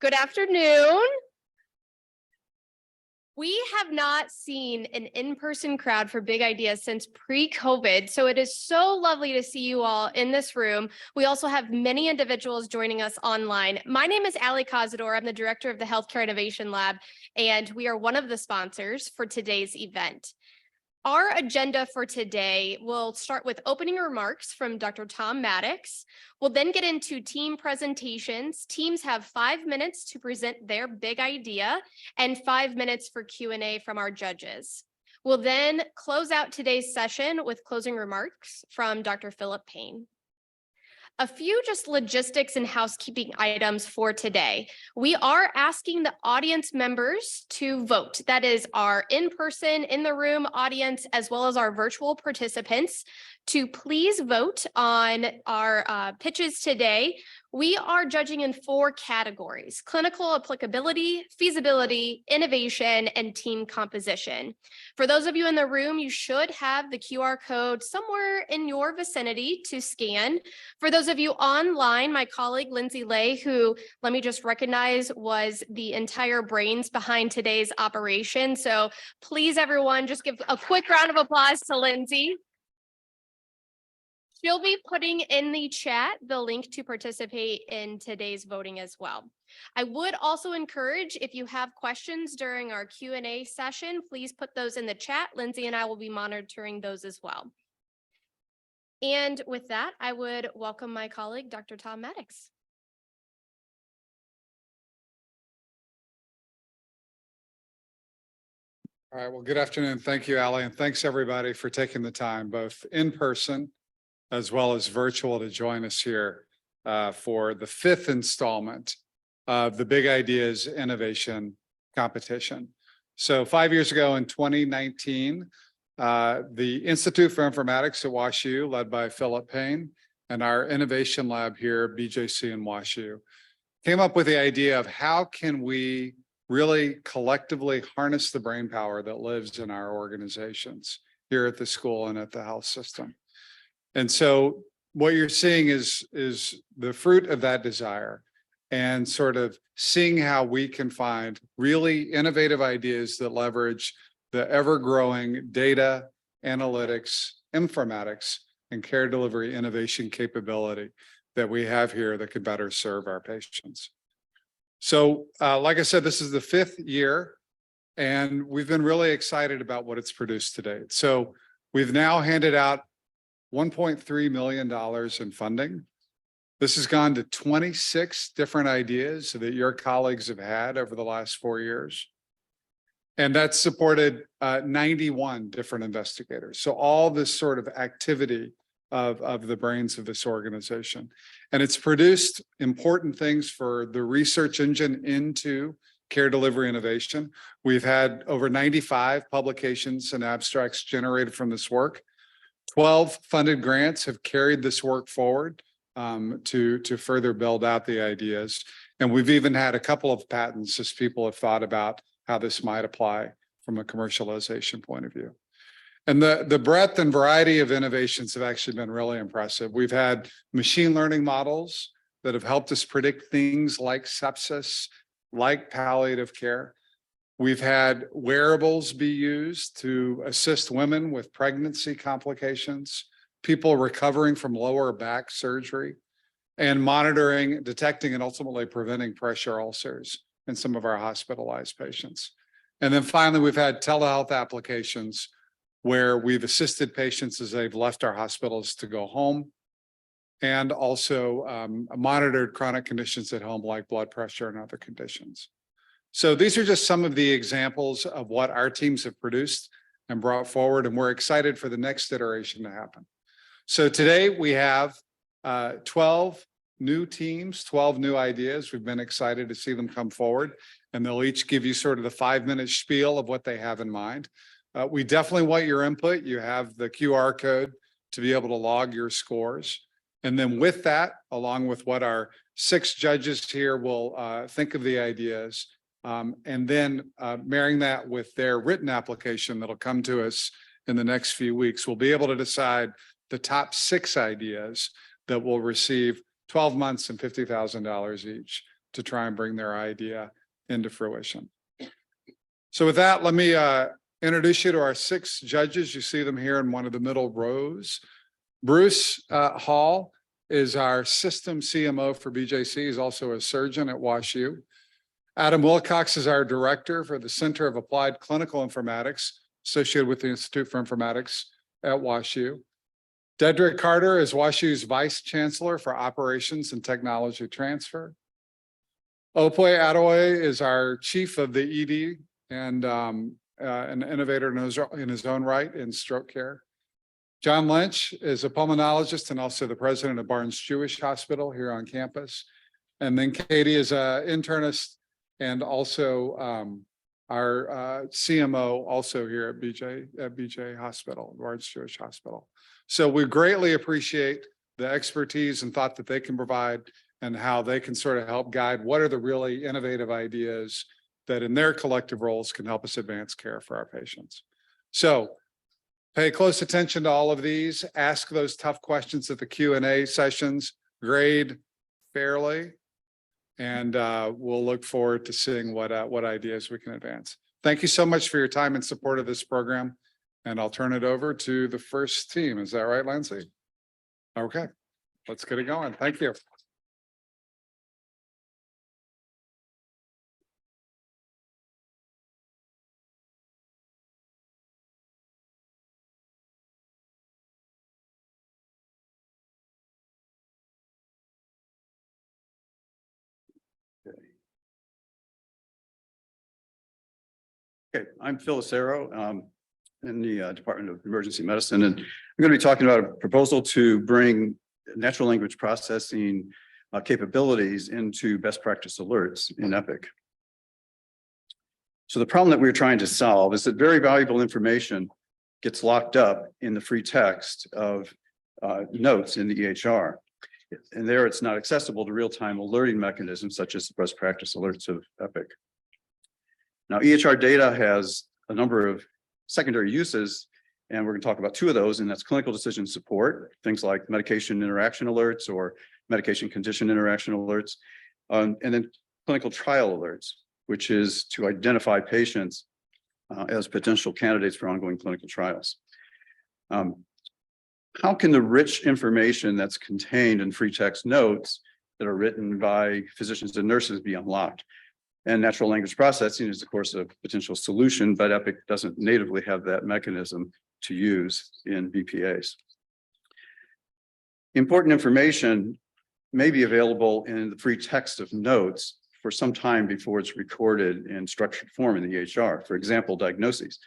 Good afternoon. We have not seen an in-person crowd for Big Ideas since pre-COVID, so it is so lovely to see you all in this room. We also have many individuals joining us online. My name is Ali Cazador. I'm the director of the Healthcare Innovation Lab, and we are one of the sponsors for today's event. Our agenda for today will start with opening remarks from Dr. Tom Maddox. We'll then get into team presentations. Teams have 5 minutes to present their big idea and 5 minutes for Q&A from our judges. We'll then close out today's session with closing remarks from Dr. Philip Payne. A few just logistics and housekeeping items for today. We are asking the audience members to vote. That is our in-person, in the room audience, as well as our virtual participants, to please vote on our pitches today. We are judging in 4 categories: clinical applicability, feasibility, innovation, and team composition. For those of you in the room, you should have the QR code somewhere in your vicinity to scan. For those of you online, my colleague Lindsay Lay, who, let me just recognize, was the entire brains behind today's operation. So please, everyone, just give a quick round of applause to Lindsay. She'll be putting in the chat the link to participate in today's voting as well. I would also encourage, if you have questions during our Q&A session, please put those in the chat. Lindsay and I will be monitoring those as well. And with that, I would welcome my colleague, Dr. Tom Maddox. All right, well, good afternoon. Thank you, Ali, and thanks everybody for taking the time, both in person as well as virtual, to join us here for the 5th installment of the Big Ideas Innovation Competition. So 5 years ago in 2019, the Institute for Informatics at WashU, led by Philip Payne, and our innovation lab here, BJC and WashU, came up with the idea of how can we really collectively harness the brain power that lives in our organizations here at the school and at the health system. And so what you're seeing is the fruit of that desire, and sort of seeing how we can find really innovative ideas that leverage the ever-growing data, analytics, informatics, and care delivery innovation capability that we have here that could better serve our patients. So like I said, this is the 5th year, and we've been really excited about what it's produced to date. So we've now handed out $1.3 million in funding. This has gone to 26 different ideas that your colleagues have had over the last 4 years. And that's supported 91 different investigators. So all this sort of activity of the brains of this organization. And it's produced important things for the research engine into care delivery innovation. We've had over 95 publications and abstracts generated from this work. 12 funded grants have carried this work forward to further build out the ideas. And we've even had a couple of patents as people have thought about how this might apply from a commercialization point of view. And the breadth and variety of innovations have actually been really impressive. We've had machine learning models that have helped us predict things like sepsis, like palliative care. We've had wearables be used to assist women with pregnancy complications, people recovering from lower back surgery, and monitoring, detecting, and ultimately preventing pressure ulcers in some of our hospitalized patients. And then finally, we've had telehealth applications where we've assisted patients as they've left our hospitals to go home, and also monitored chronic conditions at home like blood pressure and other conditions. So these are just some of the examples of what our teams have produced and brought forward, and we're excited for the next iteration to happen. So today we have 12 new teams, 12 new ideas. We've been excited to see them come forward, and they'll each give you sort of the 5-minute spiel of what they have in mind. We definitely want your input. You have the QR code to be able to log your scores. And then with that, along with what our 6 judges here will think of the ideas, and then marrying that with their written application that'll come to us in the next few weeks, we'll be able to decide the top 6 ideas that will receive 12 months and $50,000 each. to try and bring their idea into fruition. So with that, let me introduce you to our 6 judges. You see them here in one of the middle rows. Bruce Hall is our system CMO for BJC. He's also a surgeon at WashU. Adam Wilcox is our director for the Center of Applied Clinical Informatics, associated with the Institute for Informatics at WashU. Dedrick Carter is WashU's Vice Chancellor for Operations and Technology Transfer. Opwe Adeoye is our Chief of the ED and an innovator in his own right in stroke care. John Lynch is a pulmonologist and also the president of Barnes Jewish Hospital here on campus. And then Katie is an internist and also our CMO also here at BJ Hospital, Barnes Jewish Hospital. So we greatly appreciate the expertise and thought that they can provide and how they can sort of help guide what are the really innovative ideas that in their collective roles can help us advance care for our patients. So pay close attention to all of these, ask those tough questions at the Q&A sessions, grade fairly, and we'll look forward to seeing what ideas we can advance. Thank you so much for your time and support of this program. And I'll turn it over to the first team. Is that right, Lindsay? Okay, let's get it going. Thank you. Okay, I'm Phil Acero in the Department of Emergency Medicine, and I'm going to be talking about a proposal to bring natural language processing capabilities into best practice alerts in Epic. So the problem that we're trying to solve is that very valuable information gets locked up in the free text of notes in the EHR. And there it's not accessible to real-time alerting mechanisms such as the best practice alerts of Epic. Now, EHR data has a number of secondary uses, and we're going to talk about 2 of those, and that's clinical decision support, things like medication interaction alerts or medication condition interaction alerts, and then clinical trial alerts, which is to identify patients as potential candidates for ongoing clinical trials. How can the rich information that's contained in free text notes that are written by physicians and nurses be unlocked? And natural language processing is, of course, a potential solution, but Epic doesn't natively have that mechanism to use in BPAs. Important information may be available in the free text of notes for some time before it's recorded in structured form in the EHR. For example, diagnoses.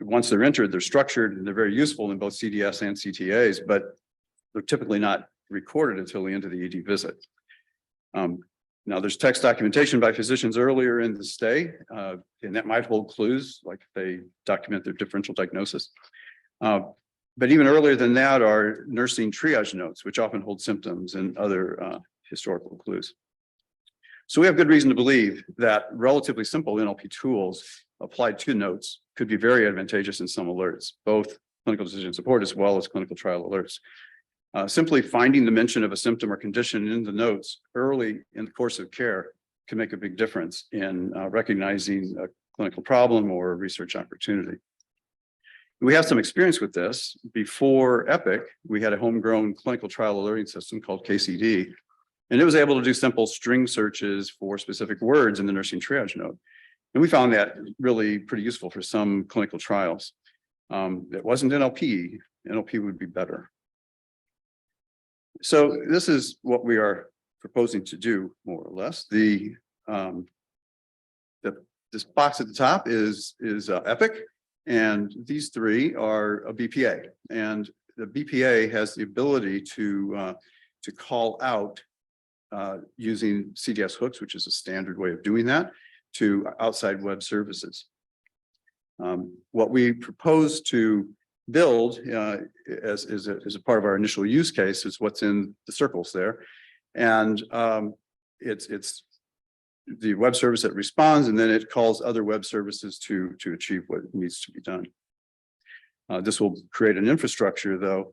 Once they're entered, they're structured and they're very useful in both CDS and CTAs, but they're typically not recorded until the end of the ED visit. Now, there's text documentation by physicians earlier in the stay, and that might hold clues, like if they document their differential diagnosis. But even earlier than that are nursing triage notes, which often hold symptoms and other historical clues. So we have good reason to believe that relatively simple NLP tools applied to notes could be very advantageous in some alerts, both clinical decision support as well as clinical trial alerts. Simply finding the mention of a symptom or condition in the notes early in the course of care can make a big difference in recognizing a clinical problem or a research opportunity. We have some experience with this. Before Epic, we had a homegrown clinical trial alerting system called KCD, and it was able to do simple string searches for specific words in the nursing triage note. And we found that really pretty useful for some clinical trials. It wasn't NLP. NLP would be better. So this is what we are proposing to do, more or less. This box at the top is Epic, and these 3 are a BPA. And the BPA has the ability to call out using CDS hooks, which is a standard way of doing that, to outside web services. What we propose to build as a part of our initial use case is what's in the circles there. And it's the web service that responds, and then it calls other web services to achieve what needs to be done. This will create an infrastructure, though,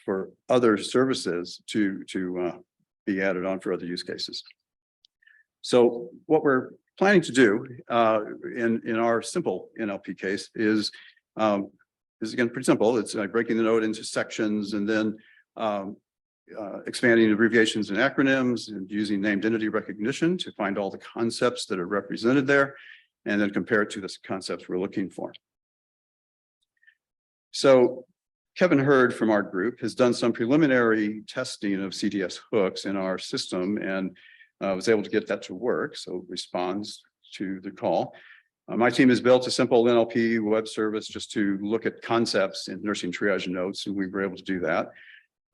for other services to be added on for other use cases. So what we're planning to do in our simple NLP case is again pretty simple. It's breaking the note into sections and then expanding abbreviations and acronyms and using named entity recognition to find all the concepts that are represented there and then compare it to the concepts we're looking for. So Kevin Hurd from our group has done some preliminary testing of CDS hooks in our system and was able to get that to work. So it responds to the call. My team has built a simple NLP web service just to look at concepts in nursing triage notes, and we were able to do that.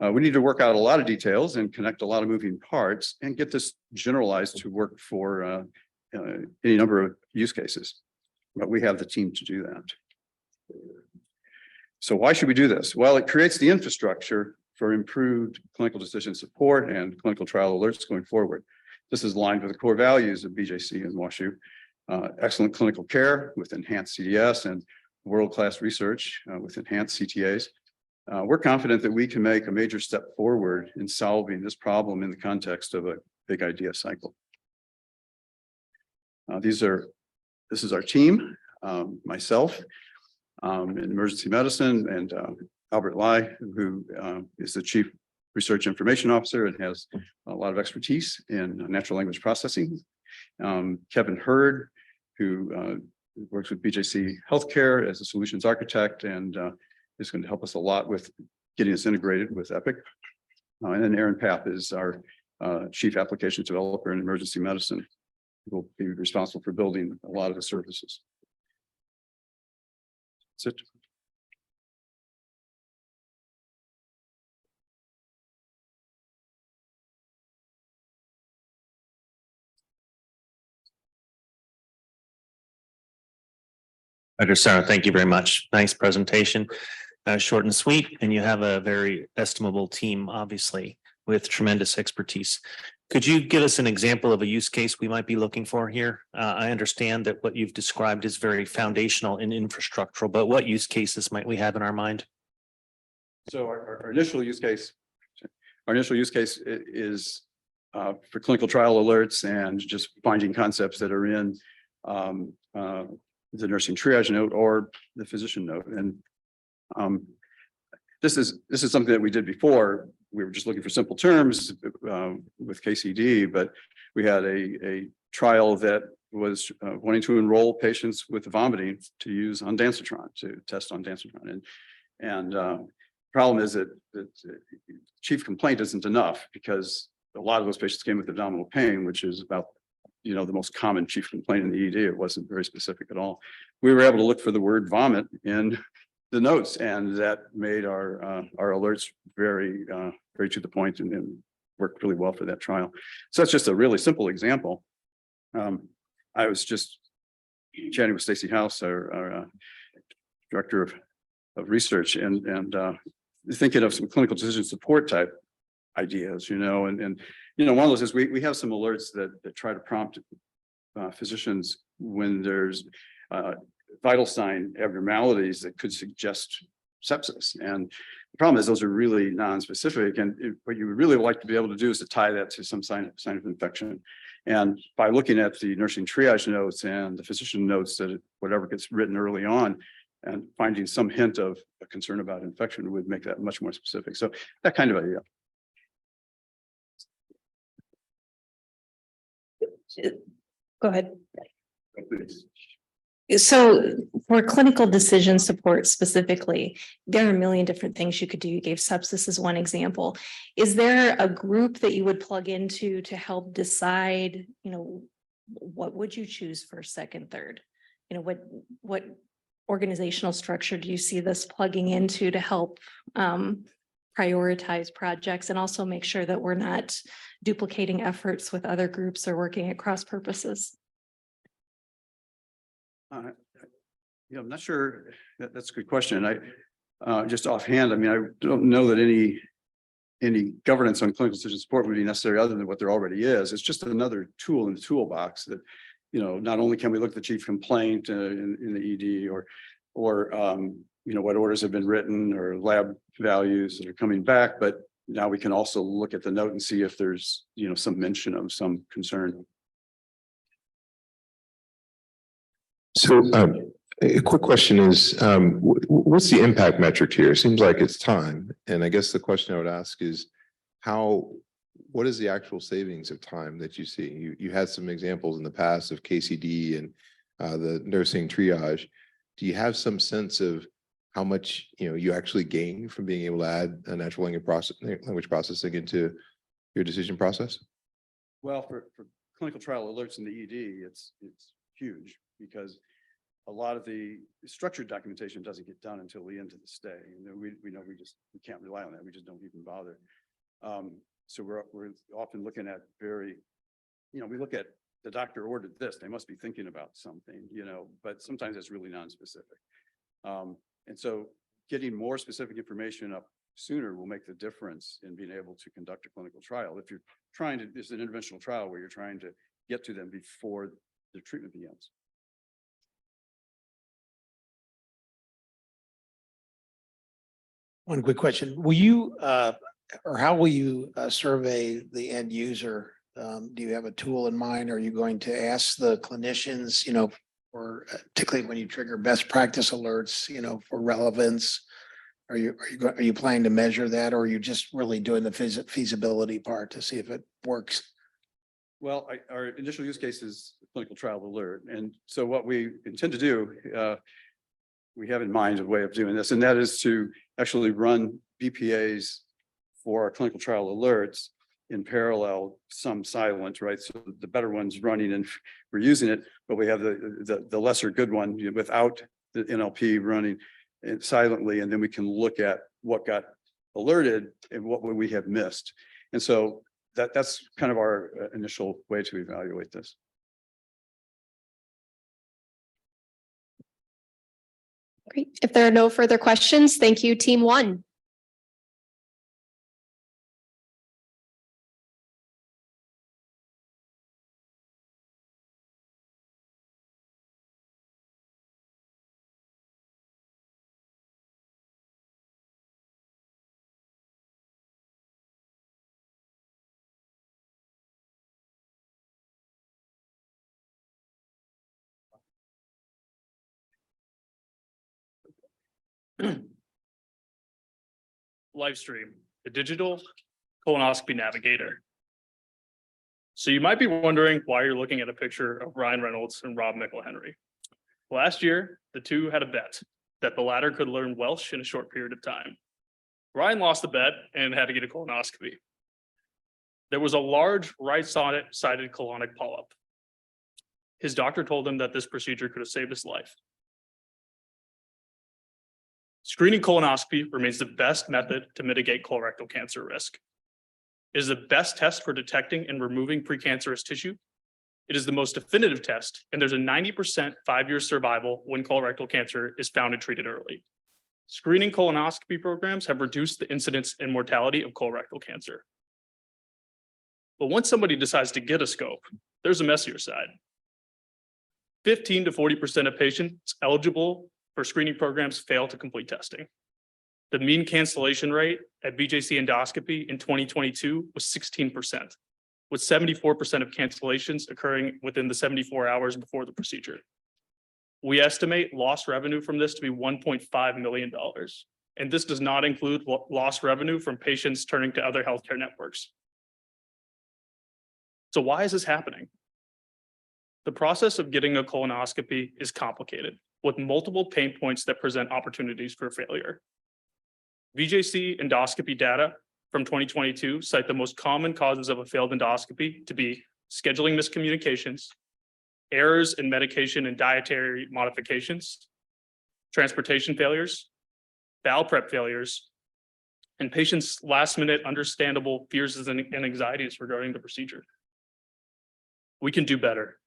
We need to work out a lot of details and connect a lot of moving parts and get this generalized to work for any number of use cases. But we have the team to do that. So why should we do this? Well, it creates the infrastructure for improved clinical decision support and clinical trial alerts going forward. This is aligned with the core values of BJC and WashU. Excellent clinical care with enhanced CDS and world-class research with enhanced CTAs. We're confident that we can make a major step forward in solving this problem in the context of a big idea cycle. This is our team, myself in emergency medicine, and Albert Lai, who is the Chief Research Information Officer and has a lot of expertise in natural language processing. Kevin Hurd, who works with BJC Healthcare as a solutions architect and is going to help us a lot with getting us integrated with Epic. And then Aaron Papp is our Chief Applications Developer in emergency medicine, who will be responsible for building a lot of the services. That's it. Dr. Sarah, thank you very much. Nice presentation, short and sweet, and you have a very estimable team, obviously, with tremendous expertise. Could you give us an example of a use case we might be looking for here? I understand that what you've described is very foundational and infrastructural, but what use cases might we have in our mind? So our initial use case, is for clinical trial alerts and just finding concepts that are in the nursing triage note or the physician note. And this is something that we did before. We were just looking for simple terms with KCD, but we had a trial that was wanting to enroll patients with vomiting to use ondansetron, to test ondansetron. And the problem is that chief complaint isn't enough, because a lot of those patients came with abdominal pain, which is about the most common chief complaint in the ED. It wasn't very specific at all. We were able to look for the word vomit in the notes, and that made our alerts very to the point and worked really well for that trial. So that's just a really simple example. I was just chatting with Stacy House, our director of research, and thinking of some clinical decision support type ideas, and one of those is we have some alerts that try to prompt physicians when there's vital sign abnormalities that could suggest sepsis. And the problem is those are really non-specific. And what you would really like to be able to do is to tie that to some sign of infection. And by looking at the nursing triage notes and the physician notes, that whatever gets written early on, and finding some hint of a concern about infection would make that much more specific. So that kind of idea. Go ahead. So for clinical decision support specifically, there are a million different things you could do. You gave sepsis as one example. Is there a group that you would plug into to help decide, what would you choose for second, third? What organizational structure do you see this plugging into to help prioritize projects and also make sure that we're not duplicating efforts with other groups or working at cross purposes? I'm not sure. That's a good question. I just offhand, I don't know that any governance on clinical decision support would be necessary other than what there already is. It's just another tool in the toolbox that, not only can we look at the chief complaint in the ED or what orders have been written or lab values that are coming back, but now we can also look at the note and see if there's, some mention of some concern. So a quick question is, what's the impact metric here? It seems like it's time. And I guess the question I would ask is what is the actual savings of time that you see? You had some examples in the past of KCD and the nursing triage. Do you have some sense of how much, you actually gain from being able to add a natural language processing into your decision process? Well, for clinical trial alerts in the ED, it's huge because a lot of the structured documentation doesn't get done until the end of the stay. We know we can't rely on that. We just don't even bother. So we're often looking at we look at the doctor ordered this, they must be thinking about something, but sometimes it's really non-specific. And so getting more specific information up sooner will make the difference in being able to conduct a clinical trial. If you're it's an interventional trial where you're trying to get to them before the treatment begins. One quick question. Will you, or how will you survey the end user? Do you have a tool in mind? Are you going to ask the clinicians, or particularly when you trigger best practice alerts, for relevance? Are you planning to measure that, or are you just really doing the feasibility part to see if it works? Well, our initial use case is clinical trial alert. And so what we intend to do, we have in mind a way of doing this, and that is to actually run BPAs for our clinical trial alerts in parallel, some silent, right? So the better one's running and we're using it, but we have the lesser good one without the NLP running silently, and then we can look at what got alerted and what we have missed. And so that's kind of our initial way to evaluate this. Great. If there are no further questions, thank you, Team 1. Livestream, the digital colonoscopy navigator. So you might be wondering why you're looking at a picture of Ryan Reynolds and Rob McElhenry. Last year, the two had a bet that the latter could learn Welsh in a short period of time. Ryan lost the bet and had to get a colonoscopy. There was a large right-sided colonic polyp. His doctor told him that this procedure could have saved his life. Screening colonoscopy remains the best method to mitigate colorectal cancer risk. It is the best test for detecting and removing precancerous tissue. It is the most definitive test, and there's a 90% 5-year survival when colorectal cancer is found and treated early. Screening colonoscopy programs have reduced the incidence and mortality of colorectal cancer. But once somebody decides to get a scope, there's a messier side. 15 to 40% of patients eligible for screening programs fail to complete testing. The mean cancellation rate at BJC endoscopy in 2022 was 16%, with 74% of cancellations occurring within the 74 hours before the procedure. We estimate lost revenue from this to be $1.5 million. And this does not include lost revenue from patients turning to other healthcare networks. So why is this happening? The process of getting a colonoscopy is complicated, with multiple pain points that present opportunities for failure. VJC endoscopy data from 2022 cite the most common causes of a failed endoscopy to be scheduling miscommunications, errors in medication and dietary modifications, transportation failures, bowel prep failures, and patients' last-minute understandable fears and anxieties regarding the procedure. We can do better.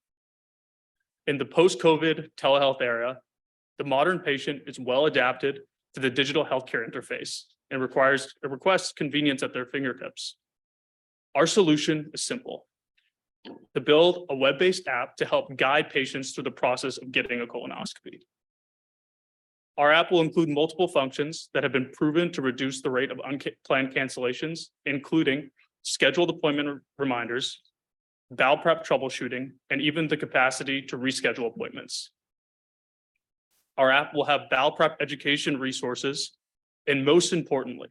In the post-COVID telehealth era, the modern patient is well adapted to the digital healthcare interface and requests convenience at their fingertips. Our solution is simple: to build a web-based app to help guide patients through the process of getting a colonoscopy. Our app will include multiple functions that have been proven to reduce the rate of unplanned cancellations, including scheduled appointment reminders, bowel prep troubleshooting, and even the capacity to reschedule appointments. Our app will have bowel prep education resources. And most importantly,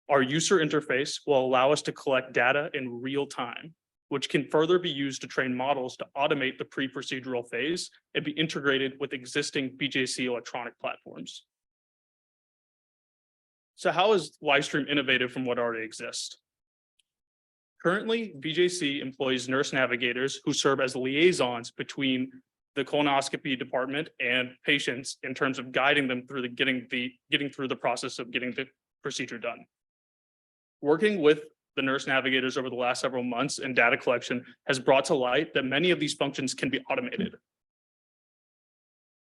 our user interface will allow us to collect data in real time, which can further be used to train models to automate the pre-procedural phase and be integrated with existing BJC electronic platforms. So how is Livestream innovative from what already exists? Currently, BJC employs nurse navigators who serve as liaisons between the colonoscopy department and patients in terms of guiding them through getting through the process of getting the procedure done. Working with the nurse navigators over the last several months and data collection has brought to light that many of these functions can be automated.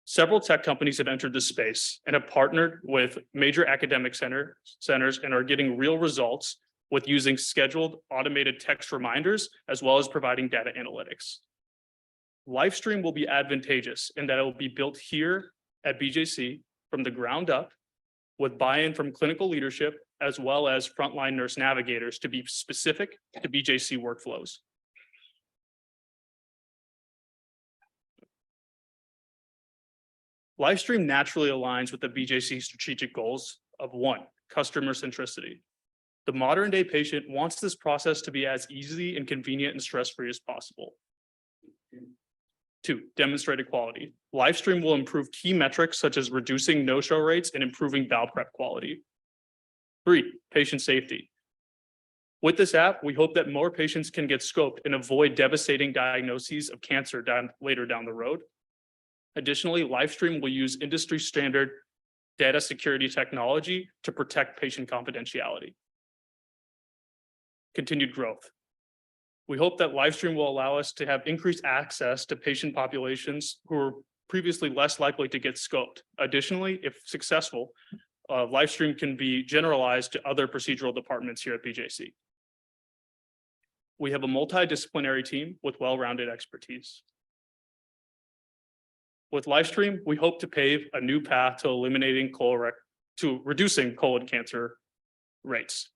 Several tech companies have entered this space and have partnered with major academic centers and are getting real results with using scheduled automated text reminders, as well as providing data analytics. Livestream will be advantageous in that it will be built here at BJC from the ground up with buy-in from clinical leadership, as well as frontline nurse navigators to be specific to BJC workflows. Livestream naturally aligns with the BJC strategic goals of 1, customer centricity. The modern day patient wants this process to be as easy and convenient and stress-free as possible. 2, demonstrated quality. Livestream will improve key metrics such as reducing no-show rates and improving bowel prep quality. 3, patient safety. With this app, we hope that more patients can get scoped and avoid devastating diagnoses of cancer later down the road. Additionally, Livestream will use industry standard data security technology to protect patient confidentiality. Continued growth. We hope that Livestream will allow us to have increased access to patient populations who were previously less likely to get scoped. Additionally, if successful, Livestream can be generalized to other procedural departments here at BJC. We have a multidisciplinary team with well-rounded expertise. With Livestream, we hope to pave a new path to reducing colon cancer rates,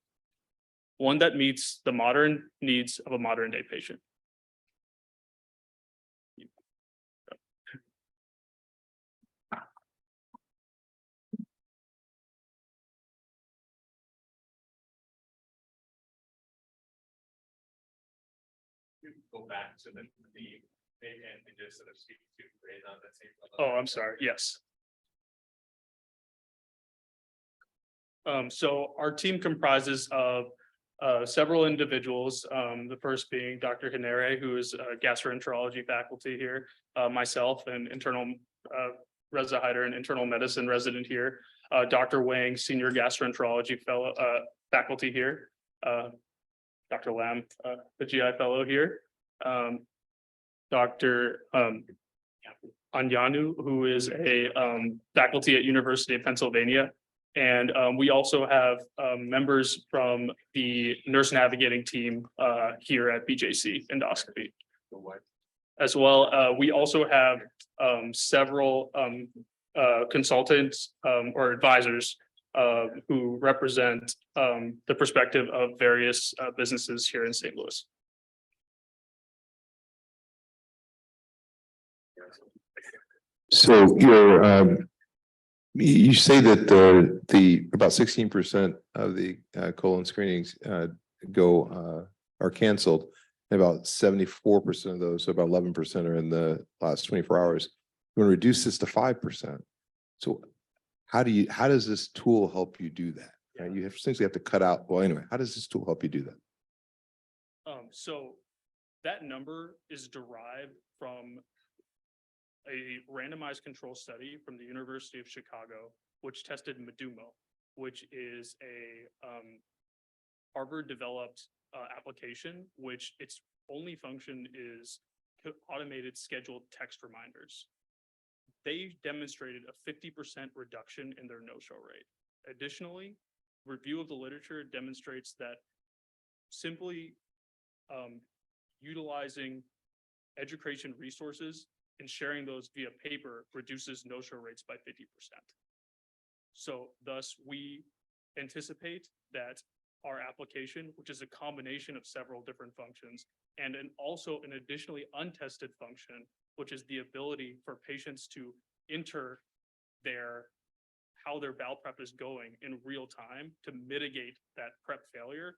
one that meets the modern needs of a modern day patient. Go back to the and just sort of speak to on that same level. Oh, I'm sorry. Yes. So our team comprises of several individuals. The first being Dr. Hinere, who is a gastroenterology faculty here, myself, and Reza Hyder, an internal medicine resident here, Dr. Wang, senior gastroenterology fellow faculty here, Dr. Lam, the GI fellow here, Dr. Anyanu, who is a faculty at University of Pennsylvania. And we also have members from the nurse navigating team here at BJC Endoscopy. As well, we also have several consultants or advisors who represent the perspective of various businesses here in St. Louis. So you say that the about 16% of the colon screenings are canceled. And about 74% of those, so about 11% are in the last 24 hours. You want to reduce this to 5%. So how does this tool help you do that? Right? You essentially have to cut out. Well, anyway, how does this tool help you do that? So that number is derived from a randomized control study from the University of Chicago, which tested Medumo, which is a Harvard-developed application, which its only function is automated scheduled text reminders. They demonstrated a 50% reduction in their no-show rate. Additionally, review of the literature demonstrates that simply utilizing education resources and sharing those via paper reduces no-show rates by 50%. So thus, we anticipate that our application, which is a combination of several different functions, and also an additionally untested function, which is the ability for patients to enter how their bowel prep is going in real time to mitigate that prep failure.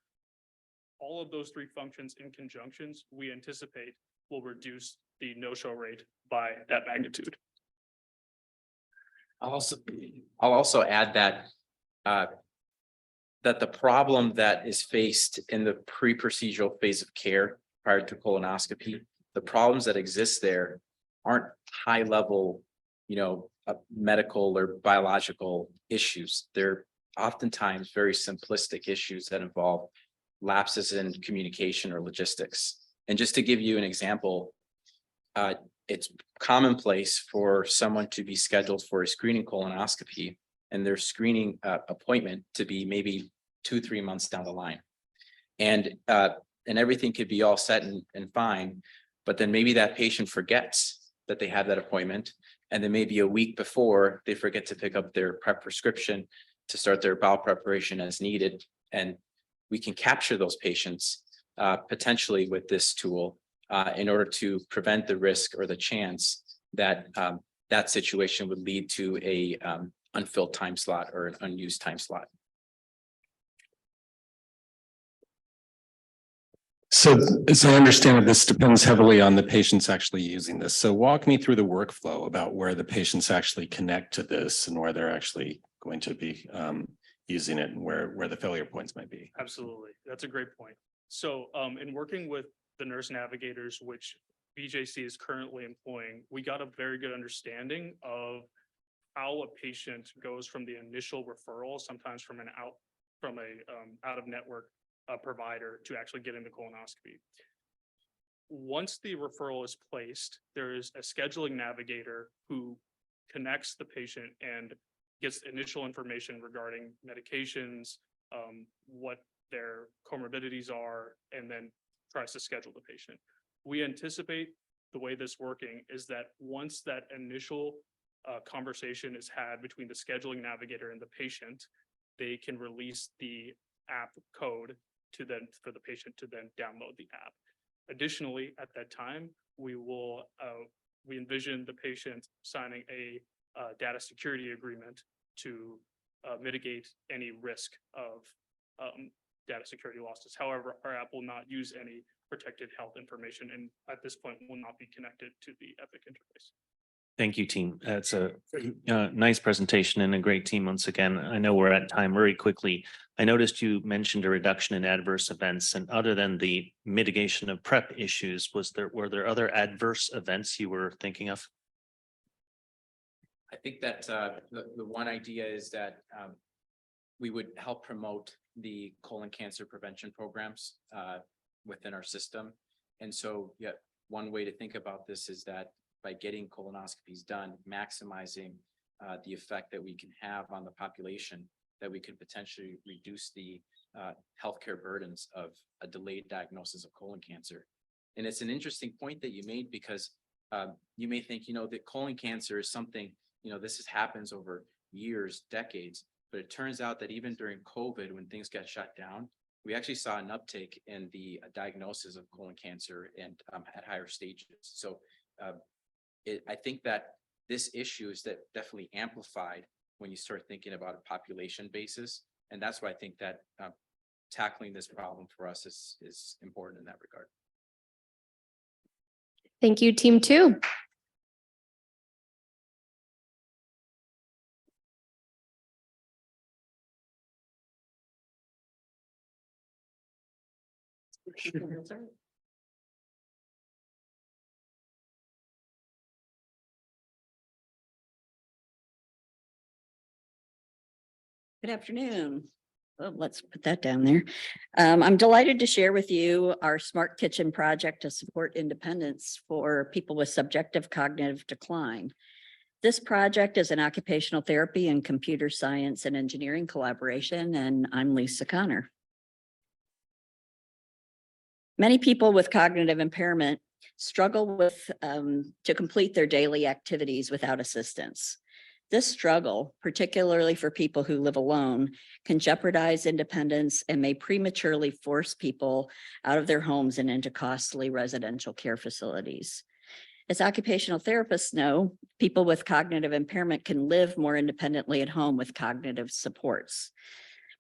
All of those three functions in conjunctions, we anticipate will reduce the no-show rate by that magnitude. I'll also add that that the problem that is faced in the pre-procedural phase of care prior to colonoscopy, the problems that exist there aren't high level, medical or biological issues. They're oftentimes very simplistic issues that involve lapses in communication or logistics. And just to give you an example, it's commonplace for someone to be scheduled for a screening colonoscopy and their screening appointment to be maybe 2-3 months down the line. And everything could be all set and fine, but then maybe that patient forgets that they have that appointment. And then maybe a week before they forget to pick up their prep prescription to start their bowel preparation as needed. And we can capture those patients potentially with this tool in order to prevent the risk or the chance that that situation would lead to a unfilled time slot or an unused time slot. So as I understand it, this depends heavily on the patients actually using this. So walk me through the workflow about where the patients actually connect to this and where they're actually going to be using it and where the failure points might be. Absolutely. That's a great point. So in working with the nurse navigators, which BJC is currently employing, we got a very good understanding of how a patient goes from the initial referral, sometimes from a out of network provider to actually getting the colonoscopy. Once the referral is placed, there is a scheduling navigator who connects the patient and gets initial information regarding medications, what their comorbidities are, and then tries to schedule the patient. We anticipate the way this working is that once that initial conversation is had between the scheduling navigator and the patient, they can release the app code for the patient to then download the app. Additionally, at that time, we envision the patient signing a data security agreement to mitigate any risk of data security losses. However, our app will not use any protected health information and at this point will not be connected to the Epic interface. Thank you, team. It's a nice presentation and a great team once again. I know we're at time very quickly. I noticed you mentioned a reduction in adverse events, and other than the mitigation of prep issues, were there other adverse events you were thinking of? I think that the one idea is that we would help promote the colon cancer prevention programs within our system. And so, yeah, one way to think about this is that by getting colonoscopies done, maximizing the effect that we can have on the population, that we could potentially reduce the healthcare burdens of a delayed diagnosis of colon cancer. And it's an interesting point that you made because you may think, that colon cancer is something, this happens over years, decades, but it turns out that even during COVID, when things got shut down, we actually saw an uptick in the diagnosis of colon cancer and at higher stages. So I think that this issue is definitely amplified when you start thinking about a population basis. And that's why I think that tackling this problem for us is important in that regard. Thank you, team 2. Good afternoon. Oh, let's put that down there. I'm delighted to share with you our Smart Kitchen project to support independence for people with subjective cognitive decline. This project is an occupational therapy and computer science and engineering collaboration, and I'm Lisa Connor. Many people with cognitive impairment struggle to complete their daily activities without assistance. This struggle, particularly for people who live alone, can jeopardize independence and may prematurely force people out of their homes and into costly residential care facilities. As occupational therapists know, people with cognitive impairment can live more independently at home with cognitive supports.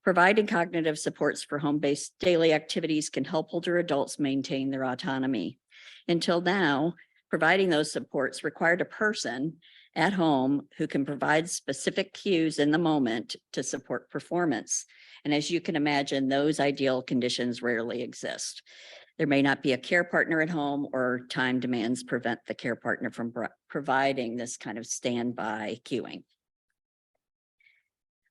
Providing cognitive supports for home-based daily activities can help older adults maintain their autonomy. Until now, providing those supports required a person at home who can provide specific cues in the moment to support performance. And as you can imagine, those ideal conditions rarely exist. There may not be a care partner at home, or time demands prevent the care partner from providing this kind of standby cueing.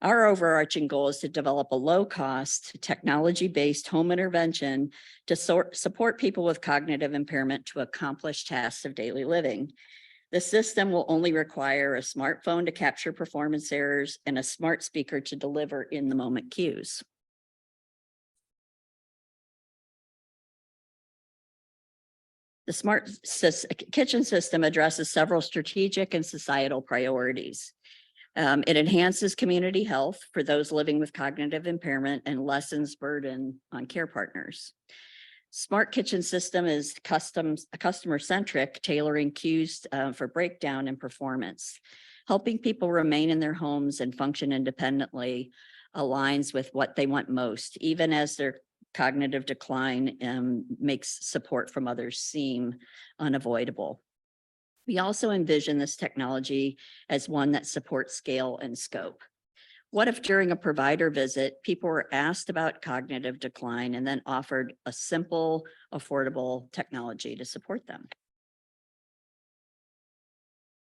Our overarching goal is to develop a low-cost, technology-based home intervention to support people with cognitive impairment to accomplish tasks of daily living. The system will only require a smartphone to capture performance errors and a smart speaker to deliver in-the-moment cues. The smart kitchen system addresses several strategic and societal priorities. It enhances community health for those living with cognitive impairment and lessens burden on care partners. Smart kitchen system is customer-centric, tailoring cues for breakdown and performance. Helping people remain in their homes and function independently aligns with what they want most, even as their cognitive decline makes support from others seem unavoidable. We also envision this technology as one that supports scale and scope. What if during a provider visit, people were asked about cognitive decline and then offered a simple, affordable technology to support them?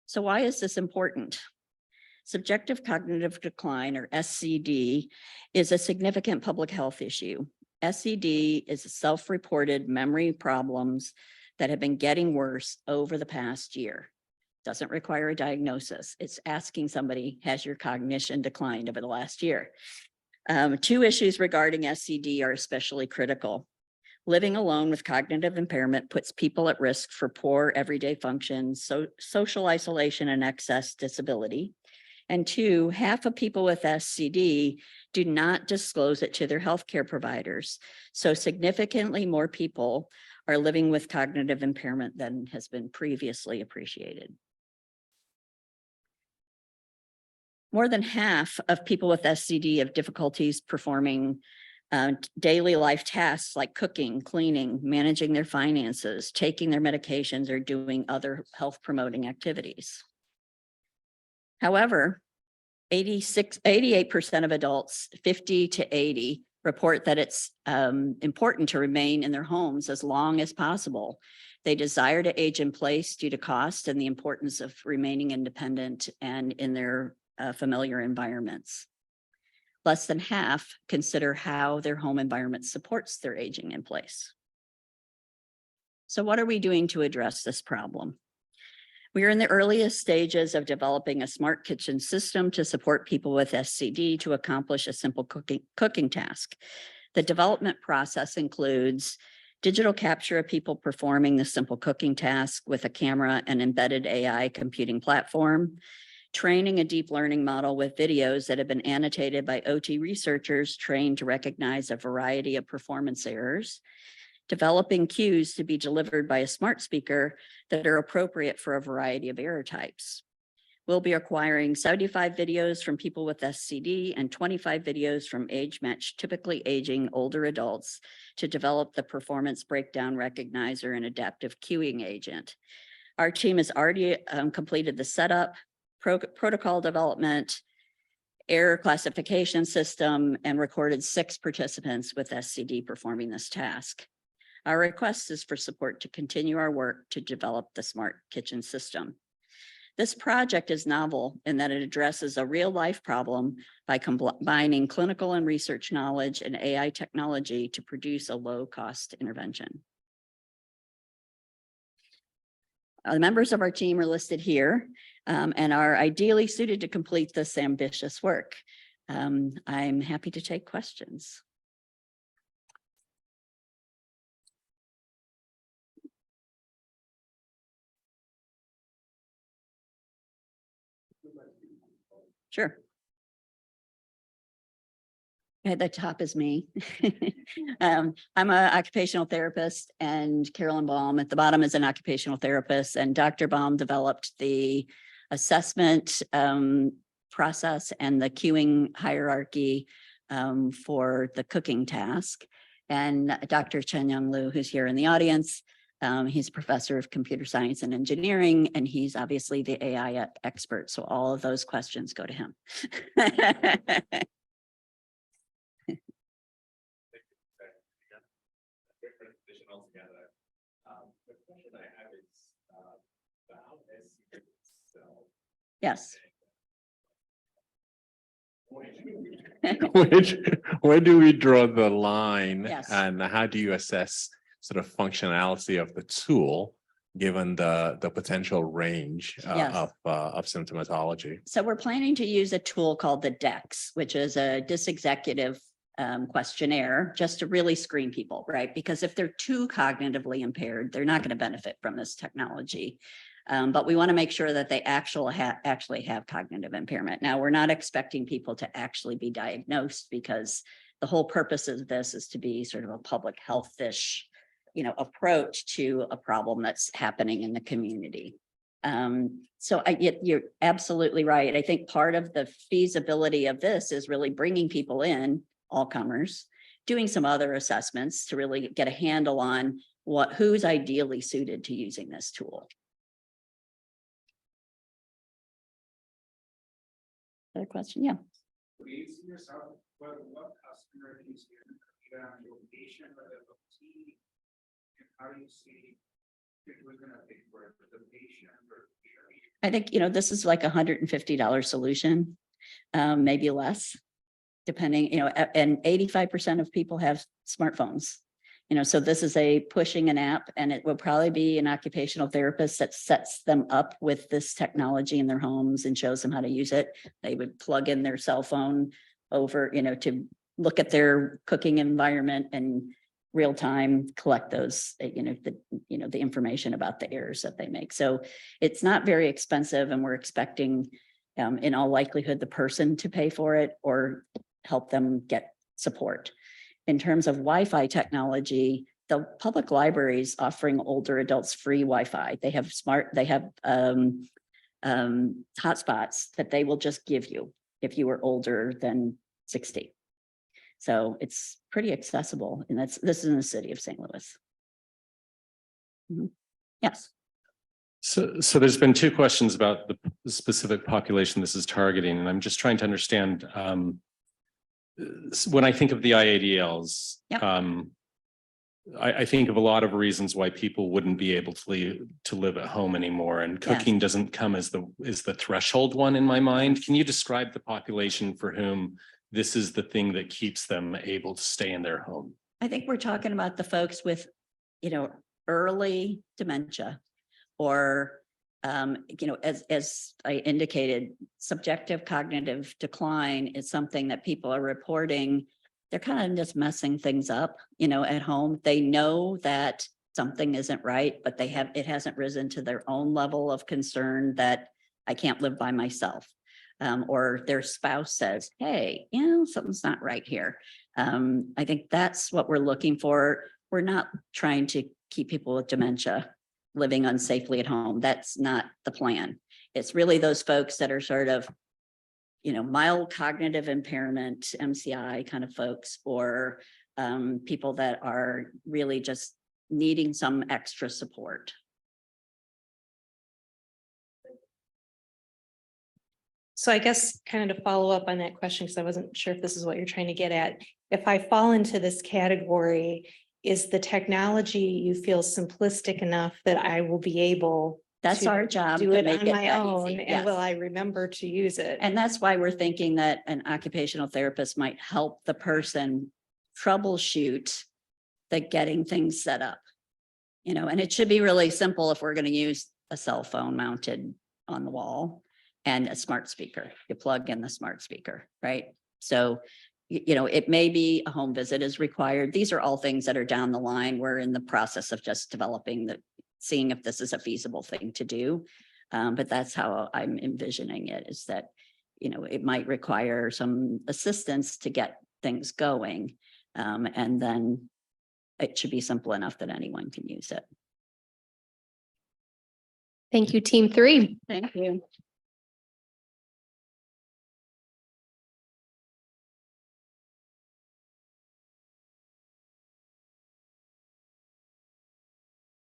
So why is this important? Subjective cognitive decline, or SCD, is a significant public health issue. SCD is self-reported memory problems that have been getting worse over the past year. Doesn't require a diagnosis. It's asking somebody, has your cognition declined over the last year? Two issues regarding SCD are especially critical. Living alone with cognitive impairment puts people at risk for poor everyday functions, social isolation, and excess disability. And two, half of people with SCD do not disclose it to their healthcare providers. So significantly more people are living with cognitive impairment than has been previously appreciated. More than half of people with SCD have difficulties performing daily life tasks like cooking, cleaning, managing their finances, taking their medications, or doing other health promoting activities. However, 88% of adults 50 to 80 report that it's important to remain in their homes as long as possible. They desire to age in place due to cost and the importance of remaining independent and in their familiar environments. Less than half consider how their home environment supports their aging in place. So what are we doing to address this problem? We are in the earliest stages of developing a smart kitchen system to support people with SCD to accomplish a simple cooking task. The development process includes digital capture of people performing the simple cooking task with a camera and embedded AI computing platform, training a deep learning model with videos that have been annotated by OT researchers trained to recognize a variety of performance errors, developing cues to be delivered by a smart speaker that are appropriate for a variety of error types. We'll be acquiring 75 videos from people with SCD and 25 videos from age-matched, typically aging older adults to develop the performance breakdown recognizer and adaptive cueing agent. Our team has already completed the setup, protocol development, error classification system, and recorded 6 participants with SCD performing this task. Our request is for support to continue our work to develop the smart kitchen system. This project is novel in that it addresses a real-life problem by combining clinical and research knowledge and AI technology to produce a low-cost intervention. The members of our team are listed here and are ideally suited to complete this ambitious work. I'm happy to take questions. Sure. At the top is me. I'm an occupational therapist, and Carolyn Baum at the bottom is an occupational therapist, and Dr. Baum developed the assessment process and the queuing hierarchy for the cooking task. And Dr. Chen Young Lu, who's here in the audience, he's a professor of computer science and engineering, and he's obviously the AI expert. So all of those questions go to him. Yes. Where do we draw the line? Yes. And how do you assess sort of functionality of the tool, given the potential range Yes. of symptomatology? So we're planning to use a tool called the DEX, which is a dysexecutive questionnaire, just to really screen people, right? Because if they're too cognitively impaired, they're not going to benefit from this technology. But we want to make sure that they actually have cognitive impairment. Now, we're not expecting people to actually be diagnosed, because the whole purpose of this is to be sort of a public health-ish, approach to a problem that's happening in the community. So you're absolutely right. I think part of the feasibility of this is really bringing people in, all comers, doing some other assessments to really get a handle on who's ideally suited to using this tool. Other question? Yeah. I think, this is like $150 solution, maybe less, depending, and 85% of people have smartphones. So this is pushing an app, and it will probably be an occupational therapist that sets them up with this technology in their homes and shows them how to use it. They would plug in their cell phone over, to look at their cooking environment and real time collect those, the information about the errors that they make. So it's not very expensive, and we're expecting, in all likelihood, the person to pay for it or help them get support. In terms of Wi-Fi technology, the public libraries offering older adults free Wi-Fi. They have hotspots that they will just give you if you are older than 60. So it's pretty accessible, and this is in the city of St. Louis. Yes. So there's been two questions about the specific population this is targeting, and I'm just trying to understand. When I think of the IADLs, Yep. I think of a lot of reasons why people wouldn't be able to live at home anymore, and cooking doesn't come as the threshold one in my mind. Can you describe the population for whom this is the thing that keeps them able to stay in their home? I think we're talking about the folks with, early dementia, or as I indicated, subjective cognitive decline is something that people are reporting. They're kind of just messing things up, at home. They know that something isn't right, but it hasn't risen to their own level of concern that I can't live by myself. Or their spouse says, hey, something's not right here. I think that's what we're looking for. We're not trying to keep people with dementia living unsafely at home. That's not the plan. It's really those folks that are sort of, mild cognitive impairment, MCI kind of folks, or people that are really just needing some extra support. So I guess kind of to follow up on that question, because I wasn't sure if this is what you're trying to get at. If I fall into this category, is the technology you feel simplistic enough that I will be able That's to our job. do to it make on my that own? easy. And will Yes. I remember to use it? And that's why we're thinking that an occupational therapist might help the person troubleshoot the getting things set up. And it should be really simple if we're going to use a cell phone mounted on the wall and a smart speaker. You plug in the smart speaker, right? So, it may be a home visit is required. These are all things that are down the line. We're in the process of just seeing if this is a feasible thing to do. But that's how I'm envisioning it, is that, it might require some assistance to get things going. And then it should be simple enough that anyone can use it. Thank you, team 3. Thank you.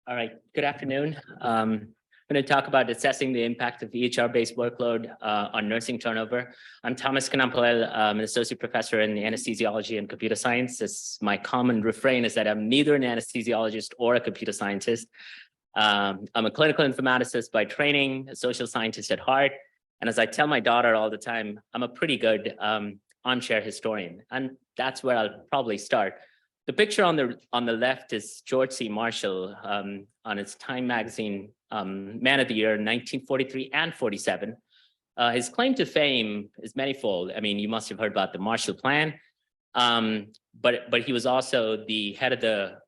All right, good afternoon. I'm going to talk about assessing the impact of EHR-based workload on nursing turnover. I'm Thomas Kanampalel. I'm an associate professor in anesthesiology and computer science. My common refrain is that I'm neither an anesthesiologist or a computer scientist. I'm a clinical informaticist by training, a social scientist at heart. And as I tell my daughter all the time, I'm a pretty good armchair historian. And that's where I'll probably start. The picture on the left is George C. Marshall on his Time magazine Man of the Year 1943 and 47. His claim to fame is manifold. I mean, you must have heard about the Marshall Plan, but he was also the head of the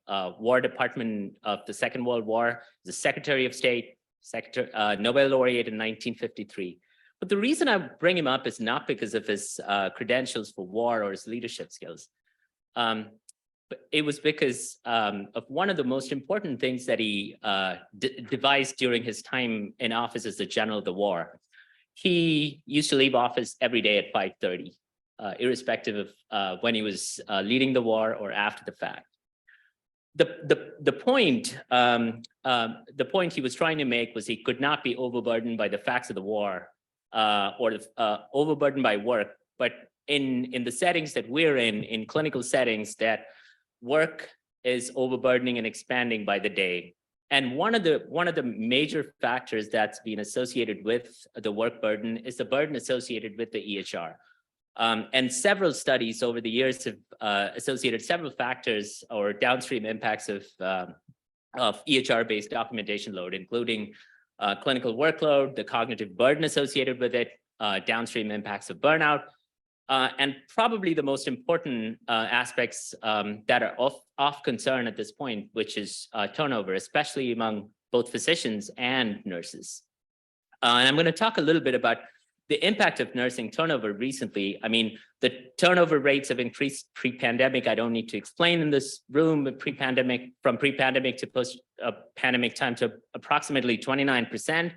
War Department of the Second World War, the Secretary of State, Nobel laureate in 1953. But the reason I bring him up is not because of his credentials for war or his leadership skills. But it was because of one of the most important things that he devised during his time in office as the general of the war. He used to leave office every day at 5:30, irrespective of when he was leading the war or after the fact. The point he was trying to make was he could not be overburdened by the facts of the war or overburdened by work, but in the settings that we're in clinical settings, that work is overburdening and expanding by the day. And one of the major factors that's been associated with the work burden is the burden associated with the EHR. And several studies over the years have associated several factors or downstream impacts of EHR-based documentation load, including clinical workload, the cognitive burden associated with it, downstream impacts of burnout, and probably the most important aspects that are of concern at this point, which is turnover, especially among both physicians and nurses. And I'm going to talk a little bit about the impact of nursing turnover recently. I mean, the turnover rates have increased pre-pandemic. I don't need to explain in this room, but from pre-pandemic to post-pandemic time to approximately 29%.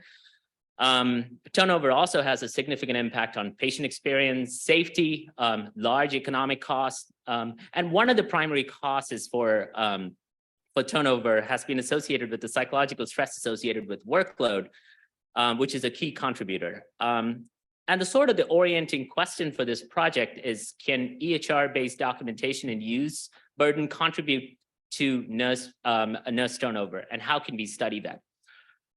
Turnover also has a significant impact on patient experience, safety, large economic costs, and one of the primary causes for turnover has been associated with the psychological stress associated with workload, which is a key contributor. And the orienting question for this project is, can EHR-based documentation and use burden contribute to nurse turnover, and how can we study that?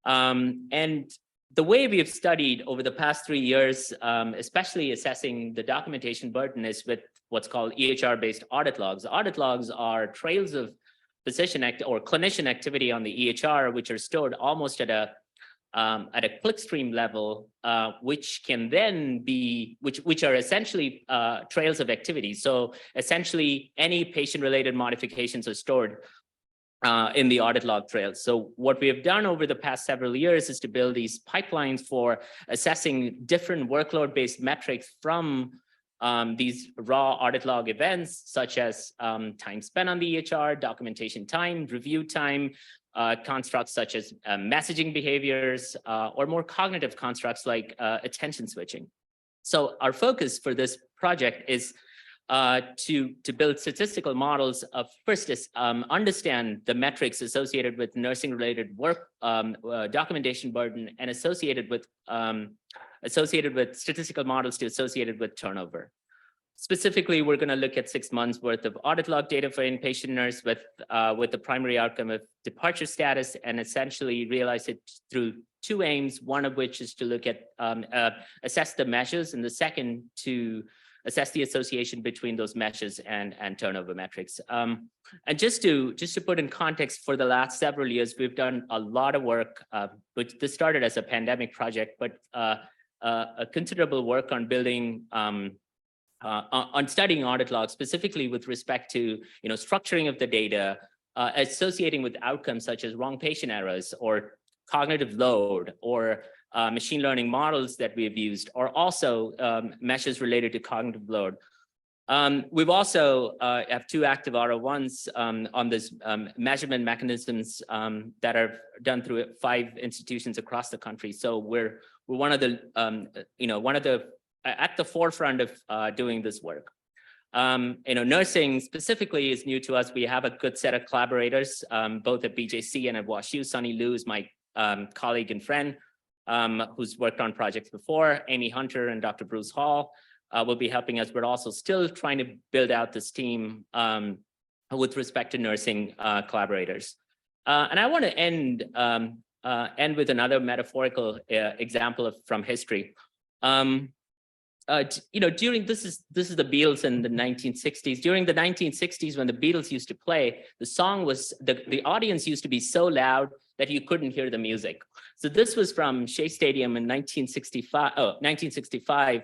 And the way we have studied over the past 3 years, especially assessing the documentation burden, is with what's called EHR-based audit logs. Audit logs are trails of physician or clinician activity on the EHR, which are stored almost at a clickstream level, which can then be, which are essentially trails of activity. So essentially, any patient-related modifications are stored in the audit log trails. So what we have done over the past several years is to build these pipelines for assessing different workload-based metrics from these raw audit log events, such as time spent on the EHR, documentation time, review time, constructs such as messaging behaviors, or more cognitive constructs like attention switching. So our focus for this project is to build statistical models of first is understand the metrics associated with nursing related work, documentation burden, and associated with statistical models associated with turnover. Specifically, we're going to look at 6 months worth of audit log data for inpatient nurse with the primary outcome of departure status, and essentially realize it through 2 aims, one of which is to look at assess the measures, and the second to assess the association between those measures and turnover metrics. And just to put in context, for the last several years, we've done a lot of work, which this started as a pandemic project, but a considerable work on building, on studying audit logs, specifically with respect to structuring of the data, associating with outcomes such as wrong patient errors or cognitive load or machine learning models that we have used, or also measures related to cognitive load. We've also have two active R01s on this measurement mechanisms that are done through 5 institutions across the country. So we're one of the at the forefront of doing this work. Nursing specifically is new to us. We have a good set of collaborators, both at BJC and at WashU. Sunny Liu is my colleague and friend who's worked on projects before. Amy Hunter and Dr. Bruce Hall will be helping us. We're also still trying to build out this team with respect to nursing collaborators. And I want to end with another metaphorical example from history. During this is the Beatles in the 1960s. During the 1960s, when the Beatles used to play, the song was the audience used to be so loud that you couldn't hear the music. So this was from Shea Stadium in 1965,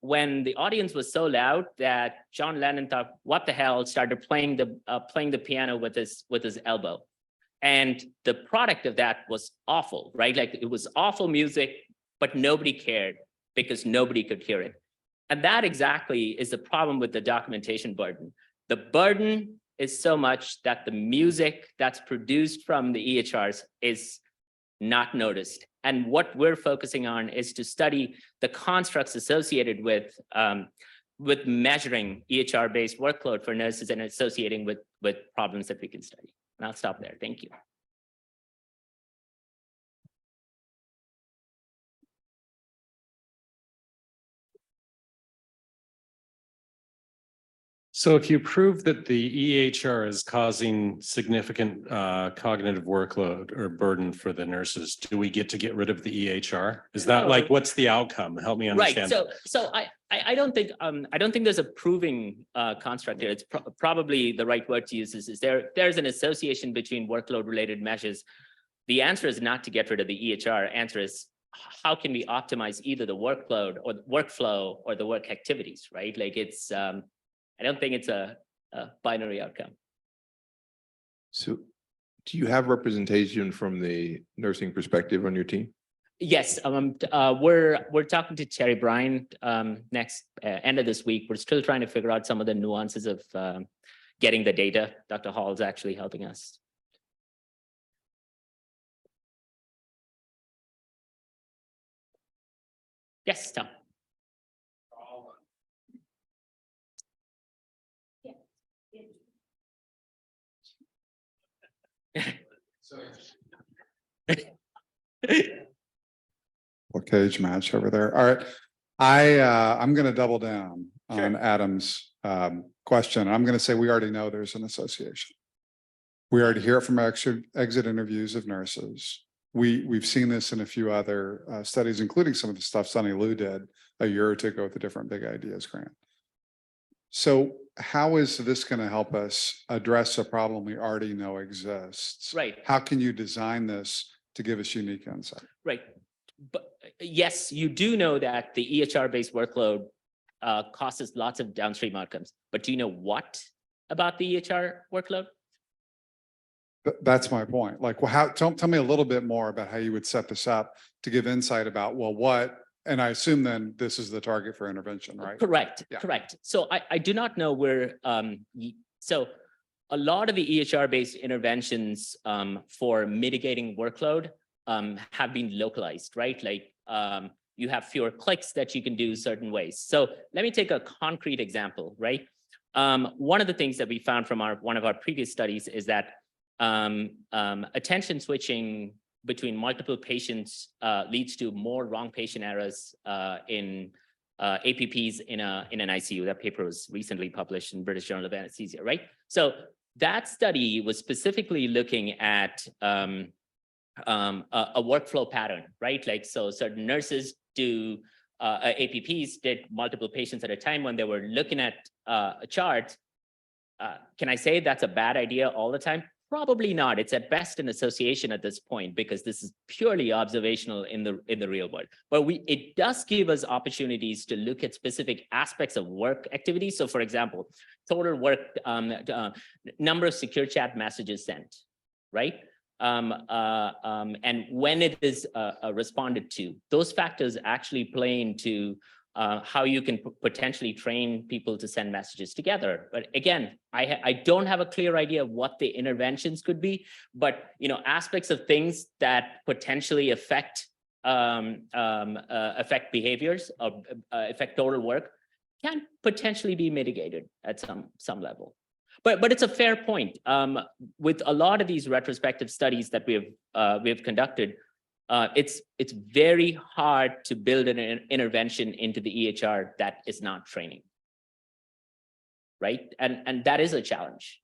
when the audience was so loud that John Lennon thought, "What the hell?" started playing the piano with his elbow, and the product of that was awful, right? Like it was awful music, but nobody cared because nobody could hear it. And that exactly is the problem with the documentation burden. The burden is so much that the music that's produced from the EHRs is not noticed. And what we're focusing on is to study the constructs associated with measuring EHR-based workload for nurses and associating with problems that we can study. And I'll stop there. Thank you. So if you prove that the EHR is causing significant cognitive workload or burden for the nurses, do we get rid of the EHR? Is that like, what's the outcome? Help me understand. Right. So I don't think there's a proving construct here. It's probably the right word to use is there's an association between workload related measures. The answer is not to get rid of the EHR. Answer is how can we optimize either the workload or the workflow or the work activities, right? Like it's I don't think it's a binary outcome. So do you have representation from the nursing perspective on your team? Yes, we're talking to Terry Bryan next end of this week. We're still trying to figure out some of the nuances of getting the data. Dr. Hall is actually helping us. Yes, Tom. Or cage match over there. All right. I'm going to double down on Adam's question. I'm going to say we already know there's an association. We already hear it from exit interviews of nurses. We've seen this in a few other studies, including some of the stuff Sunny Liu did a year or two ago with the Different Big Ideas grant. So how is this going to help us address a problem we already know exists? Right. How can you design this to give us unique insight? Right. But yes, you do know that the EHR-based workload causes lots of downstream outcomes. But do you know what about the EHR workload? That's my point. Like, well, tell me a little bit more about how you would set this up to give insight about, well, what, and I assume then this is the target for intervention, right? Correct, Yeah. correct. So I do not know where, so a lot of the EHR-based interventions for mitigating workload have been localized, right? Like you have fewer clicks that you can do certain ways. So let me take a concrete example, right? One of the things that we found from one of our previous studies is that attention switching between multiple patients leads to more wrong patient errors in APPs in an ICU. That paper was recently published in British Journal of Anesthesia, right? So that study was specifically looking at a workflow pattern, right? Like, so certain nurses do APPs did multiple patients at a time. When they were looking at a chart, can I say that's a bad idea all the time? Probably not. It's at best an association at this point because this is purely observational in the real world. But it does give us opportunities to look at specific aspects of work activities. So, for example, total work number of secure chat messages sent, right? And when it is responded to, those factors actually play into how you can potentially train people to send messages together. But again, I don't have a clear idea of what the interventions could be, but aspects of things that potentially affect behaviors or affect total work can potentially be mitigated at some level. But it's a fair point. With a lot of these retrospective studies that we have conducted, it's very hard to build an intervention into the EHR that is not training, right? And that is a challenge.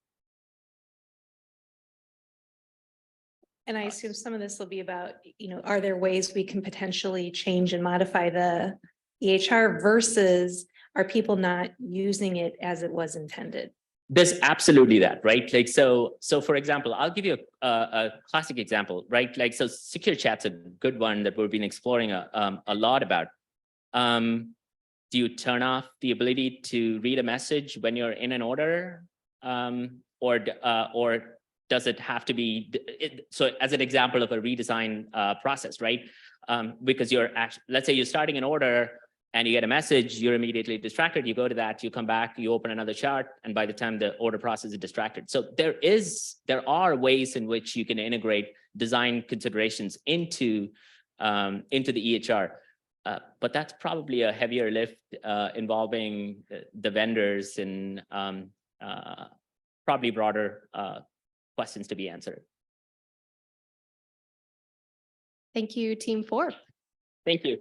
And I assume some of this will be about, are there ways we can potentially change and modify the EHR versus are people not using it as it was intended? There's absolutely that, right? Like, so for example, I'll give you a classic example, right? Like, so secure chat's a good one that we've been exploring a lot about. Do you turn off the ability to read a message when you're in an order? Or does it have to be, so as an example of a redesign process, right? Because let's say you're starting an order and you get a message, you're immediately distracted, you go to that, you come back, you open another chart, and by the time the order process is distracted. So there are ways in which you can integrate design considerations into the EHR. But that's probably a heavier lift involving the vendors and probably broader questions to be answered. Thank you, Team 4. Thank you.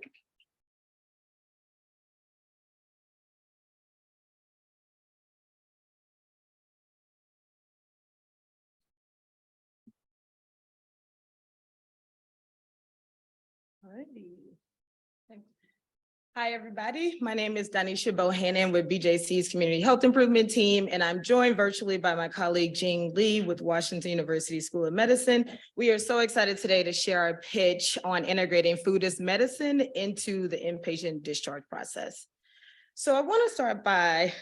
Hi, everybody. My name is Danisha Bohannon with BJC's Community Health Improvement Team, and I'm joined virtually by my colleague Jing Lee with Washington University School of Medicine. We are so excited today to share our pitch on integrating food as medicine into the inpatient discharge process. So I want to start by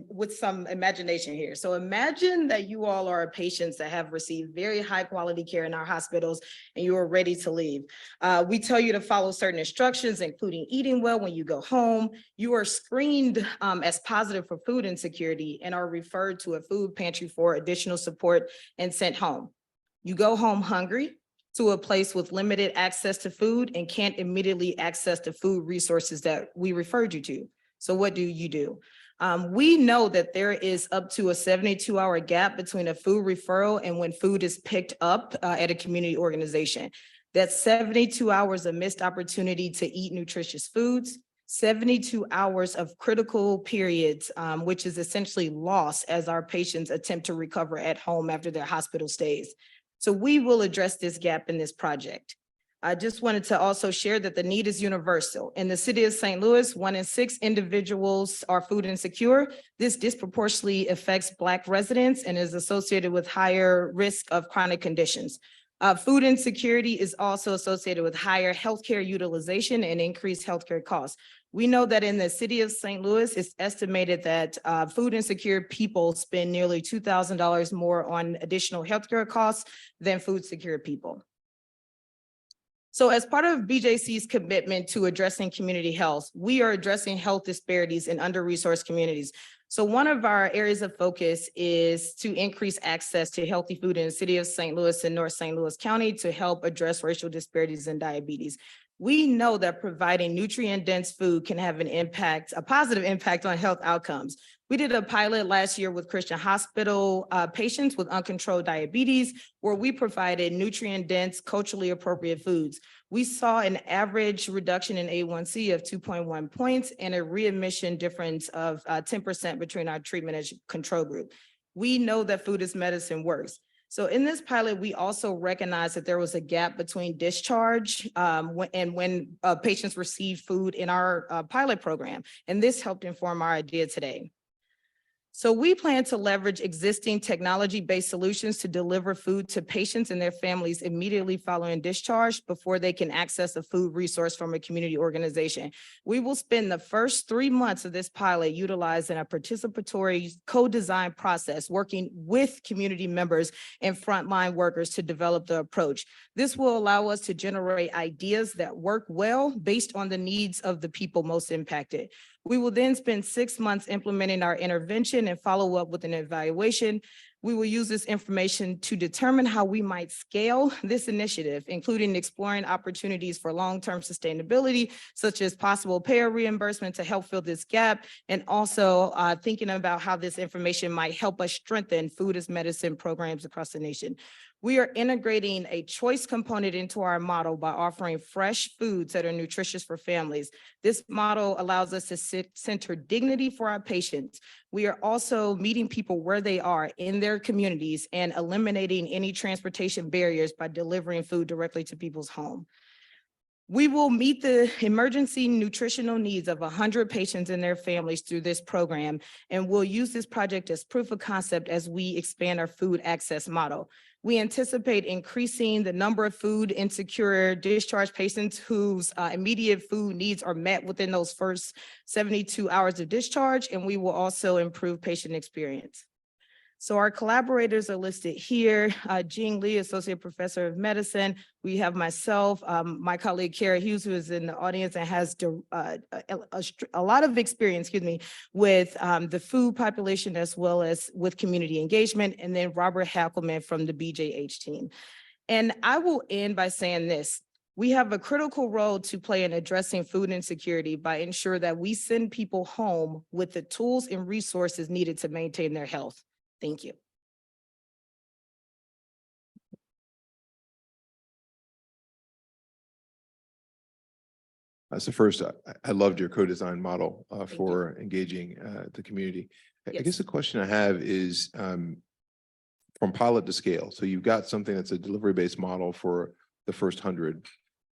with some imagination here. So imagine that you all are patients that have received very high quality care in our hospitals and you are ready to leave. We tell you to follow certain instructions, including eating well when you go home. You are screened as positive for food insecurity and are referred to a food pantry for additional support and sent home. You go home hungry to a place with limited access to food and can't immediately access the food resources that we referred you to. So what do? We know that there is up to a 72-hour gap between a food referral and when food is picked up at a community organization. That's 72 hours of missed opportunity to eat nutritious foods, 72 hours of critical periods, which is essentially lost as our patients attempt to recover at home after their hospital stays. So we will address this gap in this project. I just wanted to also share that the need is universal. In the city of St. Louis, 1 in 6 individuals are food insecure. This disproportionately affects Black residents and is associated with higher risk of chronic conditions. Food insecurity is also associated with higher healthcare utilization and increased healthcare costs. We know that in the city of St. Louis, it's estimated that food insecure people spend nearly $2,000 more on additional healthcare costs than food secure people. So as part of BJC's commitment to addressing community health, we are addressing health disparities in under-resourced communities. So one of our areas of focus is to increase access to healthy food in the city of St. Louis and North St. Louis County to help address racial disparities in diabetes. We know that providing nutrient-dense food can have a positive impact on health outcomes. We did a pilot last year with Christian Hospital patients with uncontrolled diabetes, where we provided nutrient-dense, culturally appropriate foods. We saw an average reduction in A1C of 2.1 points and a readmission difference of 10% between our treatment and control group. We know that food as medicine works. So in this pilot, we also recognized that there was a gap between discharge when patients received food in our pilot program. And this helped inform our idea today. So we plan to leverage existing technology-based solutions to deliver food to patients and their families immediately following discharge before they can access a food resource from a community organization. We will spend the first 3 months of this pilot utilizing a participatory co-design process, working with community members and frontline workers to develop the approach. This will allow us to generate ideas that work well based on the needs of the people most impacted. We will then spend 6 months implementing our intervention and follow up with an evaluation. We will use this information to determine how we might scale this initiative, including exploring opportunities for long-term sustainability, such as possible payer reimbursement to help fill this gap, and also thinking about how this information might help us strengthen food as medicine programs across the nation. We are integrating a choice component into our model by offering fresh foods that are nutritious for families. This model allows us to center dignity for our patients. We are also meeting people where they are in their communities and eliminating any transportation barriers by delivering food directly to people's home. We will meet the emergency nutritional needs of 100 patients and their families through this program, and we'll use this project as proof of concept as we expand our food access model. We anticipate increasing the number of food insecure discharge patients whose immediate food needs are met within those first 72 hours of discharge, and we will also improve patient experience. So our collaborators are listed here. Jing Lee, Associate Professor of Medicine. We have myself, my colleague Kara Hughes, who is in the audience and has a lot of experience, with the food population as well as with community engagement, and then Robert Hackelman from the BJH team. And I will end by saying this. We have a critical role to play in addressing food insecurity by ensuring that we send people home with the tools and resources needed to maintain their health. Thank you. So first, I loved your co-design model for engaging the community. I Yes. guess the question I have is from pilot to scale. So you've got something that's a delivery-based model for the first 100,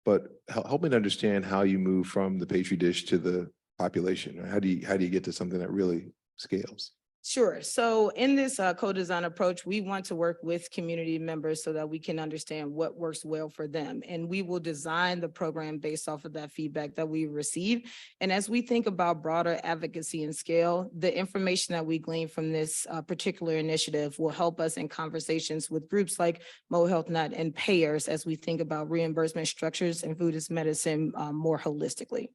but help me to understand how you move from the Petri dish to the population. How do you get to something that really scales? Sure. So in this co-design approach, we want to work with community members so that we can understand what works well for them. And we will design the program based off of that feedback that we receive. And as we think about broader advocacy and scale, the information that we glean from this particular initiative will help us in conversations with groups like Mo Health Nut and payers as we think about reimbursement structures and food as medicine more holistically.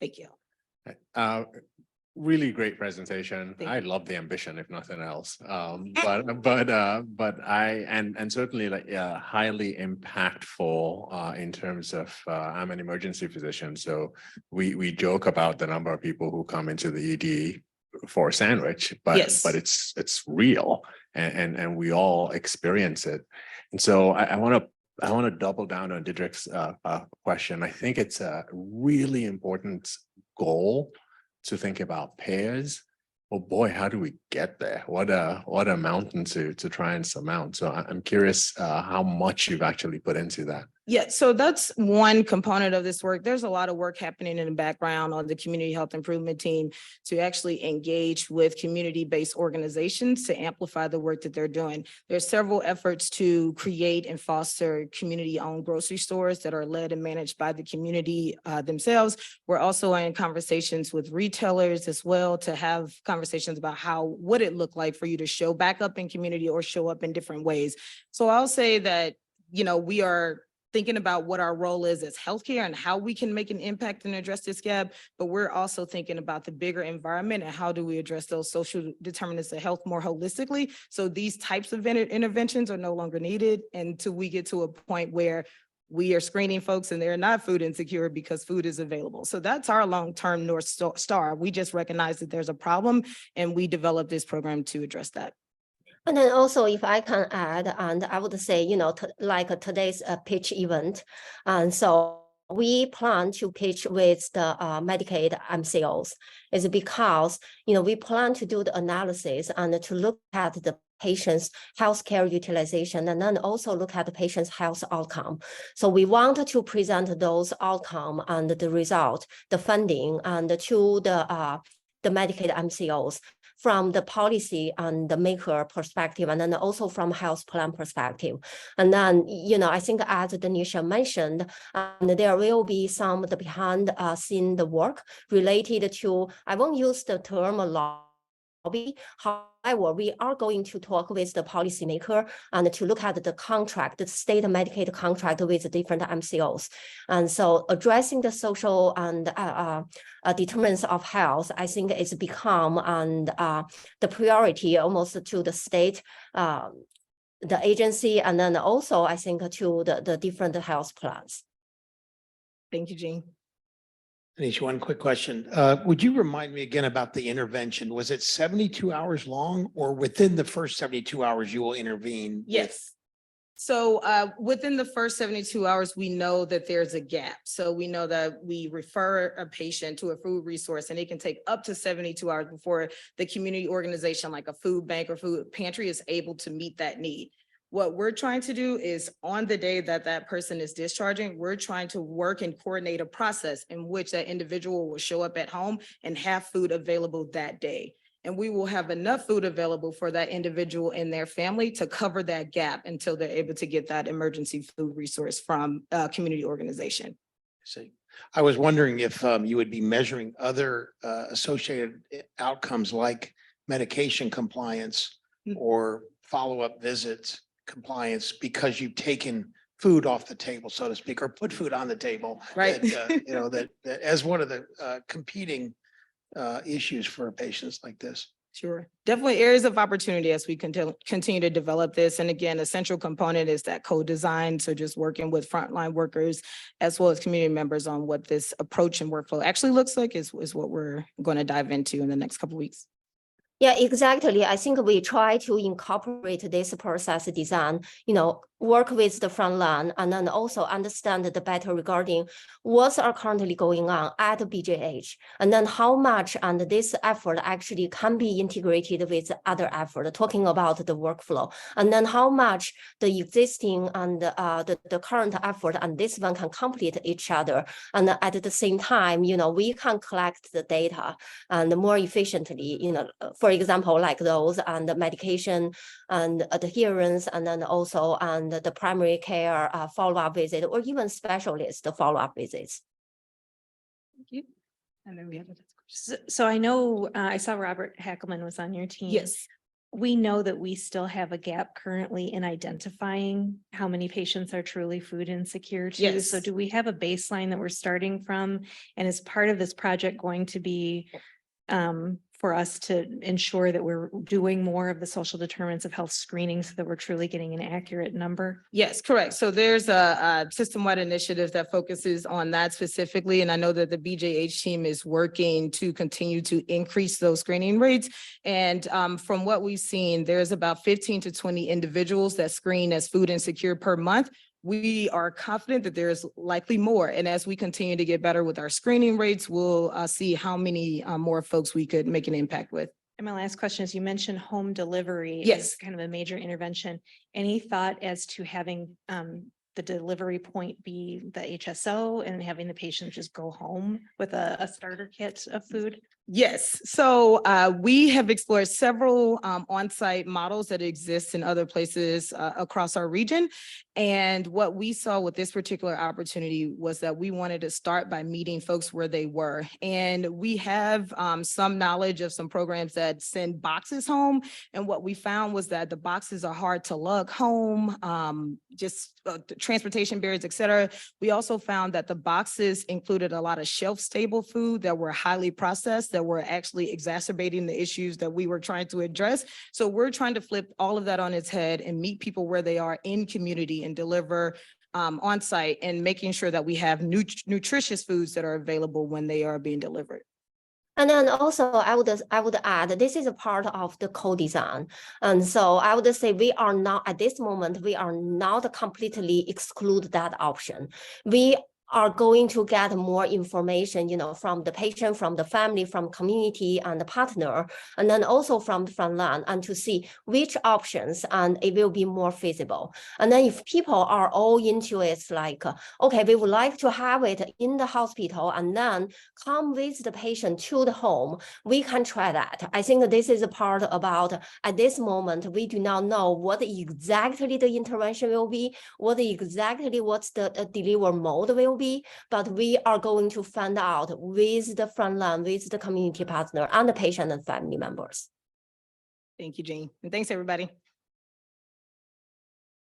Thank you. Really great presentation. Thank I love the ambition, if nothing else. But and certainly like highly impactful in terms of I'm an emergency physician, so we joke about the number of people who come into the ED for a sandwich, but Yes. it's real and we all experience it. And so I want to double down on Didrik's question. I think it's a really important goal to think about payers. Oh boy, how do we get there? What a mountain to try and surmount. So I'm curious how much you've actually put into that. Yeah, so that's one component of this work. There's a lot of work happening in the background on the community health improvement team to actually engage with community-based organizations to amplify the work that they're doing. There's several efforts to create and foster community-owned grocery stores that are led and managed by the community themselves. We're also in conversations with retailers as well to have conversations about how would it look like for you to show back up in community or show up in different ways. So I'll say that, we are thinking about what our role is as healthcare and how we can make an impact and address this gap, but we're also thinking about the bigger environment and how do we address those social determinants of health more holistically. So these types of interventions are no longer needed until we get to a point where we are screening folks and they're not food insecure because food is available. So that's our long-term North Star. We just recognize that there's a problem and we developed this program to address that. And then also, if I can add, and I would say, like today's pitch event, and so we plan to pitch with the Medicaid MCOs is because, we plan to do the analysis and to look at the patient's healthcare utilization and then also look at the patient's health outcome. So we want to present those outcome and the result, the funding, and to the Medicaid MCOs from the policy and the maker perspective, and then also from health plan perspective. And then, I think as Denisha mentioned, there will be some of the behind scene the work related to, I won't use the term lobby. However, we are going to talk with the policymaker and to look at the contract, the state Medicaid contract with the different MCOs. And so addressing the social and determinants of health, I think it's become the priority almost to the state, the agency, and then also I think to the different health plans. Thank you, Jean. Anish, one quick question. Would you remind me again about the intervention? Was it 72 hours long, or within the first 72 hours you will intervene? Yes. So within the first 72 hours, we know that there's a gap. So we know that we refer a patient to a food resource, and it can take up to 72 hours before the community organization like a food bank or food pantry is able to meet that need. What we're trying to do is on the day that that person is discharging, we're trying to work and coordinate a process in which that individual will show up at home and have food available that day. And we will have enough food available for that individual and their family to cover that gap until they're able to get that emergency food resource from a community organization. See, I was wondering if you would be measuring other associated outcomes like medication compliance or follow-up visits compliance because you've taken food off the table, so to speak, or put food on the table. Right. That as one of the competing issues for patients like this. Sure. Definitely areas of opportunity as we continue to develop this. And again, a central component is that co-design. So just working with frontline workers as well as community members on what this approach and workflow actually looks like is what we're going to dive into in the next couple of weeks. Yeah, exactly. I think we try to incorporate this process design, work with the front line, and then also understand the better regarding what's are currently going on at BJH, and then how much and this effort actually can be integrated with other effort, talking about the workflow, and then how much the existing and the current effort and this one can complete each other. And at the same time, we can collect the data and more efficiently, for example, like those and the medication and adherence, and then also and the primary care follow-up visit, or even specialist follow-up visits. Thank you. And then we have So I know I saw Robert Hackelman was on your team. yes. We know that we still have a gap currently in identifying how many patients are truly food insecure too. Yes. So do we have a baseline that we're starting from? And is part of this project going to be for us to ensure that we're doing more of the social determinants of health screening so that we're truly getting an accurate number? Yes, correct. So there's a system-wide initiative that focuses on that specifically. And I know that the BJH team is working to continue to increase those screening rates. And from what we've seen, there's about 15 to 20 individuals that screen as food insecure per month. We are confident that there's likely more. And as we continue to get better with our screening rates, we'll see how many more folks we could make an impact with. And my last question is, you mentioned home delivery. Yes. As kind of a major intervention. Any thought as to having the delivery point be the HSO and having the patient just go home with a starter kit of food? Yes, so we have explored several on-site models that exist in other places across our region. And what we saw with this particular opportunity was that we wanted to start by meeting folks where they were. And we have some knowledge of some programs that send boxes home. And what we found was that the boxes are hard to lug home, the transportation barriers, et cetera. We also found that the boxes included a lot of shelf-stable food that were highly processed, that were actually exacerbating the issues that we were trying to address. So we're trying to flip all of that on its head and meet people where they are in community and deliver on site, and making sure that we have nutritious foods that are available when they are being delivered. And then also I would add, this is a part of the co-design. And so I would say we are not, at this moment, we are not completely exclude that option. We are going to get more information, from the patient, from the family, from community and the partner, and then also from the front line, and to see which options and it will be more feasible. And then if people are all into it, like, okay, we would like to have it in the hospital and then come with the patient to the home, we can try that. I think this is a part about at this moment, we do not know what exactly the intervention will be, what's the deliver mode will be, but we are going to find out with the frontline, with the community partner and the patient and family members. Thank you, Jean. And thanks, everybody.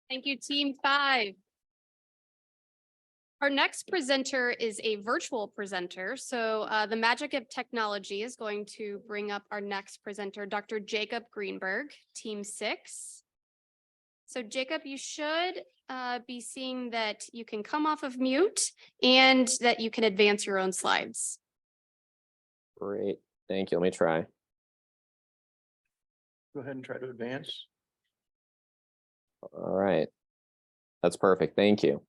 Thank you, Team 5. Our next presenter is a virtual presenter. So the magic of technology is going to bring up our next presenter, Dr. Jacob Greenberg, Team 6. So Jacob, you should be seeing that you can come off of mute and that you can advance your own slides. Great, thank you. Let me try. Go ahead and try to advance. All right, that's perfect. Thank you.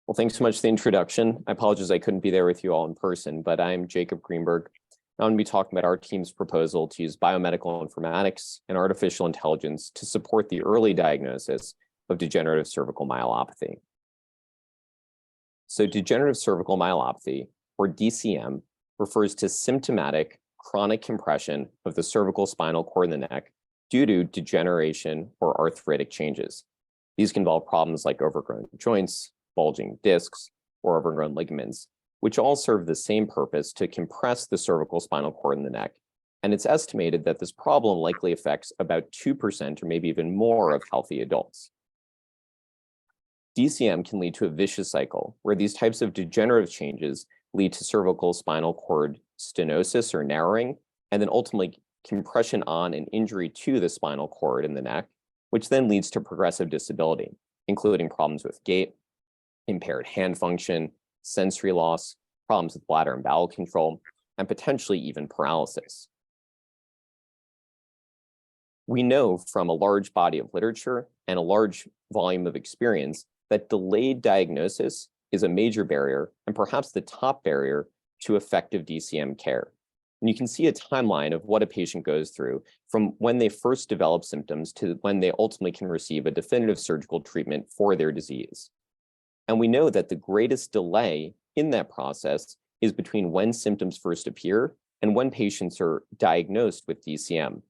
Well, thanks so much for the introduction. I apologize I couldn't be there with you all in person, but I'm Jacob Greenberg. I'm going to be talking about our team's proposal to use biomedical informatics and artificial intelligence to support the early diagnosis of degenerative cervical myelopathy. So degenerative cervical myelopathy, or DCM, refers to symptomatic chronic compression of the cervical spinal cord in the neck due to degeneration or arthritic changes. These can involve problems like overgrown joints, bulging discs, or overgrown ligaments, which all serve the same purpose to compress the cervical spinal cord in the neck. And it's estimated that this problem likely affects about 2% or maybe even more of healthy adults. DCM can lead to a vicious cycle where these types of degenerative changes lead to cervical spinal cord stenosis or narrowing, and then ultimately compression on and injury to the spinal cord in the neck, which then leads to progressive disability, including problems with gait, impaired hand function, sensory loss, problems with bladder and bowel control, and potentially even paralysis. We know from a large body of literature and a large volume of experience that delayed diagnosis is a major barrier and perhaps the top barrier to effective DCM care. And you can see a timeline of what a patient goes through from when they first develop symptoms to when they ultimately can receive a definitive surgical treatment for their disease. And we know that the greatest delay in that process is between when symptoms first appear and when patients are diagnosed with DCM.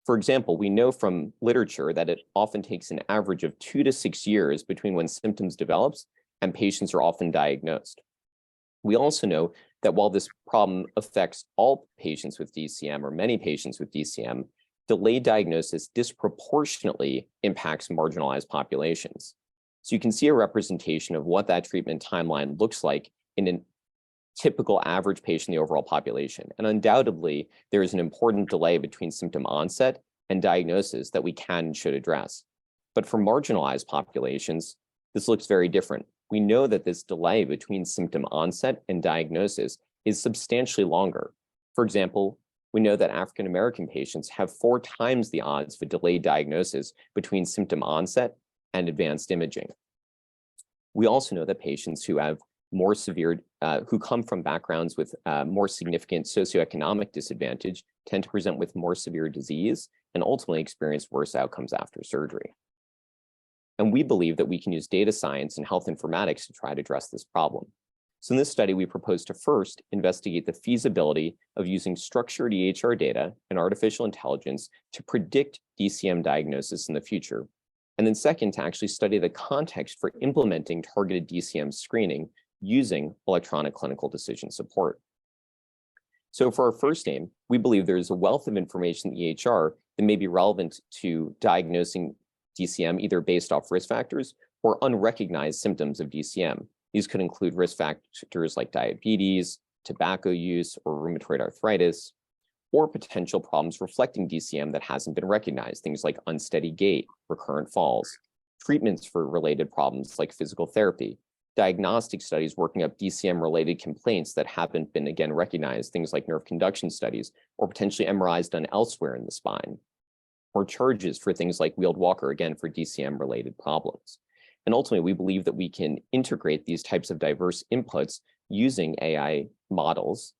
For example, we know from literature that it often takes an average of 2 to 6 years between when symptoms develops and patients are often diagnosed. We also know that while this problem affects all patients with DCM or many patients with DCM, delayed diagnosis disproportionately impacts marginalized populations. So you can see a representation of what that treatment timeline looks like in a typical average patient in the overall population. And undoubtedly, there is an important delay between symptom onset and diagnosis that we can and should address. But for marginalized populations, this looks very different. We know that this delay between symptom onset and diagnosis is substantially longer. For example, we know that African American patients have 4 times the odds for delayed diagnosis between symptom onset and advanced imaging. We also know that patients who have more severe, who come from backgrounds with more significant socioeconomic disadvantage tend to present with more severe disease and ultimately experience worse outcomes after surgery. And we believe that we can use data science and health informatics to try to address this problem. So in this study, we propose to first investigate the feasibility of using structured EHR data and artificial intelligence to predict DCM diagnosis in the future. And then second, to actually study the context for implementing targeted DCM screening using electronic clinical decision support. So for our first aim, we believe there is a wealth of information in the EHR that may be relevant to diagnosing DCM either based off risk factors or unrecognized symptoms of DCM. These could include risk factors like diabetes, tobacco use, or rheumatoid arthritis, or potential problems reflecting DCM that hasn't been recognized, things like unsteady gait, recurrent falls, treatments for related problems like physical therapy, diagnostic studies working up DCM-related complaints that haven't been, again, recognized, things like nerve conduction studies, or potentially MRIs done elsewhere in the spine, or charges for things like wheeled walker, again, for DCM-related problems. And ultimately, we believe that we can integrate these types of diverse inputs using AI models.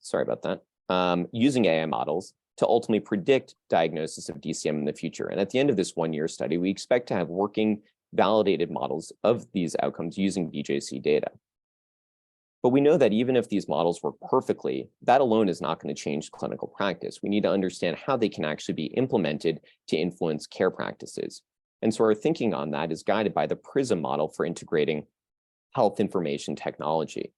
Sorry about that. Using AI models to ultimately predict diagnosis of DCM in the future. And at the end of this one-year study, we expect to have working validated models of these outcomes using BJC data. But we know that even if these models work perfectly, that alone is not going to change clinical practice. We need to understand how they can actually be implemented to influence care practices. And so our thinking on that is guided by the PRISM model for integrating health information technology.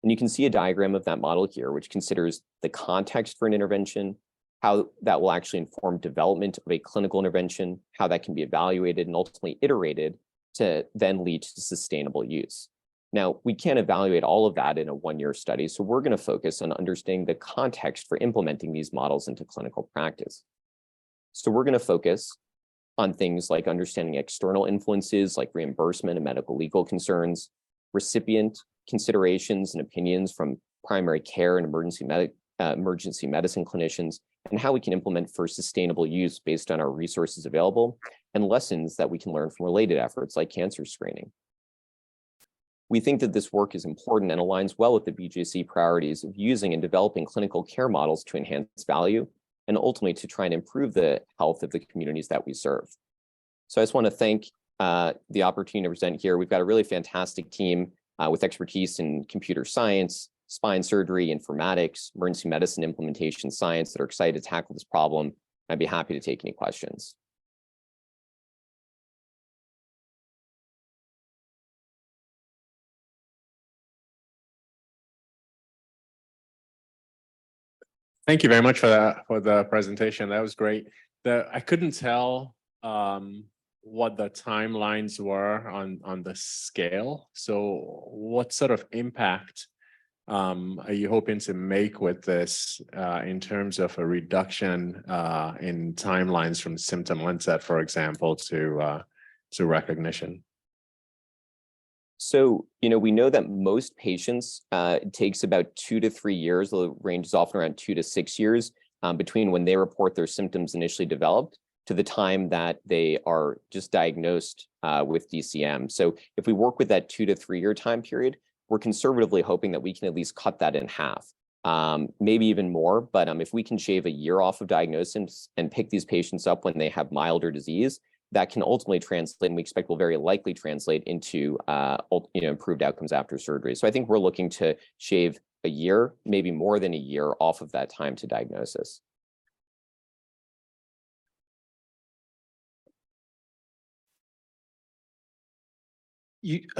And you can see a diagram of that model here, which considers the context for an intervention, how that will actually inform development of a clinical intervention, how that can be evaluated and ultimately iterated to then lead to sustainable use. Now, we can't evaluate all of that in a one-year study, so we're going to focus on understanding the context for implementing these models into clinical practice. So we're going to focus on things like understanding external influences like reimbursement and medical legal concerns, recipient considerations and opinions from primary care and emergency medicine clinicians, and how we can implement for sustainable use based on our resources available and lessons that we can learn from related efforts like cancer screening. We think that this work is important and aligns well with the BJC priorities of using and developing clinical care models to enhance value and ultimately to try and improve the health of the communities that we serve. So I just want to thank the opportunity to present here. We've got a really fantastic team with expertise in computer science, spine surgery, informatics, emergency medicine implementation science that are excited to tackle this problem. I'd be happy to take any questions. Thank you very much for that, for the presentation. That was great. I couldn't tell what the timelines were on the scale. So what sort of impact are you hoping to make with this in terms of a reduction in timelines from symptom onset, for example, to recognition? So, we know that most patients, it takes about 2 to 3 years. The range is often around 2 to 6 years between when they report their symptoms initially developed to the time that they are just diagnosed with DCM. So if we work with that 2 to 3 year time period, we're conservatively hoping that we can at least cut that in half, maybe even more. But if we can shave a year off of diagnosis and pick these patients up when they have milder disease, that can ultimately translate, and we expect will very likely translate into improved outcomes after surgery. So I think we're looking to shave a year, maybe more than a year off of that time to diagnosis.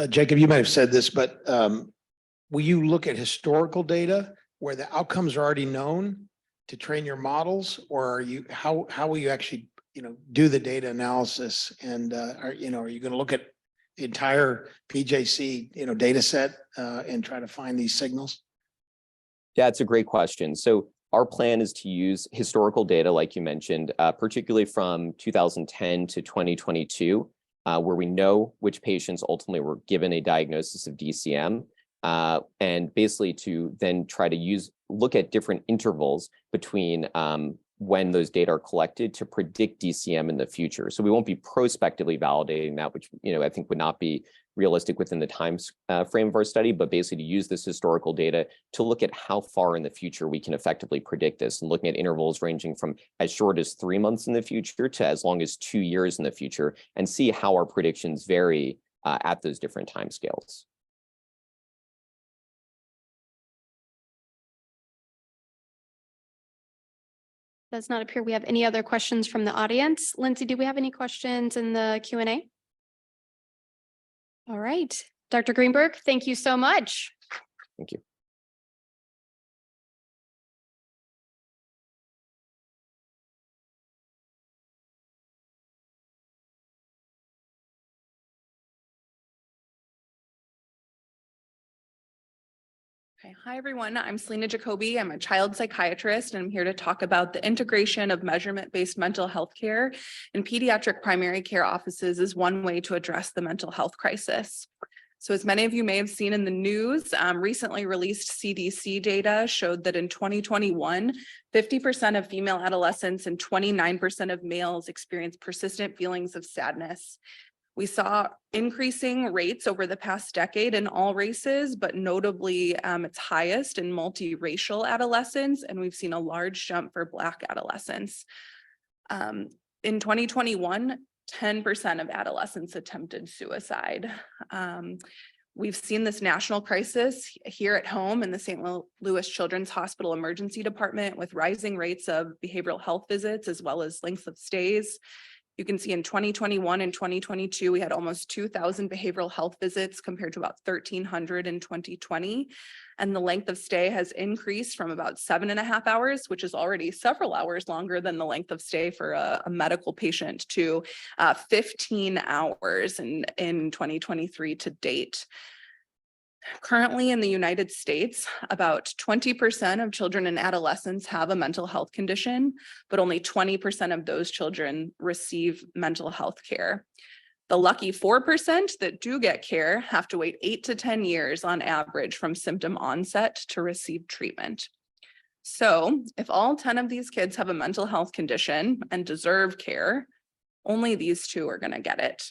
Jacob, you might have said this, but will you look at historical data where the outcomes are already known to train your models, or how will you actually do the data analysis? And are you going to look at the entire PJC data set and try to find these signals? Yeah, it's a great question. So our plan is to use historical data, like you mentioned, particularly from 2010 to 2022, where we know which patients ultimately were given a diagnosis of DCM, and basically to then try to look at different intervals between when those data are collected to predict DCM in the future. So we won't be prospectively validating that, which I think would not be realistic within the time frame of our study, but basically to use this historical data to look at how far in the future we can effectively predict this, and looking at intervals ranging from as short as 3 months in the future to as long as 2 years in the future, and see how our predictions vary at those different timescales. Does not appear we have any other questions from the audience. Lindsay, do we have any questions in the Q&A? All right, Dr. Greenberg, thank you so much. Thank you. Okay. Hi, everyone. I'm Selena Jacoby. I'm a child psychiatrist, and I'm here to talk about the integration of measurement-based mental health care in pediatric primary care offices is one way to address the mental health crisis. So as many of you may have seen in the news, recently released CDC data showed that in 2021, 50% of female adolescents and 29% of males experienced persistent feelings of sadness. We saw increasing rates over the past decade in all races, but notably it's highest in multiracial adolescents, and we've seen a large jump for Black adolescents. In 2021, 10% of adolescents attempted suicide. We've seen this national crisis here at home in the St. Louis Children's Hospital Emergency Department with rising rates of behavioral health visits as well as lengths of stays. You can see in 2021 and 2022, we had almost 2,000 behavioral health visits compared to about 1,300 in 2020. And the length of stay has increased from about 7.5 hours, which is already several hours longer than the length of stay for a medical patient, to 15 hours in 2023 to date. Currently in the United States, about 20% of children and adolescents have a mental health condition, but only 20% of those children receive mental health care. The lucky 4% that do get care have to wait 8 to 10 years on average from symptom onset to receive treatment. So if all 10 of these kids have a mental health condition and deserve care, only these 2 are going to get it.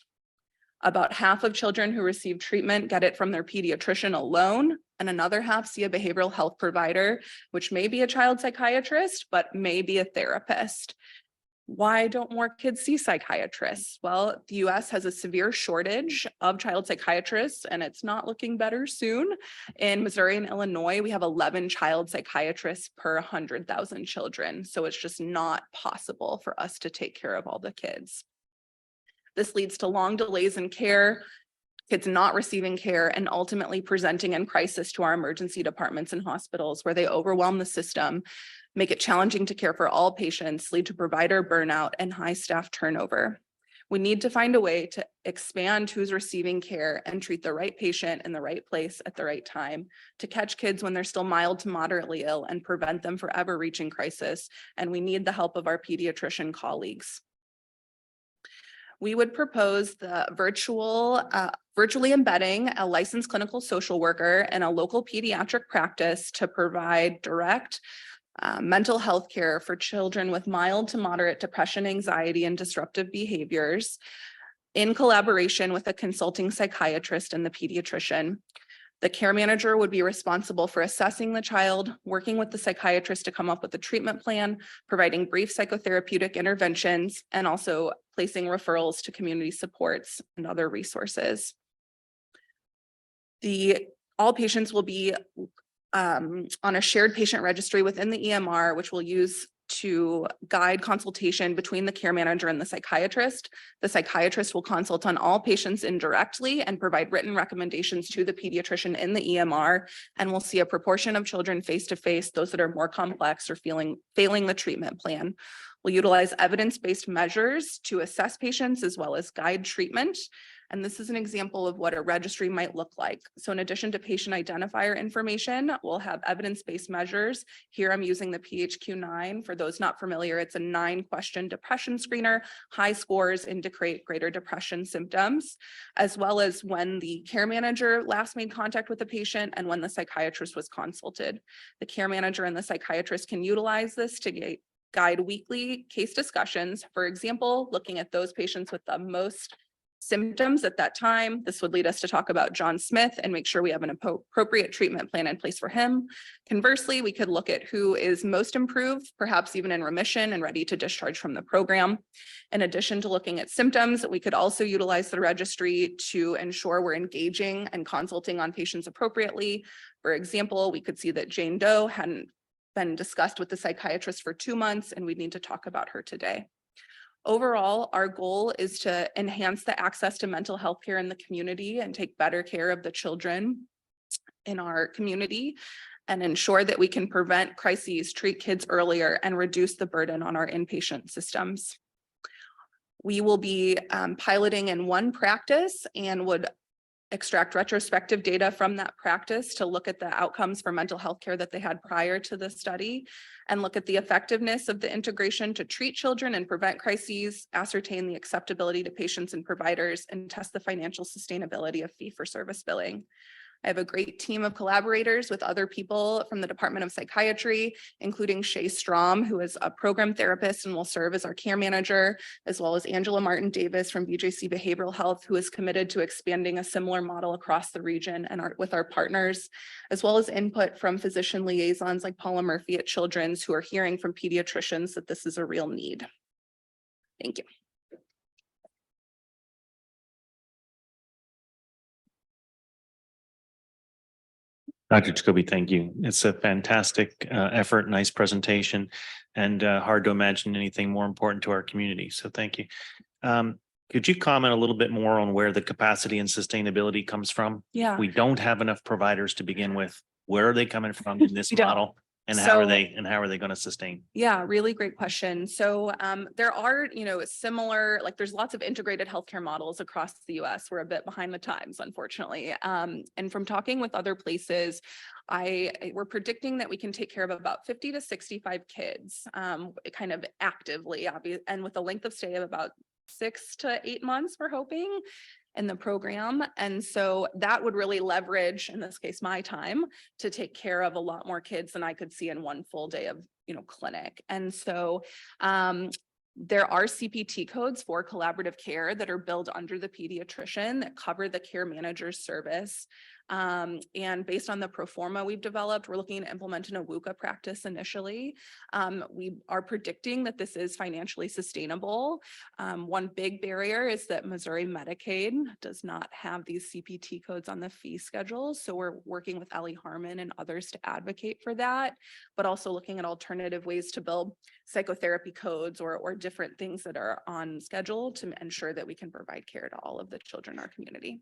About half of children who receive treatment get it from their pediatrician alone, and another half see a behavioral health provider, which may be a child psychiatrist, but may be a therapist. Why don't more kids see psychiatrists? Well, the US has a severe shortage of child psychiatrists, and it's not looking better soon. In Missouri and Illinois, we have 11 child psychiatrists per 100,000 children. So it's just not possible for us to take care of all the kids. This leads to long delays in care, kids not receiving care, and ultimately presenting in crisis to our emergency departments and hospitals, where they overwhelm the system, make it challenging to care for all patients, lead to provider burnout and high staff turnover. We need to find a way to expand who's receiving care and treat the right patient in the right place at the right time, to catch kids when they're still mild to moderately ill and prevent them from ever reaching crisis. And we need the help of our pediatrician colleagues. We would propose the virtually embedding a licensed clinical social worker in a local pediatric practice to provide direct mental health care for children with mild to moderate depression, anxiety, and disruptive behaviors in collaboration with a consulting psychiatrist and the pediatrician. The care manager would be responsible for assessing the child, working with the psychiatrist to come up with a treatment plan, providing brief psychotherapeutic interventions, and also placing referrals to community supports and other resources. All patients will be on a shared patient registry within the EMR, which we'll use to guide consultation between the care manager and the psychiatrist. The psychiatrist will consult on all patients indirectly and provide written recommendations to the pediatrician in the EMR, and we'll see a proportion of children face-to-face, those that are more complex or failing the treatment plan. We'll utilize evidence-based measures to assess patients as well as guide treatment. And this is an example of what a registry might look like. So in addition to patient identifier information, we'll have evidence-based measures. Here I'm using the PHQ-9. For those not familiar, it's a 9-question depression screener. High scores indicate greater depression symptoms, as well as when the care manager last made contact with the patient and when the psychiatrist was consulted. The care manager and the psychiatrist can utilize this to guide weekly case discussions. For example, looking at those patients with the most symptoms at that time. This would lead us to talk about John Smith and make sure we have an appropriate treatment plan in place for him. Conversely, we could look at who is most improved, perhaps even in remission and ready to discharge from the program. In addition to looking at symptoms, we could also utilize the registry to ensure we're engaging and consulting on patients appropriately. For example, we could see that Jane Doe hadn't been discussed with the psychiatrist for 2 months, and we need to talk about her today. Overall, our goal is to enhance the access to mental health care in the community and take better care of the children in our community and ensure that we can prevent crises, treat kids earlier, and reduce the burden on our inpatient systems. We will be piloting in one practice and would extract retrospective data from that practice to look at the outcomes for mental health care that they had prior to the study and look at the effectiveness of the integration to treat children and prevent crises, ascertain the acceptability to patients and providers, and test the financial sustainability of fee-for-service billing. I have a great team of collaborators with other people from the Department of Psychiatry, including Shay Strom, who is a program therapist and will serve as our care manager, as well as Angela Martin Davis from BJC Behavioral Health, who is committed to expanding a similar model across the region and with our partners, as well as input from physician liaisons like Paula Murphy at Children's, who are hearing from pediatricians that this is a real need. Thank you. Dr. Jacoby, thank you. It's a fantastic effort, nice presentation, and hard to imagine anything more important to our community. So thank you. Could you comment a little bit more on where the capacity and sustainability comes from? Yeah. We don't have enough providers to begin with. Where are they coming from in this We don't. model? And how are So- they going to sustain? Yeah, really great question. So there are, similar, like there's lots of integrated healthcare models across the US. We're a bit behind the times, unfortunately. And from talking with other places, we're predicting that we can take care of about 50 to 65 kids, kind of actively, and with a length of stay of about 6 to 8 months, we're hoping, in the program. And so that would really leverage, in this case, my time to take care of a lot more kids than I could see in one full day of, clinic. And so there are CPT codes for collaborative care that are billed under the pediatrician that cover the care manager's service. And based on the pro forma we've developed, we're looking to implement an AWUCA practice initially. We are predicting that this is financially sustainable. One big barrier is that Missouri Medicaid does not have these CPT codes on the fee schedule. So we're working with Ellie Harmon and others to advocate for that, but also looking at alternative ways to build psychotherapy codes or different things that are on schedule to ensure that we can provide care to all of the children in our community.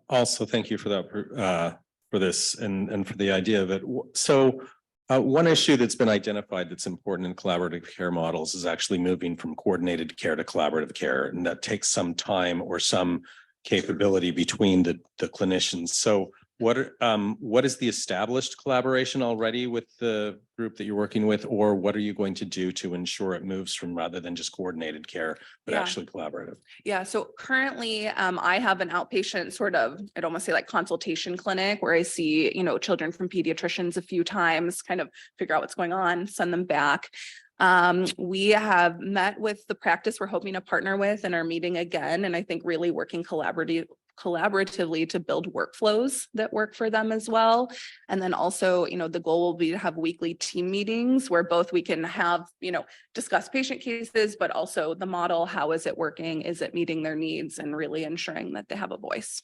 Also, thank you for that, for this and for the idea of it. So one issue that's been identified that's important in collaborative care models is actually moving from coordinated care to collaborative care, and that takes some time or some capability between the clinicians. So what is the established collaboration already with the group that you're working with, or what are you going to do to ensure it moves from rather than just coordinated care, but Yeah. actually collaborative? Yeah, so currently I have an outpatient sort of, I'd almost say like consultation clinic where I see, children from pediatricians a few times, kind of figure out what's going on, send them back. We have met with the practice we're hoping to partner with and are meeting again. And I think really working collaboratively to build workflows that work for them as well. And then also, the goal will be to have weekly team meetings where both we can have, discuss patient cases, but also the model, how is it working? Is it meeting their needs and really ensuring that they have a voice?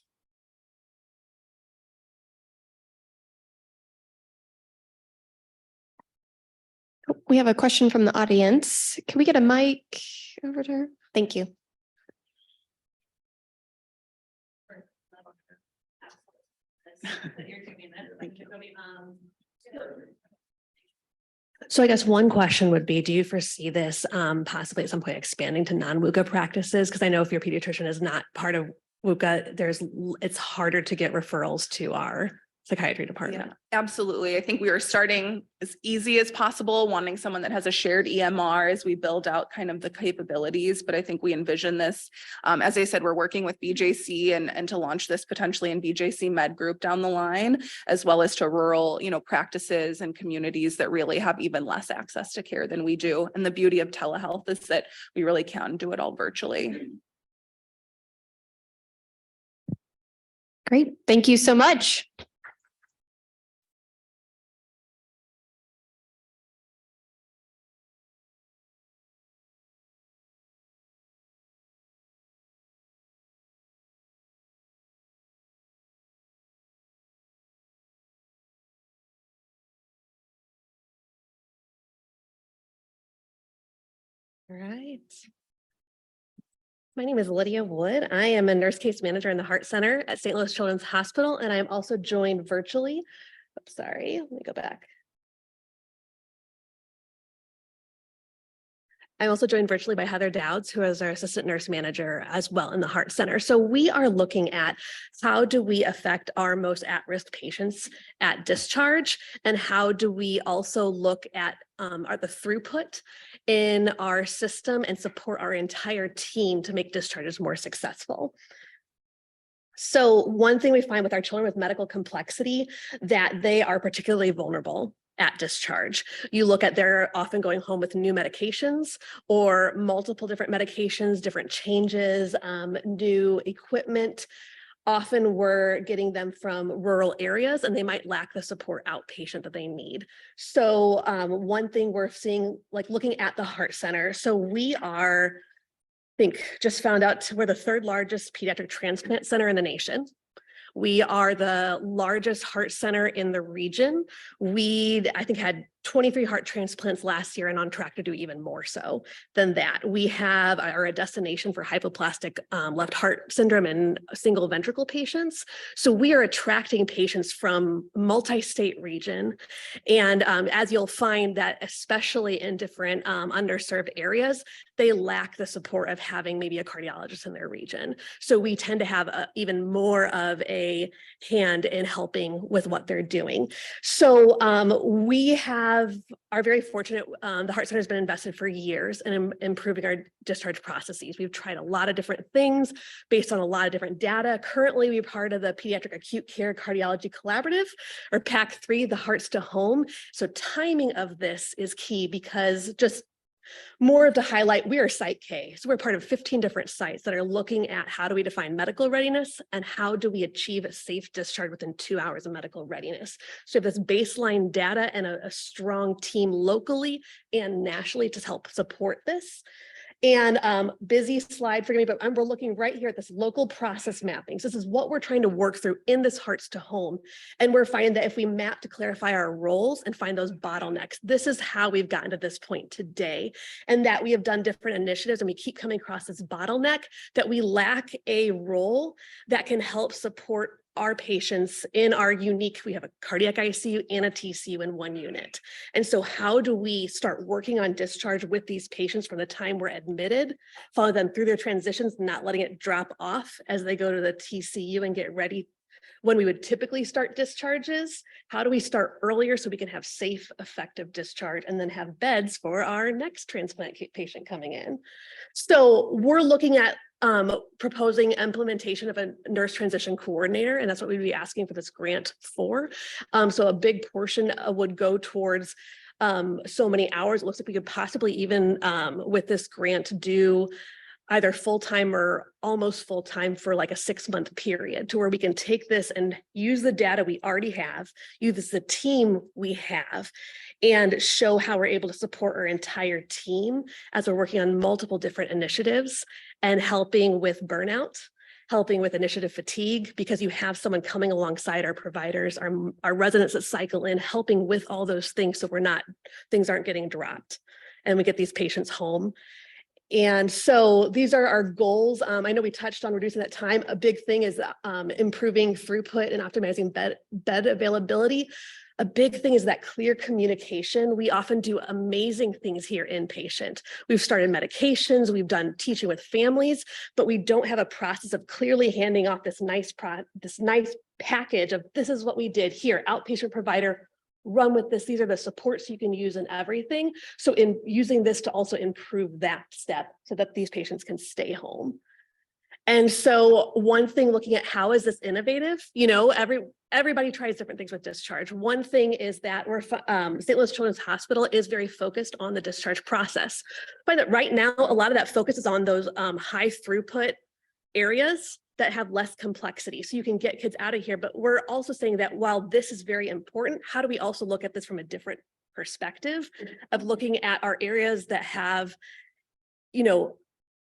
We have a question from the audience. Can we get a mic over there? Thank you. So I guess one question would be, do you foresee this possibly at some point expanding to non-WUCA practices? Because I know if your pediatrician is not part of WUCA, it's harder to get referrals to our psychiatry department. Yeah, absolutely. I think we are starting as easy as possible, wanting someone that has a shared EMR as we build out kind of the capabilities. But I think we envision this, as I said, we're working with BJC and to launch this potentially in BJC Med Group down the line, as well as to rural, practices and communities that really have even less access to care than we do. And the beauty of telehealth is that we really can do it all virtually. Great. Thank you so much. All right. My name is Lydia Wood. I am a nurse case manager in the Heart Center at St. Louis Children's Hospital, and I am also joined virtually. Oops, sorry, let me go back. I'm also joined virtually by Heather Dowds, who is our assistant nurse manager as well in the Heart Center. So we are looking at how do we affect our most at-risk patients at discharge, and how do we also look at the throughput in our system and support our entire team to make discharges more successful. So one thing we find with our children with medical complexity, that they are particularly vulnerable at discharge. You look at they're often going home with new medications or multiple different medications, different changes, new equipment. Often we're getting them from rural areas and they might lack the support outpatient that they need. So one thing we're seeing, like looking at the Heart Center, so we are, I think just found out we're the 3rd largest pediatric transplant center in the nation. We are the largest heart center in the region. We, I think, had 23 heart transplants last year and on track to do even more so than that. We are a destination for hypoplastic left heart syndrome and single ventricle patients. So we are attracting patients from multi-state region. And as you'll find that, especially in different underserved areas, they lack the support of having maybe a cardiologist in their region. So we tend to have even more of a hand in helping with what they're doing. So we are very fortunate. The Heart Center has been invested for years in improving our discharge processes. We've tried a lot of different things based on a lot of different data. Currently, we're part of the Pediatric Acute Care Cardiology Collaborative, or PAC3, the Hearts to Home. So timing of this is key, because just more to highlight, we are Site K. So we're part of 15 different sites that are looking at how do we define medical readiness and how do we achieve a safe discharge within 2 hours of medical readiness. So we have this baseline data and a strong team locally and nationally to help support this. And busy slide, forgive me, but we're looking right here at this local process mapping. So this is what we're trying to work through in this Hearts to Home. And we're finding that if we map to clarify our roles and find those bottlenecks, this is how we've gotten to this point today. And that we have done different initiatives and we keep coming across this bottleneck that we lack a role that can help support our patients in our unique, we have a cardiac ICU and a TCU in one unit. And so how do we start working on discharge with these patients from the time we're admitted, follow them through their transitions, not letting it drop off as they go to the TCU and get ready when we would typically start discharges? How do we start earlier so we can have safe, effective discharge and then have beds for our next transplant patient coming in? So we're looking at proposing implementation of a nurse transition coordinator, and that's what we'd be asking for this grant for. So a big portion would go towards so many hours. It looks like we could possibly even with this grant do either full-time or almost full-time for like a 6-month period, to where we can take this and use the data we already have, use the team we have, and show how we're able to support our entire team as we're working on multiple different initiatives and helping with burnout, helping with initiative fatigue, because you have someone coming alongside our providers, our residents that cycle in, helping with all those things so things aren't getting dropped and we get these patients home. And so these are our goals. I know we touched on reducing that time. A big thing is improving throughput and optimizing bed availability. A big thing is that clear communication. We often do amazing things here inpatient. We've started medications, we've done teaching with families, but we don't have a process of clearly handing off this nice package of this is what we did here, outpatient provider, run with this. These are the supports you can use in everything. So in using this to also improve that step so that these patients can stay home. And so one thing, looking at how is this innovative, everybody tries different things with discharge. One thing is that St. Louis Children's Hospital is very focused on the discharge process. I find that right now, a lot of that focus is on those high throughput areas that have less complexity. So you can get kids out of here, but we're also saying that while this is very important, how do we also look at this from a different perspective of looking at our areas that have,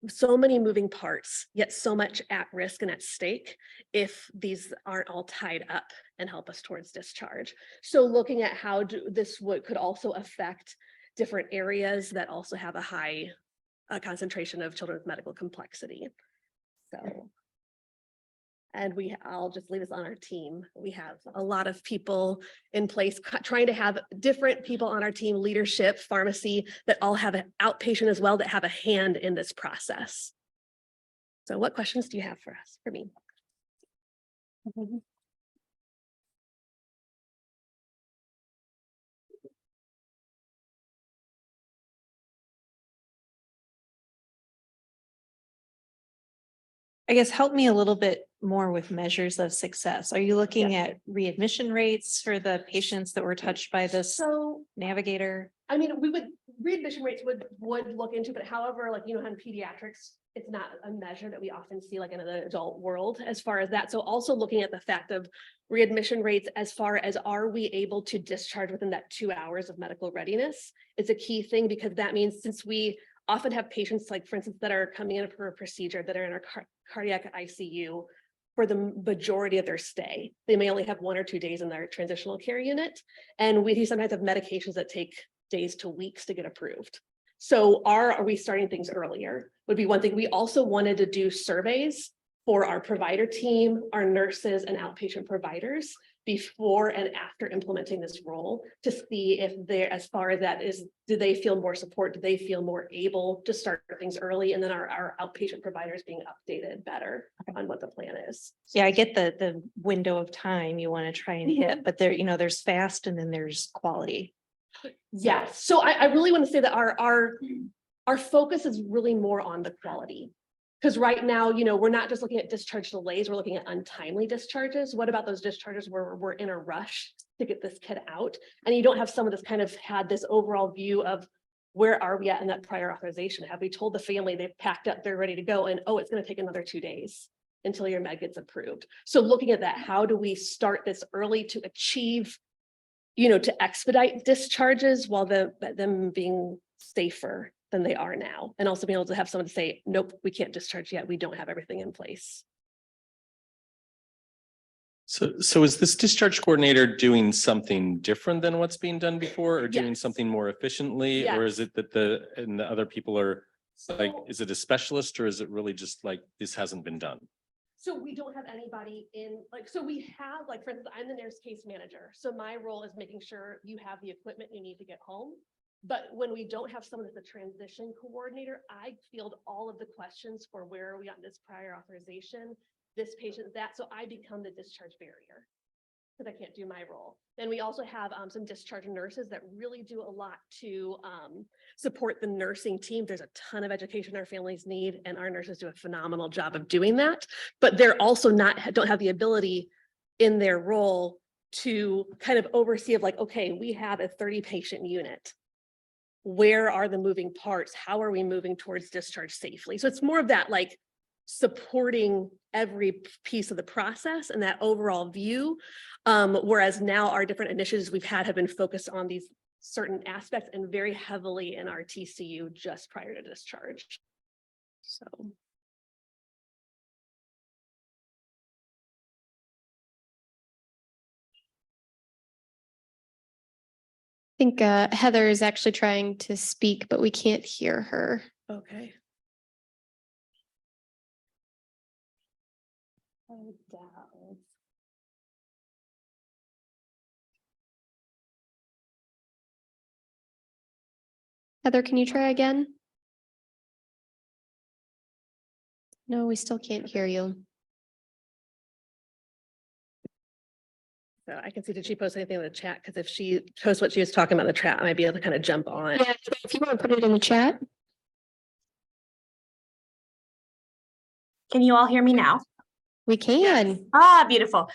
so many moving parts, yet so much at risk and at stake if these aren't all tied up and help us towards discharge. So looking at how could also affect different areas that also have a high concentration of children with medical complexity. So And I'll just leave this on our team. We have a lot of people in place, trying to have different people on our team, leadership, pharmacy, that all have an outpatient as well, that have a hand in this process. So what questions do you have for us, for me? I guess help me a little bit more with measures of success. Are you looking at readmission rates for the patients that were touched by this So, navigator? I mean, readmission rates would look into, but however, like, in pediatrics, it's not a measure that we often see like in the adult world as far as that. So also looking at the fact of readmission rates as far as, are we able to discharge within that 2 hours of medical readiness is a key thing, because that means, since we often have patients, like for instance, that are coming in for a procedure that are in our cardiac ICU for the majority of their stay. They may only have 1 or 2 days in their transitional care unit. And we sometimes have medications that take days to weeks to get approved. So are we starting things earlier would be one thing. We also wanted to do surveys for our provider team, our nurses and outpatient providers before and after implementing this role, to see if they're, as far as that is, do they feel more support? Do they feel more able to start things early? And then our outpatient providers being updated better on what the plan is. Yeah, I get the window of time you want to try and hit, but there, there's fast and then there's quality. Yes, so I really want to say that our focus is really more on the quality. Because right now, we're not just looking at discharge delays, we're looking at untimely discharges. What about those discharges where we're in a rush to get this kid out? And you don't have someone that's kind of had this overall view of, where are we at in that prior authorization? Have we told the family they've packed up, they're ready to go, and oh, it's going to take another 2 days until your med gets approved. So looking at that, how do we start this early to achieve, to expedite discharges while them being safer than they are now, and also being able to have someone to say, nope, we can't discharge yet, we don't have everything in place. So is this discharge coordinator doing something different than what's being done before, or doing Yes. something more efficiently? Or is it that the other people are like, is it a specialist, or is it really just like, this hasn't been done? So we don't have anybody in, so we have, for instance, I'm the nurse case manager. So my role is making sure you have the equipment you need to get home. But when we don't have someone that's a transition coordinator, I field all of the questions for, where are we on this prior authorization, this patient, that, so I become the discharge barrier, because I can't do my role. Then we also have some discharge nurses that really do a lot to support the nursing team. There's a ton of education our families need, and our nurses do a phenomenal job of doing that. But they're also don't have the ability in their role to kind of oversee of okay, we have a 30 patient unit. Where are the moving parts? How are we moving towards discharge safely? So it's more of that supporting every piece of the process and that overall view. Whereas now our different initiatives we've had have been focused on these certain aspects and very heavily in our TCU just prior to discharge. So. I think Heather is actually trying to speak, but we can't hear her. Okay. Heather, can you try again? No, we still can't hear you. So I can see, did she post anything in the chat? Because if she posts what she was talking about in the chat, I might be able to kind of jump on. Yeah, if you want to put it in the chat. Can you all hear me now? We can. Ah, beautiful.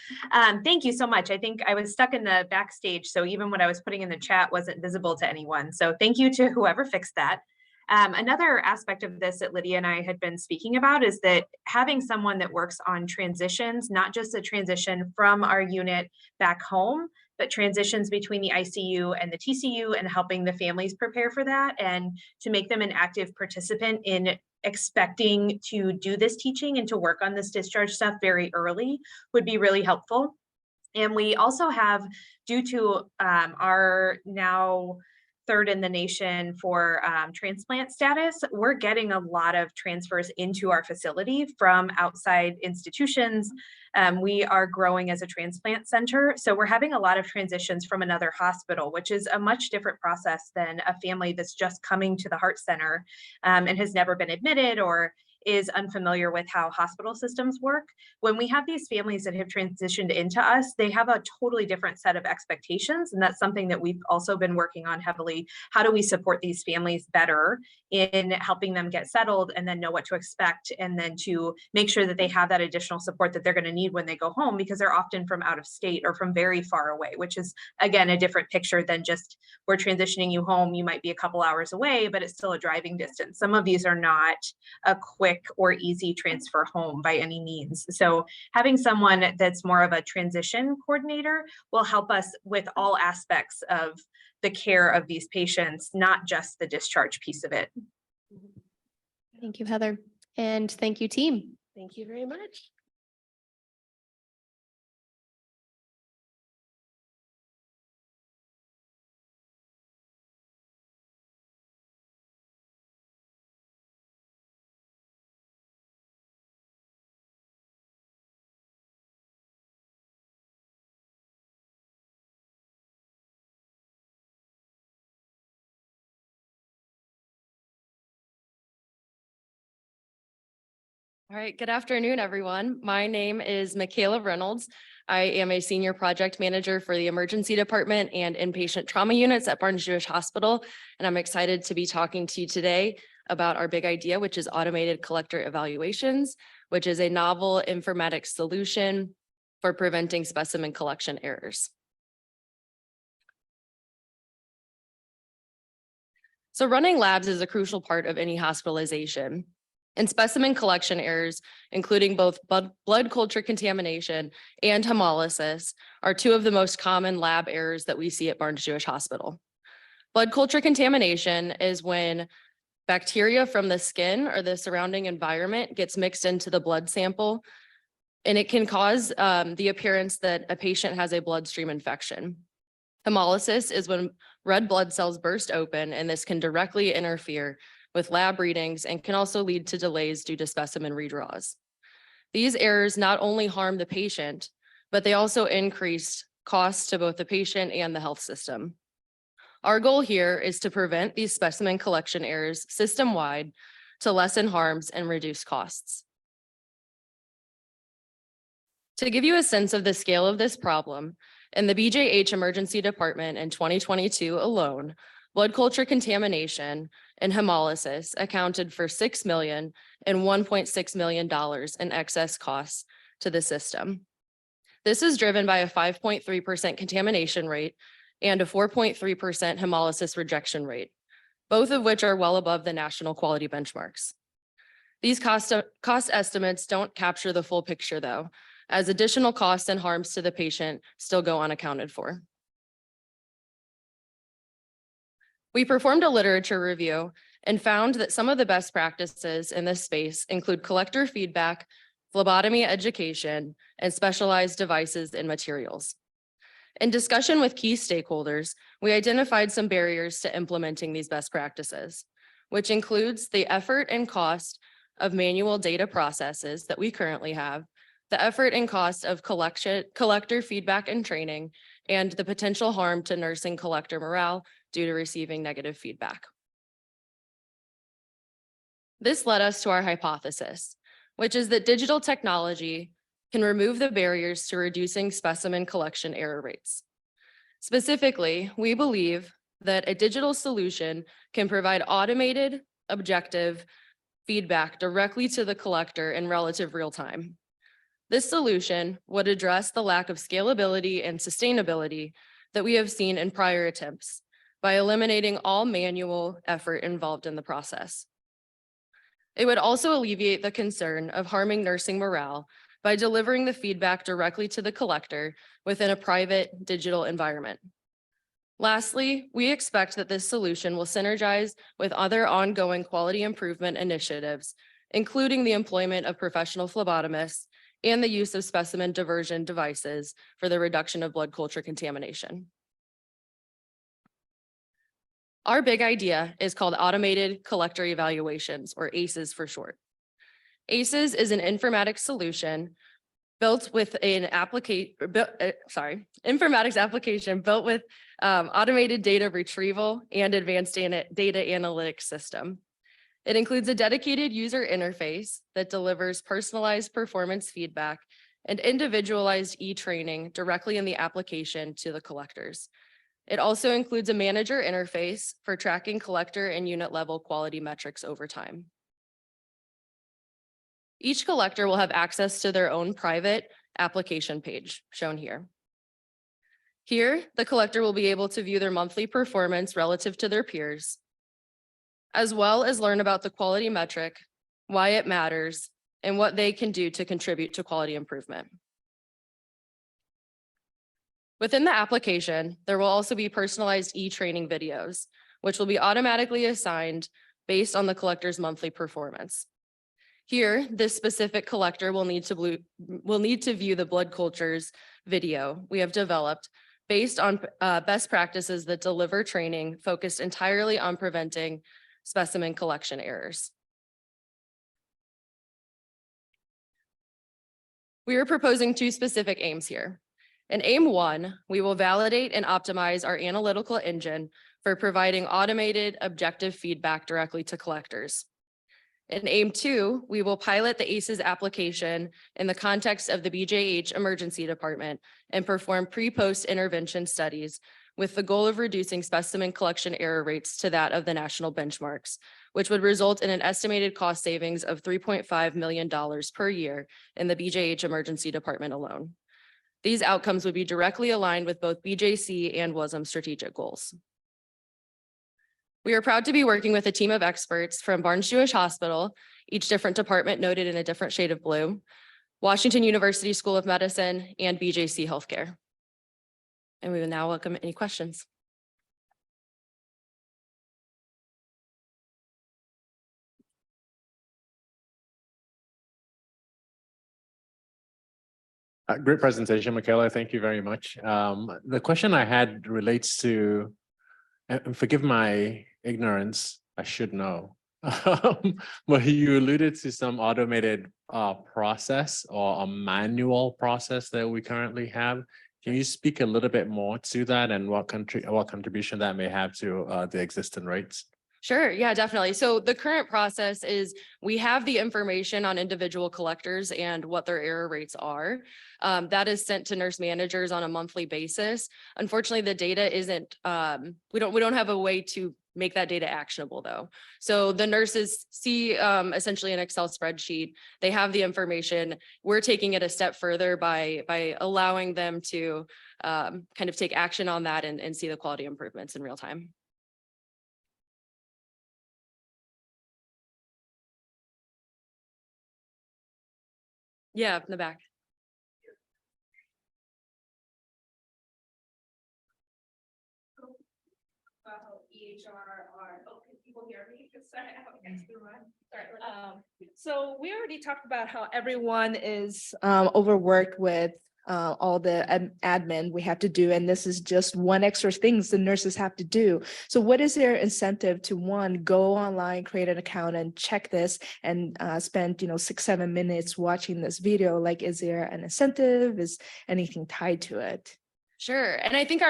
Thank you so much. I think I was stuck in the backstage, so even what I was putting in the chat wasn't visible to anyone. So thank you to whoever fixed that. Another aspect of this that Lydia and I had been speaking about is that having someone that works on transitions, not just a transition from our unit back home, but transitions between the ICU and the TCU, and helping the families prepare for that and to make them an active participant in expecting to do this teaching and to work on this discharge stuff very early would be really helpful. And we also have, due to our now third in the nation for transplant status, we're getting a lot of transfers into our facility from outside institutions. We are growing as a transplant center, so we're having a lot of transitions from another hospital, which is a much different process than a family that's just coming to the Heart Center and has never been admitted or is unfamiliar with how hospital systems work. When we have these families that have transitioned into us, they have a totally different set of expectations. And that's something that we've also been working on heavily. How do we support these families better in helping them get settled and then know what to expect, and then to make sure that they have that additional support that they're going to need when they go home, because they're often from out of state or from very far away, which is, again, a different picture than just we're transitioning you home. You might be a couple hours away, but it's still a driving distance. Some of these are not a quick or easy transfer home by any means. So having someone that's more of a transition coordinator will help us with all aspects of the care of these patients, not just the discharge piece of it. Thank you, Heather. And thank you, team. Thank you very much. All right, good afternoon, everyone. My name is Michaela Reynolds. I am a senior project manager for the emergency department and inpatient trauma units at Barnes-Jewish Hospital. And I'm excited to be talking to you today about our big idea, which is automated collector evaluations, which is a novel informatics solution for preventing specimen collection errors. So running labs is a crucial part of any hospitalization. And specimen collection errors, including both blood culture contamination and hemolysis, are two of the most common lab errors that we see at Barnes-Jewish Hospital. Blood culture contamination is when bacteria from the skin or the surrounding environment gets mixed into the blood sample, and it can cause the appearance that a patient has a bloodstream infection. Hemolysis is when red blood cells burst open, and this can directly interfere with lab readings and can also lead to delays due to specimen redraws. These errors not only harm the patient, but they also increase costs to both the patient and the health system. Our goal here is to prevent these specimen collection errors system-wide to lessen harms and reduce costs. To give you a sense of the scale of this problem, in the BJH emergency department in 2022 alone, blood culture contamination and hemolysis accounted for $6 million and $1.6 million in excess costs to the system. This is driven by a 5.3% contamination rate and a 4.3% hemolysis rejection rate, both of which are well above the national quality benchmarks. These cost estimates don't capture the full picture, though, as additional costs and harms to the patient still go unaccounted for. We performed a literature review and found that some of the best practices in this space include collector feedback, phlebotomy education, and specialized devices and materials. In discussion with key stakeholders, we identified some barriers to implementing these best practices, which includes the effort and cost of manual data processes that we currently have, the effort and cost of collector feedback and training, and the potential harm to nursing collector morale due to receiving negative feedback. This led us to our hypothesis, which is that digital technology can remove the barriers to reducing specimen collection error rates. Specifically, we believe that a digital solution can provide automated, objective feedback directly to the collector in relative real time. This solution would address the lack of scalability and sustainability that we have seen in prior attempts by eliminating all manual effort involved in the process. It would also alleviate the concern of harming nursing morale by delivering the feedback directly to the collector within a private digital environment. Lastly, we expect that this solution will synergize with other ongoing quality improvement initiatives, including the employment of professional phlebotomists and the use of specimen diversion devices for the reduction of blood culture contamination. Our big idea is called Automated Collector Evaluations, or ACEs for short. ACEs is an informatics solution built with an informatics application built with automated data retrieval and advanced data analytics system. It includes a dedicated user interface that delivers personalized performance feedback and individualized e-training directly in the application to the collectors. It also includes a manager interface for tracking collector and unit level quality metrics over time. Each collector will have access to their own private application page, shown here. Here, the collector will be able to view their monthly performance relative to their peers, as well as learn about the quality metric, why it matters, and what they can do to contribute to quality improvement. Within the application, there will also be personalized e-training videos, which will be automatically assigned based on the collector's monthly performance. Here, this specific collector will need to view the blood cultures video we have developed based on best practices that deliver training focused entirely on preventing specimen collection errors. We are proposing two specific aims here. In aim 1, we will validate and optimize our analytical engine for providing automated objective feedback directly to collectors. In aim 2, we will pilot the ACEs application in the context of the BJH emergency department and perform pre-post intervention studies with the goal of reducing specimen collection error rates to that of the national benchmarks, which would result in an estimated cost savings of $3.5 million per year in the BJH emergency department alone. These outcomes would be directly aligned with both BJC and WASM strategic goals. We are proud to be working with a team of experts from Barnes-Jewish Hospital, each different department noted in a different shade of blue, Washington University School of Medicine, and BJC Healthcare. And we will now welcome any questions. Great presentation, Michaela. Thank you very much. The question I had relates to, and forgive my ignorance, I should know. But you alluded to some automated process or a manual process that we currently have. Can you speak a little bit more to that and what contribution that may have to the existing rates? Sure, yeah, definitely. So the current process is we have the information on individual collectors and what their error rates are. That is sent to nurse managers on a monthly basis. Unfortunately, the data isn't, we don't have a way to make that data actionable though. So the nurses see essentially an Excel spreadsheet. They have the information. We're taking it a step further by allowing them to kind of take action on that and see the quality improvements in real time. Yeah, in the back. So we already talked about how everyone is overworked with all the admin we have to do, and this is just one extra things the nurses have to do. So what is their incentive to, one, go online, create an account and check this and spend 6-7 minutes watching this video? Like, is there an incentive? Is anything tied to it? Sure. And I think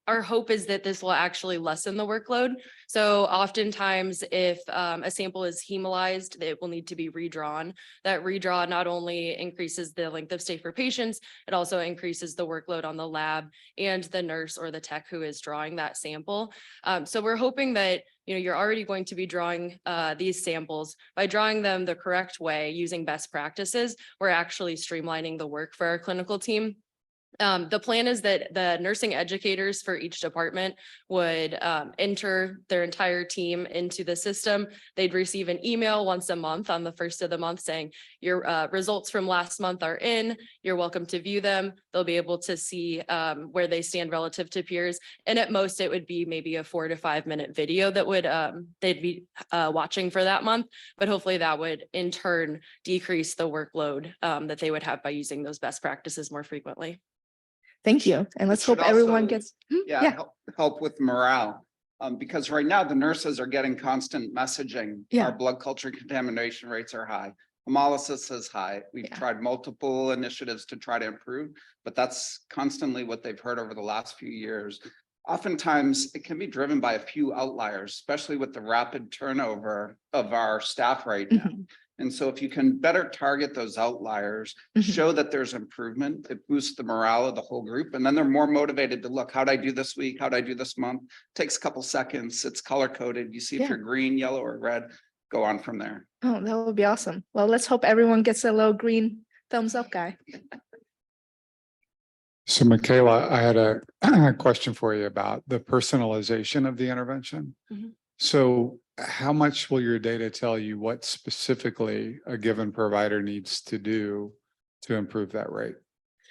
our hope is that this will actually lessen the workload. So oftentimes if a sample is hemolyzed, it will need to be redrawn. That redraw not only increases the length of stay for patients, it also increases the workload on the lab and the nurse or the tech who is drawing that sample. So we're hoping that you're already going to be drawing these samples. By drawing them the correct way using best practices, we're actually streamlining the work for our clinical team. The plan is that the nursing educators for each department would enter their entire team into the system. They'd receive an email once a month on the first of the month saying your results from last month are in, you're welcome to view them. They'll be able to see where they stand relative to peers. And at most it would be maybe a 4 to 5 minute video that would they'd be watching for that month, but hopefully that would in turn decrease the workload that they would have by using those best practices more frequently. Thank you. And let's hope should everyone also- gets. Help with morale. Because right now the nurses are getting constant messaging. Yeah. Our blood culture contamination rates are high. Hemolysis is high. We've tried multiple initiatives to try to improve, but that's constantly what they've heard over the last few years. Oftentimes, it can be driven by a few outliers, especially with the rapid turnover of our staff right now. And so if you can better target those outliers, show that there's improvement, it boosts the morale of the whole group. And then they're more motivated to look, how'd I do this week? How'd I do this month? Takes a couple seconds. It's color coded. You see if you're green, yellow, or red, go on from there. Oh, that would be awesome. Well, let's hope everyone gets a little green thumbs up, guy. So Michaela, I had a question for you about the personalization of the intervention. So how much will your data tell you what specifically a given provider needs to do to improve that rate?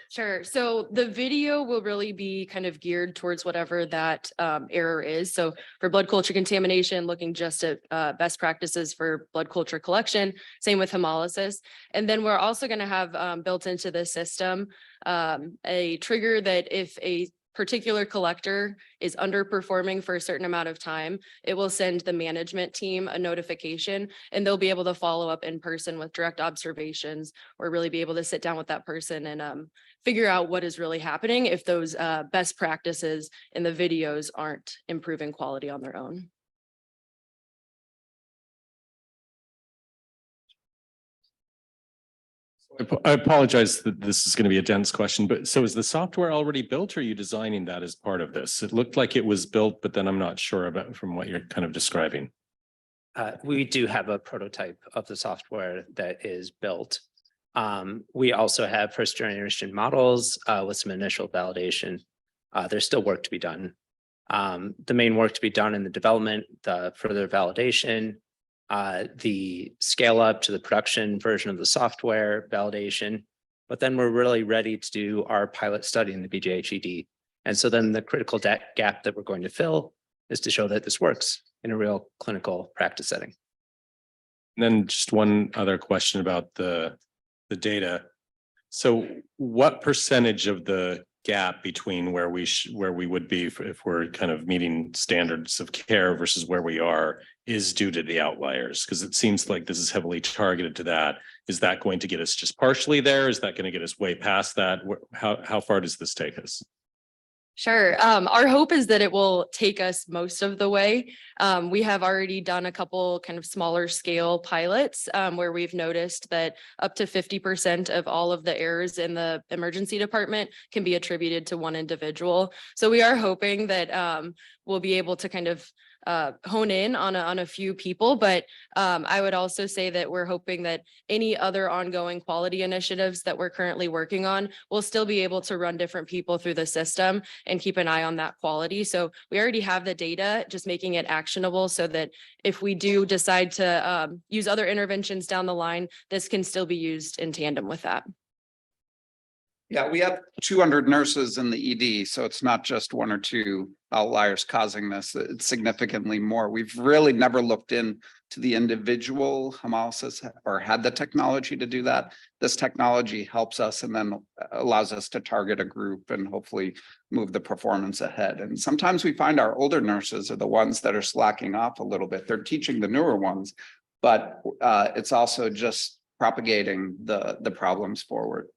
Sure. So the video will really be kind of geared towards whatever that error is. So for blood culture contamination, looking just at best practices for blood culture collection, same with hemolysis. And then we're also going to have built into the system a trigger that if a particular collector is underperforming for a certain amount of time, it will send the management team a notification and they'll be able to follow up in person with direct observations or really be able to sit down with that person and figure out what is really happening if those best practices in the videos aren't improving quality on their own. I apologize that this is going to be a dense question, but so is the software already built or are you designing that as part of this? It looked like it was built, but then I'm not sure about from what you're kind of describing. We do have a prototype of the software that is built. We also have first generation models with some initial validation. There's still work to be done. The main work to be done in the development, the further validation, the scale up to the production version of the software validation, but then we're really ready to do our pilot study in the BJHED. And so then the critical gap that we're going to fill is to show that this works in a real clinical practice setting. And then just one other question about the data. So what percentage of the gap between where we would be if we're kind of meeting standards of care versus where we are is due to the outliers? Because it seems like this is heavily targeted to that. Is that going to get us just partially there? Is that going to get us way past that? How far does this take us? Sure. Our hope is that it will take us most of the way. We have already done a couple kind of smaller scale pilots where we've noticed that up to 50% of all of the errors in the emergency department can be attributed to one individual. So we are hoping that we'll be able to kind of hone in on a few people, but I would also say that we're hoping that any other ongoing quality initiatives that we're currently working on will still be able to run different people through the system and keep an eye on that quality. So we already have the data, just making it actionable so that if we do decide to use other interventions down the line, this can still be used in tandem with that. Yeah, we have 200 nurses in the ED, so it's not just one or two outliers causing this. It's significantly more. We've really never looked into the individual hemolysis or had the technology to do that. This technology helps us and then allows us to target a group and hopefully move the performance ahead. And sometimes we find our older nurses are the ones that are slacking off a little bit. They're teaching the newer ones, but it's also just propagating the problems forward.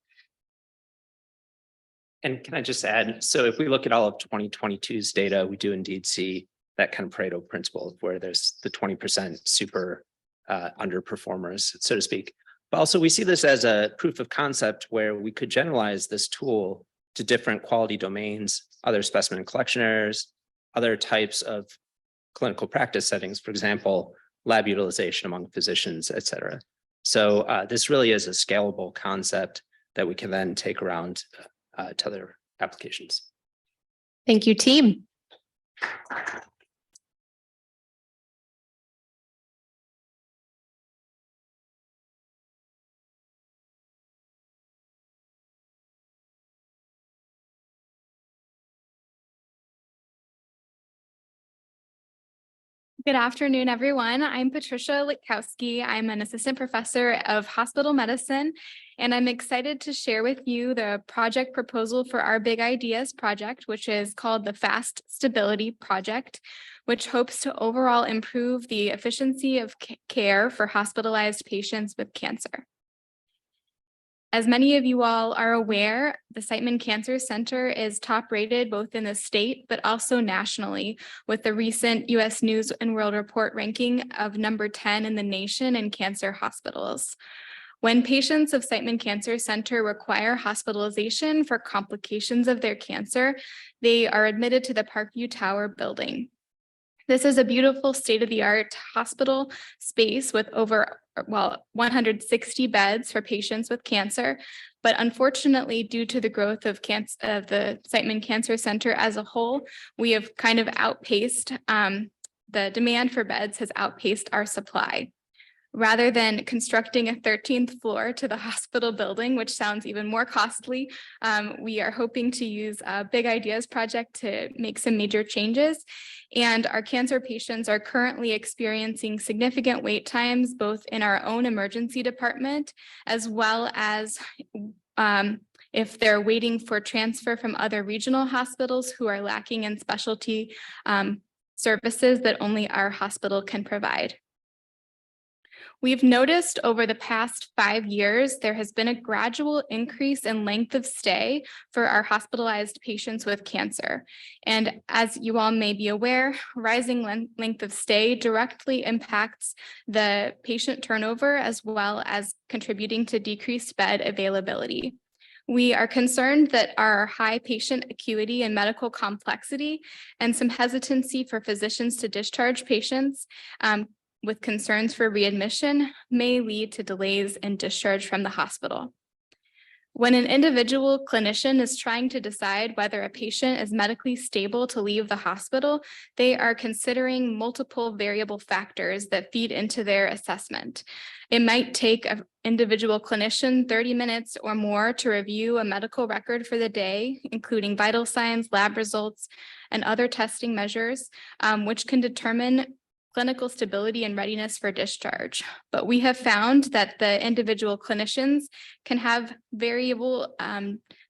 And can I just add, so if we look at all of 2022's data, we do indeed see that kind of Pareto principle where there's the 20% super underperformers, so to speak. But also we see this as a proof of concept where we could generalize this tool to different quality domains, other specimen collection errors, other types of clinical practice settings, for example, lab utilization among physicians, et cetera. So this really is a scalable concept that we can then take around to other applications. Thank you, team. Good afternoon, everyone. I'm Patricia Litkowski. I'm an assistant professor of hospital medicine, and I'm excited to share with you the project proposal for our Big Ideas project, which is called the Fast Stability Project, which hopes to overall improve the efficiency of care for hospitalized patients with cancer. As many of you all are aware, the Siteman Cancer Center is top rated both in the state, but also nationally, with the recent US News and World Report ranking of number 10 in the nation in cancer hospitals. When patients of Siteman Cancer Center require hospitalization for complications of their cancer, they are admitted to the Parkview Tower building. This is a beautiful state-of-the-art hospital space with over 160 beds for patients with cancer. But unfortunately, due to the growth of the Siteman Cancer Center as a whole, we have kind of outpaced, the demand for beds has outpaced our supply. Rather than constructing a 13th floor to the hospital building, which sounds even more costly, we are hoping to use a Big Ideas project to make some major changes. And our cancer patients are currently experiencing significant wait times, both in our own emergency department, as well as if they're waiting for transfer from other regional hospitals who are lacking in specialty services that only our hospital can provide. We've noticed over the past 5 years, there has been a gradual increase in length of stay for our hospitalized patients with cancer. And as you all may be aware, rising length of stay directly impacts the patient turnover as well as contributing to decreased bed availability. We are concerned that our high patient acuity and medical complexity and some hesitancy for physicians to discharge patients with concerns for readmission may lead to delays in discharge from the hospital. When an individual clinician is trying to decide whether a patient is medically stable to leave the hospital, they are considering multiple variable factors that feed into their assessment. It might take an individual clinician 30 minutes or more to review a medical record for the day, including vital signs, lab results, and other testing measures, which can determine clinical stability and readiness for discharge. But we have found that the individual clinicians can have variable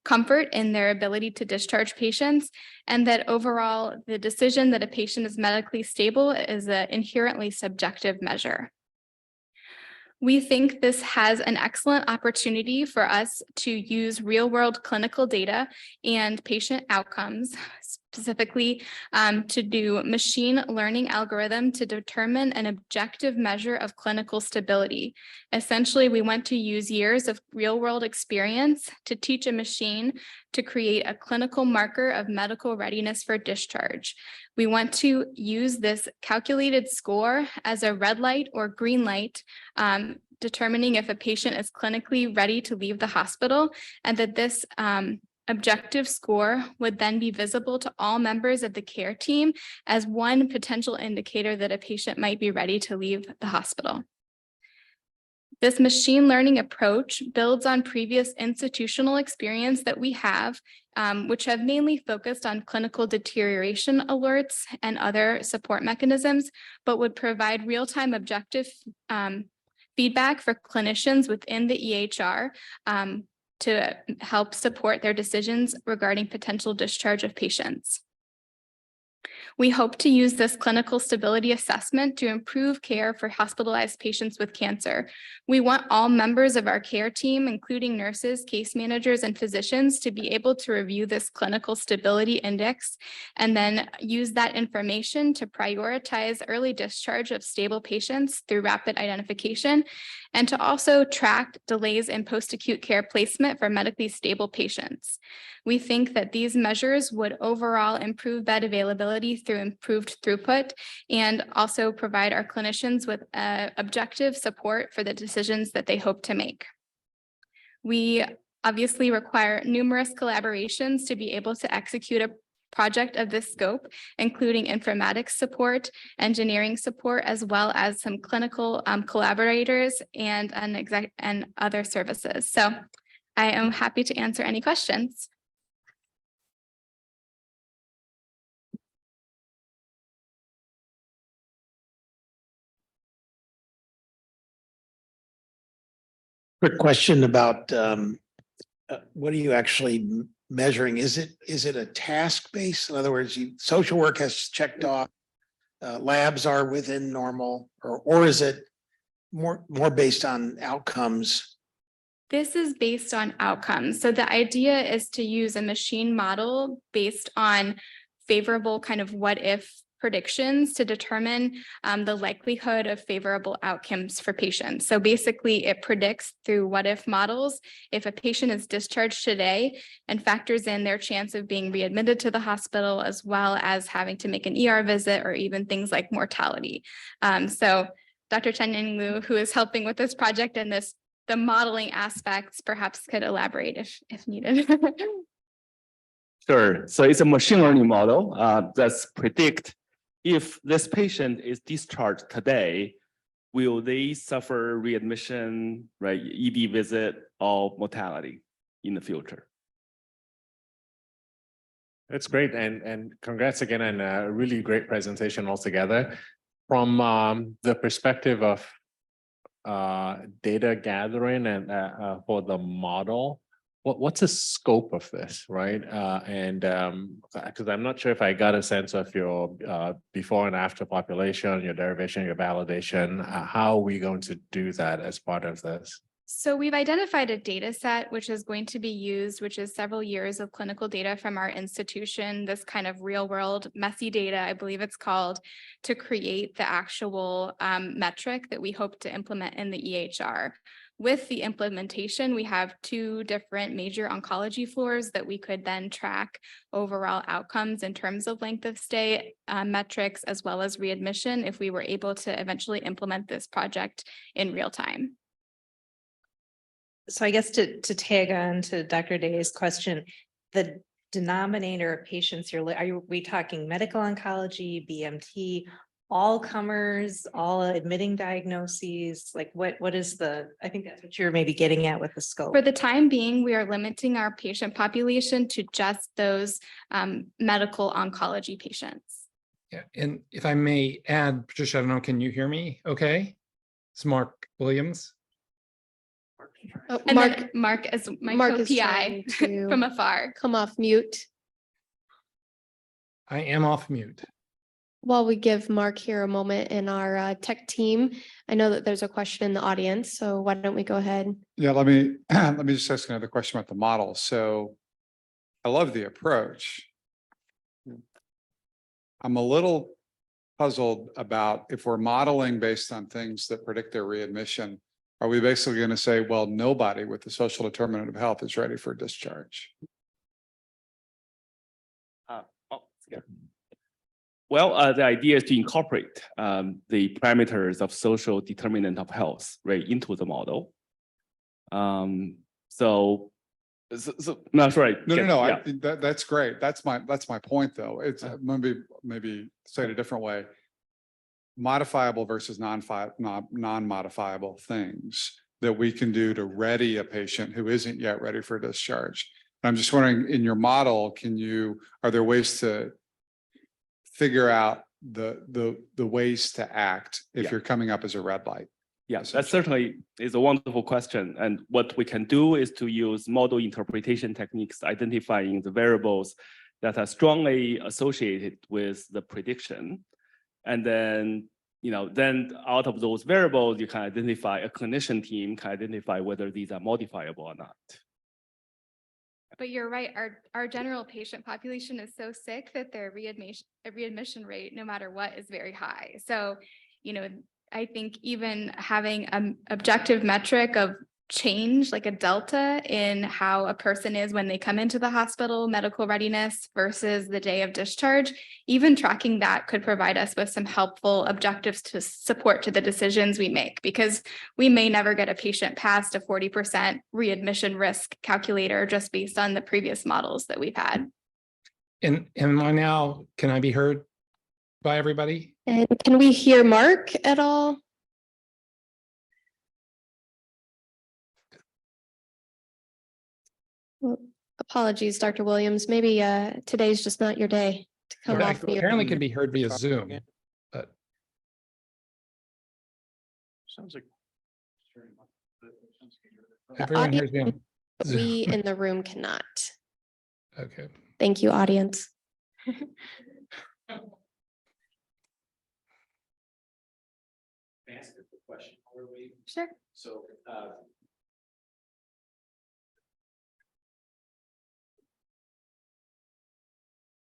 comfort in their ability to discharge patients, and that overall, the decision that a patient is medically stable is an inherently subjective measure. We think this has an excellent opportunity for us to use real-world clinical data and patient outcomes, specifically to do machine learning algorithm to determine an objective measure of clinical stability. Essentially, we want to use years of real-world experience to teach a machine to create a clinical marker of medical readiness for discharge. We want to use this calculated score as a red light or green light, determining if a patient is clinically ready to leave the hospital, and that this objective score would then be visible to all members of the care team as one potential indicator that a patient might be ready to leave the hospital. This machine learning approach builds on previous institutional experience that we have, which have mainly focused on clinical deterioration alerts and other support mechanisms, but would provide real-time objective feedback for clinicians within the EHR to help support their decisions regarding potential discharge of patients. We hope to use this clinical stability assessment to improve care for hospitalized patients with cancer. We want all members of our care team, including nurses, case managers, and physicians, to be able to review this clinical stability index and then use that information to prioritize early discharge of stable patients through rapid identification, and to also track delays in post-acute care placement for medically stable patients. We think that these measures would overall improve bed availability through improved throughput and also provide our clinicians with objective support for the decisions that they hope to make. We obviously require numerous collaborations to be able to execute a project of this scope, including informatics support, engineering support, as well as some clinical collaborators and other services. So I am happy to answer any questions. Quick question about what are you actually measuring? Is it a task base? In other words, social work has checked off, labs are within normal, or is it more based on outcomes? This is based on outcomes. So the idea is to use a machine model based on favorable kind of what if predictions to determine the likelihood of favorable outcomes for patients. So basically it predicts through what if models, if a patient is discharged today and factors in their chance of being readmitted to the hospital, as well as having to make an ER visit or even things like mortality. So Dr. Chen-Ning Liu, who is helping with this project and the modeling aspects, perhaps could elaborate if needed. Sure. So it's a machine learning model that's predict if this patient is discharged today, will they suffer readmission, right, ED visit or mortality in the future? That's great. And congrats again on a really great presentation altogether. From the perspective of data gathering and for the model, what's the scope of this, right? Because I'm not sure if I got a sense of your before and after population, your derivation, your validation. How are we going to do that as part of this? So we've identified a data set which is going to be used, which is several years of clinical data from our institution, this kind of real world messy data, I believe it's called, to create the actual metric that we hope to implement in the EHR. With the implementation, we have 2 different major oncology floors that we could then track overall outcomes in terms of length of stay metrics, as well as readmission, if we were able to eventually implement this project in real time. So I guess to tag on to Dr. Day's question, the denominator of patients here, are we talking medical oncology, BMT, all comers, all admitting diagnoses? Like what is I think that's what you're maybe getting at with the scope. For the time being, we are limiting our patient population to just those medical oncology patients. Yeah, and if I may add, Patricia, I don't know, can you hear me? Okay. It's Mark Williams. Oh, And then Mark as my Mark is co-PI trying to from afar. come off mute. I am off mute. While we give Mark here a moment in our tech team, I know that there's a question in the audience, so why don't we go ahead? Yeah, let me just ask another question about the model. So I love the approach. I'm a little puzzled about if we're modeling based on things that predict their readmission, are we basically going to say, well, nobody with the social determinant of health is ready for discharge? Well, the idea is to incorporate the parameters of social determinant of health right into the model. So no, sorry. No. That's great. That's my point, though. It's maybe say it a different way. Modifiable versus non-modifiable things that we can do to ready a patient who isn't yet ready for discharge. I'm just wondering, in your model, are there ways to figure out the ways to act if you're coming up as a red light? Yes, that certainly is a wonderful question. And what we can do is to use model interpretation techniques, identifying the variables that are strongly associated with the prediction. And then, then out of those variables, you can identify, a clinician team can identify whether these are modifiable or not. But you're right, our general patient population is so sick that their readmission rate, no matter what, is very high. So, I think even having an objective metric of change, like a delta in how a person is when they come into the hospital, medical readiness versus the day of discharge, even tracking that could provide us with some helpful objectives to support to the decisions we make, because we may never get a patient past a 40% readmission risk calculator just based on the previous models that we've had. And can I be heard by everybody? And can we hear Mark at all? Well, apologies, Dr. Williams. Maybe today's just not your day to come off mute. Apparently can be heard via Zoom, but sounds like The Everyone hears me audience, on we Zoom. in the room cannot. Okay. Thank you, audience. Ask a question. Sure. So,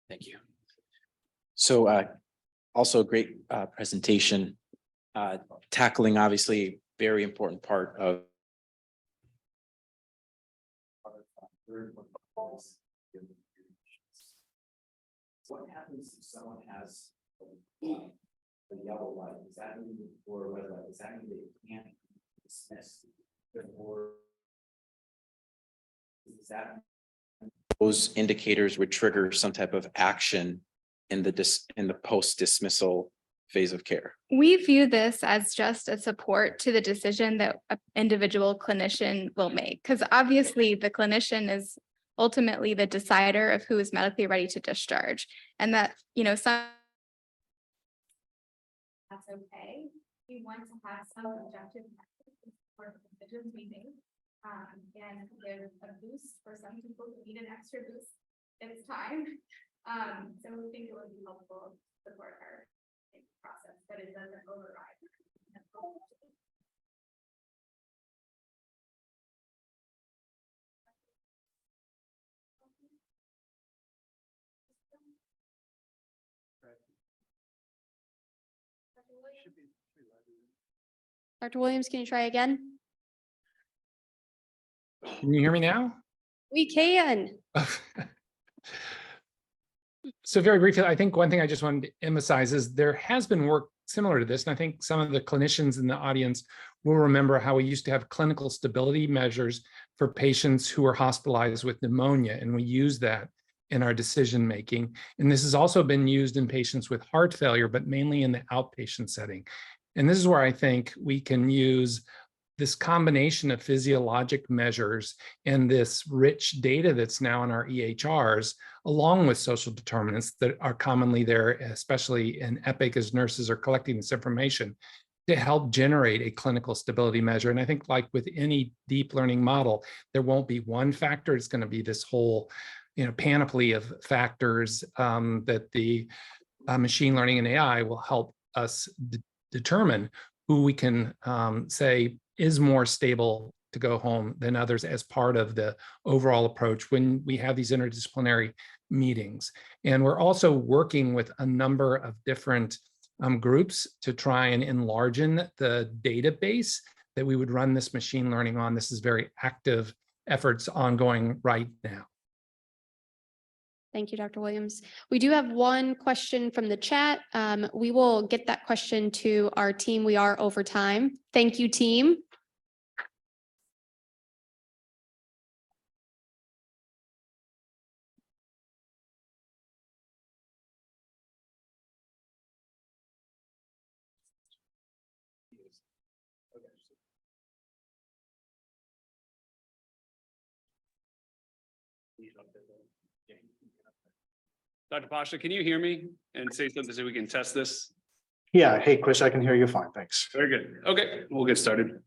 Thank you. So also great presentation, tackling obviously very important part of what happens if someone has a yellow light? Does that mean, or red light, does that mean they can't dismiss? Or is that those indicators would trigger some type of action in the post dismissal phase of care? We view this as just a support to the decision that an individual clinician will make, because obviously the clinician is ultimately the decider of who is medically ready to discharge. And that, some that's okay. We want to have some objective metrics for the decisions we make. And give a boost for some people who need an extra boost. It's time. So we think it would be helpful to support our process, but it doesn't override. Dr. Williams, can you try again? Can you hear me now? We can. So very briefly, I think one thing I just wanted to emphasize is there has been work similar to this. And I think some of the clinicians in the audience will remember how we used to have clinical stability measures for patients who were hospitalized with pneumonia. And we use that in our decision making. And this has also been used in patients with heart failure, but mainly in the outpatient setting. And this is where I think we can use this combination of physiologic measures and this rich data that's now in our EHRs, along with social determinants that are commonly there, especially in Epic as nurses are collecting this information, to help generate a clinical stability measure. And I think like with any deep learning model, there won't be one factor. It's going to be this whole panoply of factors that the machine learning and AI will help us determine who we can say is more stable to go home than others as part of the overall approach when we have these interdisciplinary meetings. And we're also working with a number of different groups to try and enlarge the database that we would run this machine learning on. This is very active efforts ongoing right now. Thank you, Dr. Williams. We do have one question from the chat. We will get that question to our team. We are over time. Thank you, team. Dr. Pasha, can you hear me and say something so we can test this? Yeah, hey, Chris, I can hear you fine, thanks. Very good. Okay, we'll get started.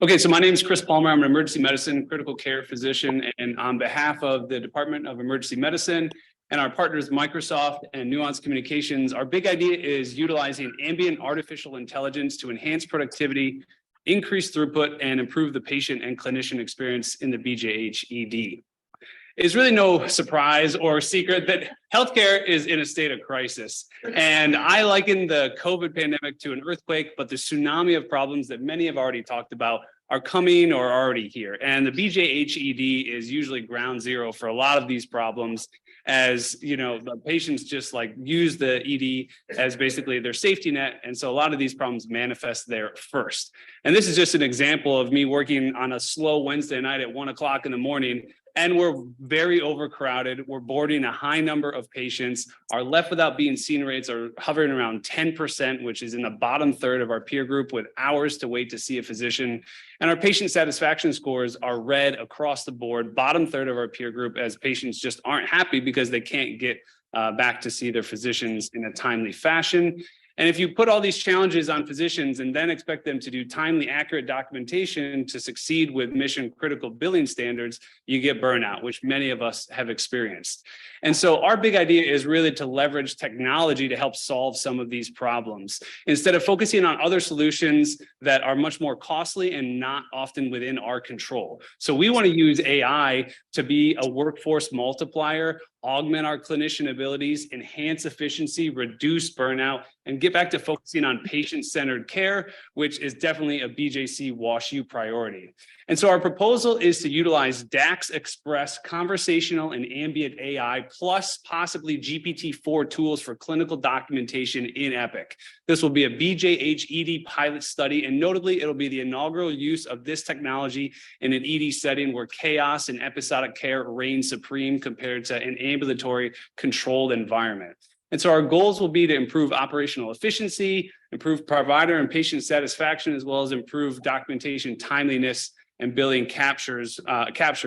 Okay, so my name is Chris Palmer. I'm an emergency medicine critical care physician, and on behalf of the Department of Emergency Medicine and our partners, Microsoft and Nuance Communications, our big idea is utilizing ambient artificial intelligence to enhance productivity, increase throughput, and improve the patient and clinician experience in the BJH ED. It's really no surprise or secret that healthcare is in a state of crisis. And I liken the COVID pandemic to an earthquake, but the tsunami of problems that many have already talked about are coming or are already here. And the BJH ED is usually ground zero for a lot of these problems, as the patients just use the ED as basically their safety net. And so a lot of these problems manifest there first. And this is just an example of me working on a slow Wednesday night at 1 o'clock in the morning. And we're very overcrowded. We're boarding a high number of patients. Our left without being seen rates are hovering around 10%, which is in the bottom third of our peer group, with hours to wait to see a physician. And our patient satisfaction scores are red across the board, bottom third of our peer group, as patients just aren't happy because they can't get back to see their physicians in a timely fashion. And if you put all these challenges on physicians and then expect them to do timely, accurate documentation to succeed with mission critical billing standards, you get burnout, which many of us have experienced. And so our big idea is really to leverage technology to help solve some of these problems. Instead of focusing on other solutions that are much more costly and not often within our control. So we want to use AI to be a workforce multiplier, augment our clinician abilities, enhance efficiency, reduce burnout, and get back to focusing on patient-centered care, which is definitely a BJC WashU priority. And so our proposal is to utilize DAX Express conversational and ambient AI, plus possibly GPT-4 tools for clinical documentation in Epic. This will be a BJH-ED pilot study, and notably, it'll be the inaugural use of this technology in an ED setting where chaos and episodic care reign supreme compared to an ambulatory controlled environment. And so our goals will be to improve operational efficiency, improve provider and patient satisfaction, as well as improve documentation timeliness and billing capture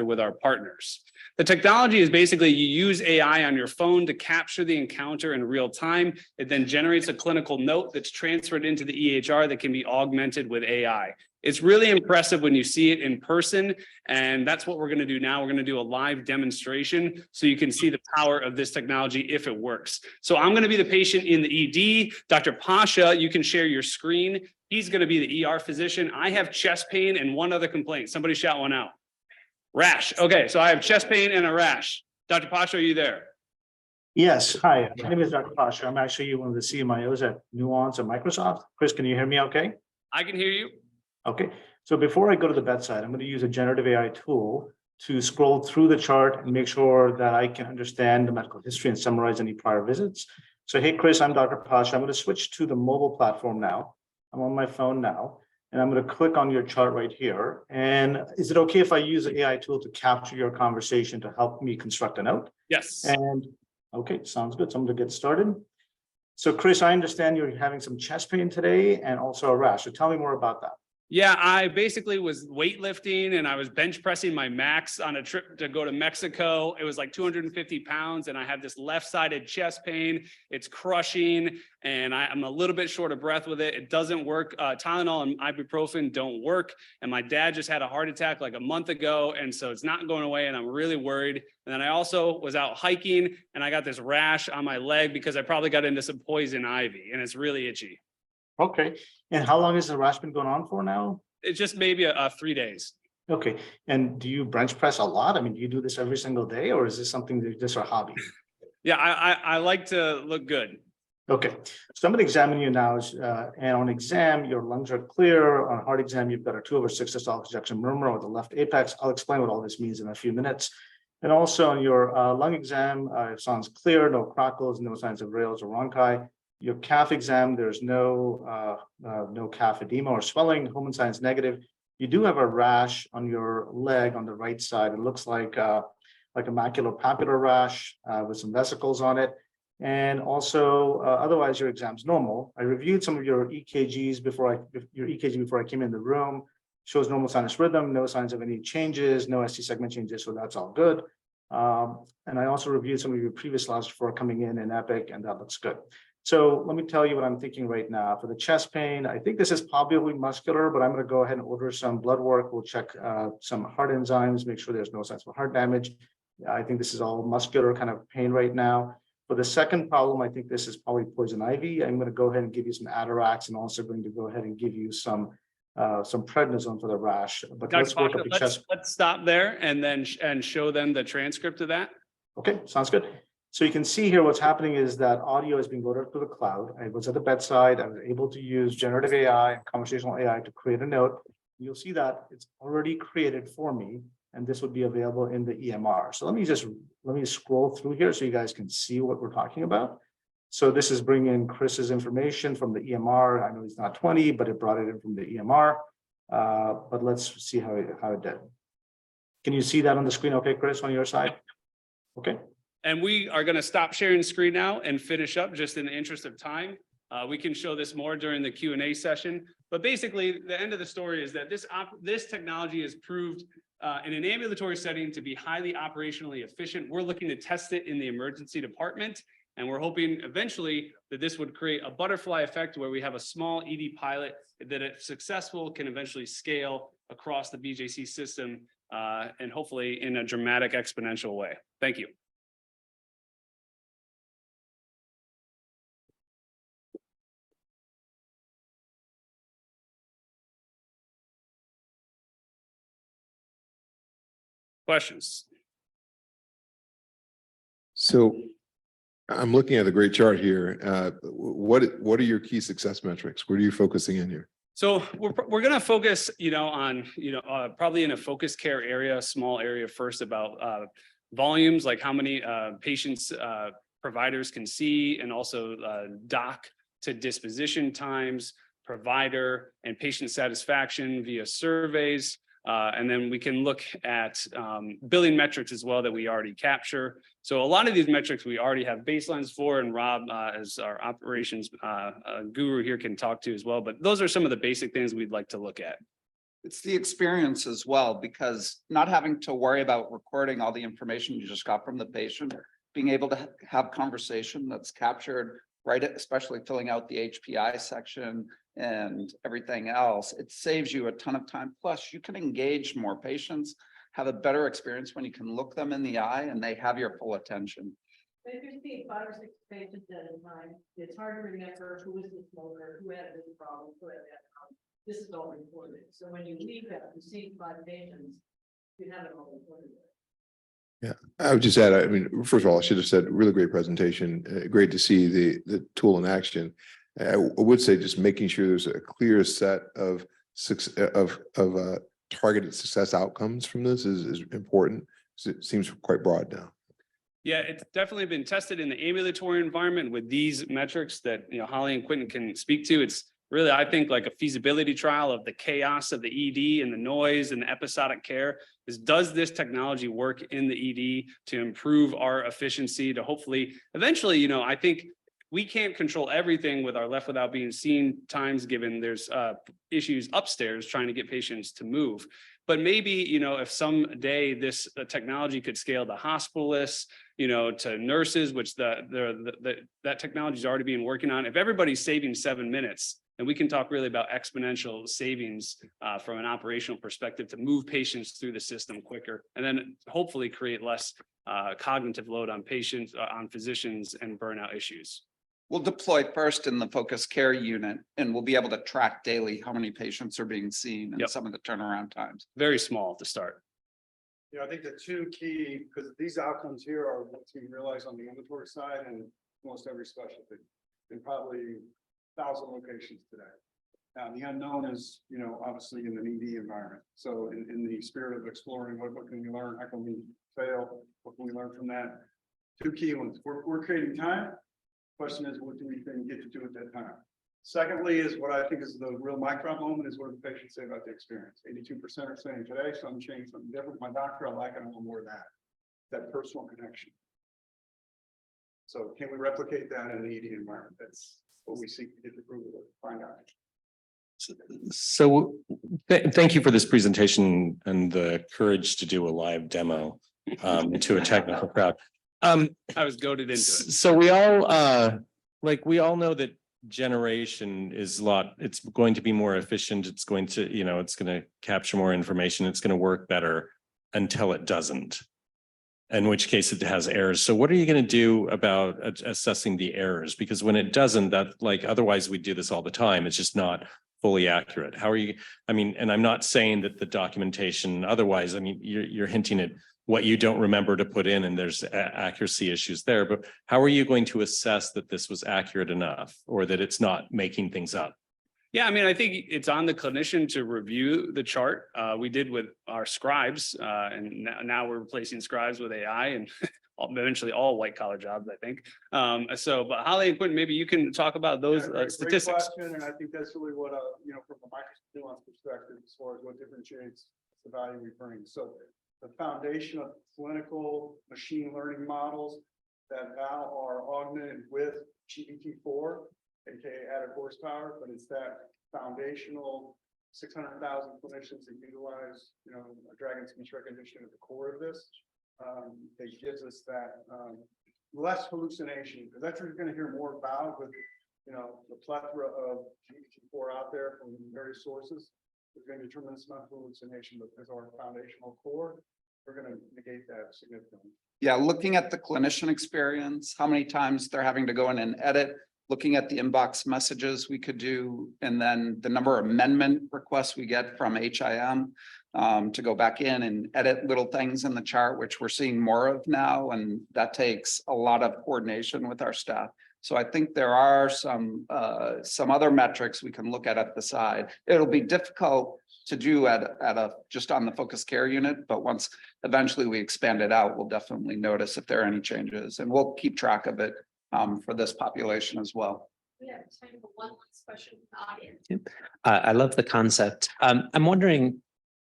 with our partners. The technology is basically you use AI on your phone to capture the encounter in real time. It then generates a clinical note that's transferred into the EHR that can be augmented with AI. It's really impressive when you see it in person, and that's what we're going to do now. We're going to do a live demonstration so you can see the power of this technology if it works. So I'm going to be the patient in the ED. Dr. Pasha, you can share your screen. He's going to be the ER physician. I have chest pain and one other complaint. Somebody shout one out. Rash. Okay, so I have chest pain and a rash. Dr. Pasha, are you there? Yes, hi, my name is Dr. Pasha. I'm actually one of the CMIOs at Nuance and Microsoft. Chris, can you hear me okay? I can hear you. Okay, so before I go to the bedside, I'm going to use a generative AI tool to scroll through the chart and make sure that I can understand the medical history and summarize any prior visits. So, hey, Chris, I'm Dr. Pasha. I'm going to switch to the mobile platform now. I'm on my phone now, and I'm going to click on your chart right here. And is it okay if I use the AI tool to capture your conversation to help me construct a note? Yes. And okay, sounds good. So I'm going to get started. So, Chris, I understand you're having some chest pain today and also a rash. So tell me more about that. Yeah, I basically was weightlifting and I was bench pressing my max on a trip to go to Mexico. It was like 250 pounds and I have this left-sided chest pain. It's crushing and I'm a little bit short of breath with it. It doesn't work. Tylenol and ibuprofen don't work. And my dad just had a heart attack like a month ago. And so it's not going away and I'm really worried. And then I also was out hiking and I got this rash on my leg because I probably got into some poison ivy and it's really itchy. Okay. And how long has the rash been going on for now? It's just maybe 3 days. Okay. And do you bench press a lot? I mean, do you do this every single day or is this something that just a hobby? Yeah, I like to look good. Okay. So I'm going to examine you now. And on exam, your lungs are clear. On heart exam, you've got a 2/6 systolic ejection murmur with the left apex. I'll explain what all this means in a few minutes. And also on your lung exam, it sounds clear, no crackles, no signs of rales or rhonchi. Your calf exam, there's no calf edema or swelling. Homan signs negative. You do have a rash on your leg on the right side. It looks like a maculopapular rash with some vesicles on it. And also, otherwise, your exam's normal. I reviewed some of your EKGs before I came in the room. Shows normal sinus rhythm, no signs of any changes, no ST segment changes, so that's all good. And I also reviewed some of your previous labs before coming in Epic, and that looks good. So let me tell you what I'm thinking right now. For the chest pain, I think this is probably muscular, but I'm going to go ahead and order some blood work. We'll check some heart enzymes, make sure there's no signs of heart damage. I think this is all muscular kind of pain right now. For the second problem, I think this is probably poison ivy. I'm going to go ahead and give you some Atarax and also going to go ahead and give you some prednisone for the rash. But let's work up the chest. Let's stop there and then show them the transcript of that. Okay, sounds good. So you can see here what's happening is that audio is being loaded up to the cloud. I was at the bedside. I was able to use generative AI and conversational AI to create a note. You'll see that it's already created for me, and this would be available in the EMR. So let me scroll through here so you guys can see what we're talking about. So this is bringing in Chris's information from the EMR. I know he's not 20, but it brought it in from the EMR. But let's see how it did. Can you see that on the screen? Okay, Chris, on your side? Okay. And we are going to stop sharing screen now and finish up just in the interest of time. We can show this more during the Q&A session. But basically, the end of the story is that this technology is proved in an ambulatory setting to be highly operationally efficient. We're looking to test it in the emergency department. And we're hoping eventually that this would create a butterfly effect where we have a small ED pilot that if successful can eventually scale across the BJC system and hopefully in a dramatic exponential way. Thank you. Questions? So I'm looking at a great chart here. What are your key success metrics? What are you focusing in here? So we're going to focus, on, probably in a focus care area, a small area first about volumes, like how many patients providers can see, and also doc to disposition times, provider and patient satisfaction via surveys. And then we can look at billing metrics as well that we already capture. So a lot of these metrics we already have baselines for, and Rob, as our operations guru here, can talk to as well. But those are some of the basic things we'd like to look at. It's the experience as well, because not having to worry about recording all the information you just got from the patient, being able to have conversation that's captured, right, especially filling out the HPI section and everything else, it saves you a ton of time. Plus, you can engage more patients, have a better experience when you can look them in the eye and they have your full attention. If you're seeing 5 or 6 patients at a time, it's hard to remember who is the smoker, who had this problem, who had that problem. This is all recorded. So when you leave that, you see 5 patients, you have it all recorded. Yeah, I would just add, I mean, first of all, I should have said, really great presentation. Great to see the tool in action. I would say just making sure there's a clear set of targeted success outcomes from this is important. It seems quite broad now. Yeah, it's definitely been tested in the ambulatory environment with these metrics that Holly and Quentin can speak to. It's really, I think, like a feasibility trial of the chaos of the ED and the noise and the episodic care. Does this technology work in the ED to improve our efficiency, to hopefully eventually, I think we can't control everything with our left without being seen times, given there's issues upstairs trying to get patients to move. But maybe, if someday this technology could scale to hospitalists, to nurses, which that technology is already being working on. If everybody's saving 7 minutes, and we can talk really about exponential savings from an operational perspective to move patients through the system quicker, and then hopefully create less cognitive load on patients, on physicians, and burnout issues. We'll deploy first in the focus care unit, and we'll be able to track daily how many patients are being seen and some of the turnaround times. Very small to start. I think the two key, because these outcomes here are what's being realized on the ambulatory side and almost every specialty, in probably 1,000 locations today. Now, the unknown is, obviously in an ED environment. So in the spirit of exploring what can we learn, how can we fail, what can we learn from that? Two key ones. We're creating time. Question is, what do we think get to do at that time? Secondly, is what I think is the real micro moment is what the patients say about the experience. 82% are saying today, something changed, something different. My doctor, I like it a little more of that personal connection. So can we replicate that in an ED environment? That's what we seek to get the approval to find out. So thank you for this presentation and the courage to do a live demo to a technical crowd. I was goaded into it. So we all know that generation is it's going to be more efficient. It's going to, it's going to capture more information. It's going to work better until it doesn't, in which case it has errors. So what are you going to do about assessing the errors? Because when it doesn't, otherwise we do this all the time. It's just not fully accurate. How are you? And I'm not saying that the documentation otherwise, you're hinting at what you don't remember to put in, and there's accuracy issues there, but how are you going to assess that this was accurate enough or that it's not making things up? Yeah, I think it's on the clinician to review the chart. We did with our scribes, and now we're replacing scribes with AI and eventually all white collar jobs, I think. But Holly and Quentin, maybe you can talk about those statistics. Great question, and I think that's really what, from a Microsoft Nuance perspective, as far as what differentiates the value we bring. So the foundation of clinical machine learning models that now are augmented with GPT-4, aka added horsepower, but it's that foundational 600,000 clinicians that utilize, a Dragon speech recognition at the core of this. That gives us that less hallucination, because that's what you're gonna hear more about with, you know, the plethora of GPT-4 out there from various sources. There's gonna be a tremendous amount of hallucination, but because our foundational core, we're gonna negate that significantly. Yeah, looking at the clinician experience, how many times they're having to go in and edit, looking at the inbox messages we could do, and then the number of amendment requests we get from HIM to go back in and edit little things in the chart, which we're seeing more of now, and that takes a lot of coordination with our staff. So I think there are some other metrics we can look at the side. It'll be difficult to do at a just on the focus care unit, but once eventually we expand it out, we'll definitely notice if there are any changes, and we'll keep track of it for this population as well. We have time for one last question from the audience. I love the concept. I'm wondering,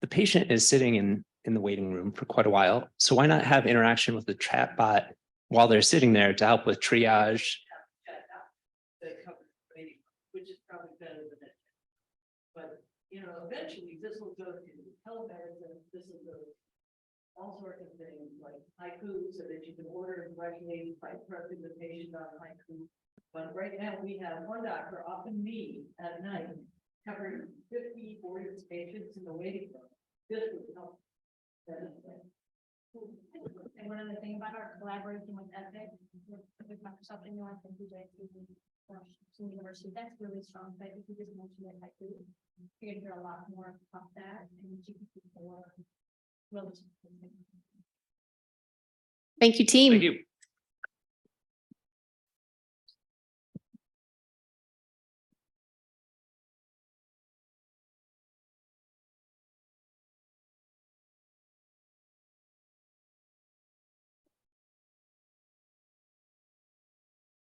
the patient is sitting in the waiting room for quite a while. So why not have interaction with the chat bot while they're sitting there to help with triage? Which is probably better than it. But, you know, eventually this will go to telemedicine, this will go to all sorts of things like haiku, so that you can order directly by pressing the patient on haiku. But right now we have one doctor, often me, at night, covering 50, 40 patients in the waiting room. This would help. And one other thing about our collaboration with Epic, with Microsoft and Nuance and University, that's really strong. But if you just mentioned it, like you're gonna hear a lot more about that and GPT-4. Thank you, team. Thank you.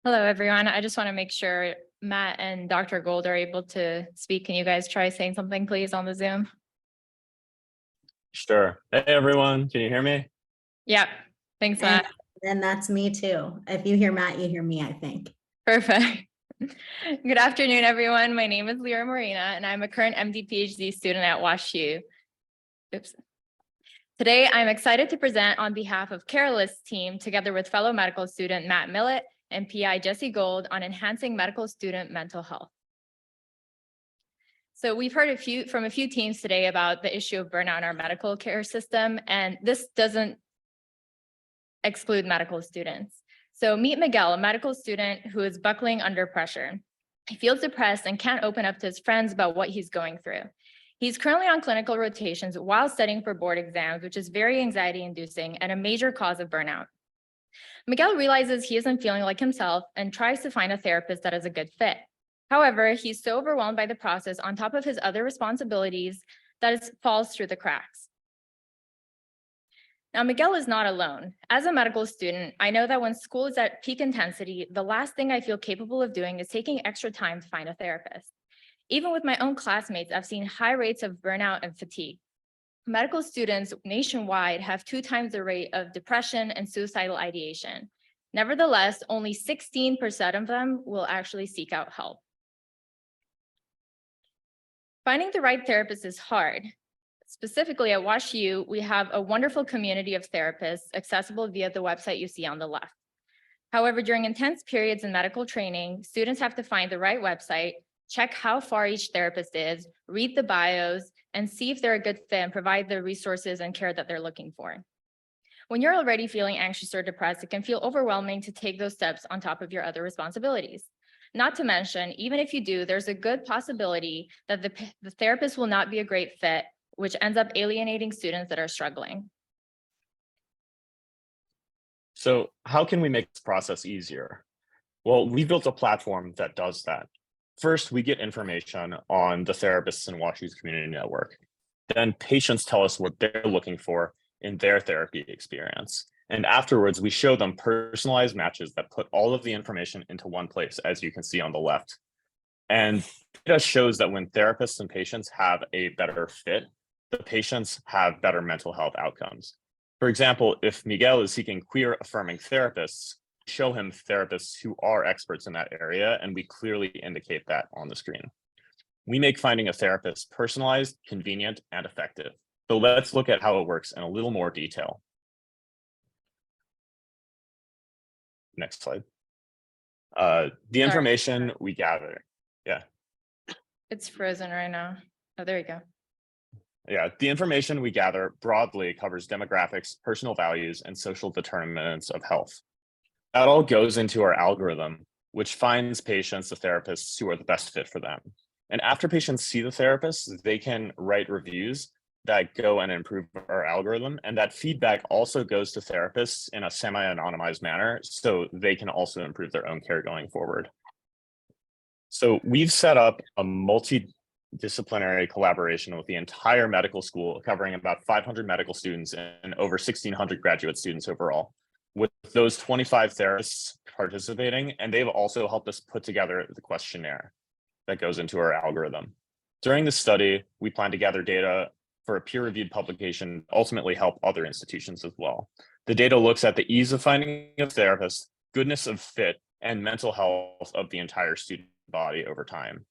Hello, everyone. I just want to make sure Matt and Dr. Gold are able to speak. Can you guys try saying something, please, on the Zoom? Sure. Hey, everyone. Can you hear me? Yeah. Thanks, Matt. And that's me too. If you hear Matt, you hear me, I think. Perfect. Good afternoon, everyone. My name is Lyra Marina, and I'm a current MD PhD student at WashU. Oops. Today, I'm excited to present on behalf of Careless team, together with fellow medical student Matt Millett and PI Jesse Gold, on enhancing medical student mental health. So we've heard from a few teams today about the issue of burnout in our medical care system, and this doesn't exclude medical students. So meet Miguel, a medical student who is buckling under pressure. He feels depressed and can't open up to his friends about what he's going through. He's currently on clinical rotations while studying for board exams, which is very anxiety inducing and a major cause of burnout. Miguel realizes he isn't feeling like himself and tries to find a therapist that is a good fit. However, he's so overwhelmed by the process on top of his other responsibilities that it falls through the cracks. Now, Miguel is not alone. As a medical student, I know that when school is at peak intensity, the last thing I feel capable of doing is taking extra time to find a therapist. Even with my own classmates, I've seen high rates of burnout and fatigue. Medical students nationwide have 2 times the rate of depression and suicidal ideation. Nevertheless, only 16% of them will actually seek out help. Finding the right therapist is hard. Specifically at WashU, we have a wonderful community of therapists accessible via the website you see on the left. However, during intense periods in medical training, students have to find the right website, check how far each therapist is, read the bios, and see if they're a good fit and provide the resources and care that they're looking for. When you're already feeling anxious or depressed, it can feel overwhelming to take those steps on top of your other responsibilities. Not to mention, even if you do, there's a good possibility that the therapist will not be a great fit, which ends up alienating students that are struggling. So how can we make this process easier? Well, we built a platform that does that. First, we get information on the therapists in WashU's community network. Then patients tell us what they're looking for in their therapy experience. And afterwards, we show them personalized matches that put all of the information into one place, as you can see on the left. And data shows that when therapists and patients have a better fit, the patients have better mental health outcomes. For example, if Miguel is seeking queer affirming therapists, show him therapists who are experts in that area, and we clearly indicate that on the screen. We make finding a therapist personalized, convenient, and effective. So let's look at how it works in a little more detail. Next slide. The information we gather. Yeah. It's frozen right now. Oh, there you go. Yeah, the information we gather broadly covers demographics, personal values, and social determinants of health. That all goes into our algorithm, which finds patients the therapists who are the best fit for them. And after patients see the therapist, they can write reviews that go and improve our algorithm. And that feedback also goes to therapists in a semi-anonymized manner, so they can also improve their own care going forward. So we've set up a multidisciplinary collaboration with the entire medical school, covering about 500 medical students and over 1,600 graduate students overall, with those 25 therapists participating, and they've also helped us put together the questionnaire that goes into our algorithm. During the study, we plan to gather data for a peer-reviewed publication, ultimately help other institutions as well. The data looks at the ease of finding a therapist, goodness of fit, and mental health of the entire student body over time.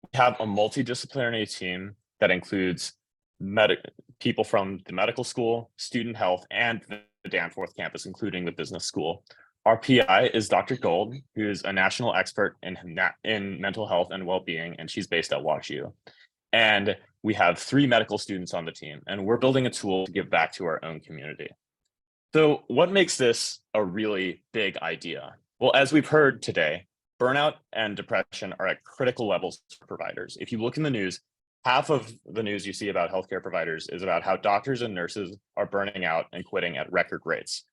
We have a multidisciplinary team that includes people from the medical school, student health, and the Danforth campus, including the business school. Our PI is Dr. Gold, who is a national expert in mental health and well-being, and she's based at WashU. And we have 3 medical students on the team, and we're building a tool to give back to our own community. So what makes this a really big idea? Well, as we've heard today, burnout and depression are at critical levels for providers. If you look in the news, half of the news you see about healthcare providers is about how doctors and nurses are burning out and quitting at record rates.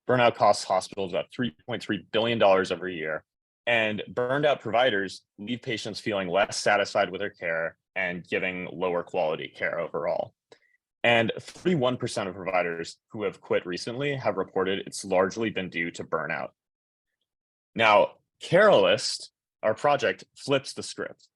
Burnout costs hospitals about $3.3 billion every year, and burned out providers leave patients feeling less satisfied with their care and giving lower quality care overall. And 31% of providers who have quit recently have reported it's largely been due to burnout. Now, Carelist, our project, flips the script.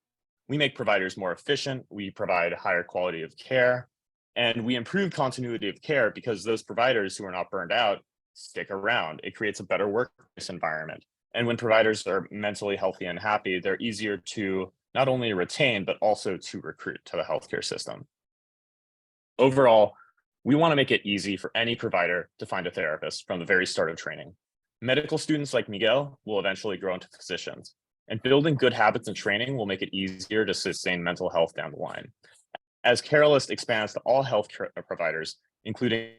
We make providers more efficient, we provide higher quality of care, and we improve continuity of care because those providers who are not burned out stick around. It creates a better workplace environment. And when providers are mentally healthy and happy, they're easier to not only retain, but also to recruit to the healthcare system. Overall, we want to make it easy for any provider to find a therapist from the very start of training. Medical students like Miguel will eventually grow into physicians, and building good habits and training will make it easier to sustain mental health down the line. As Carelist expands to all healthcare providers, including,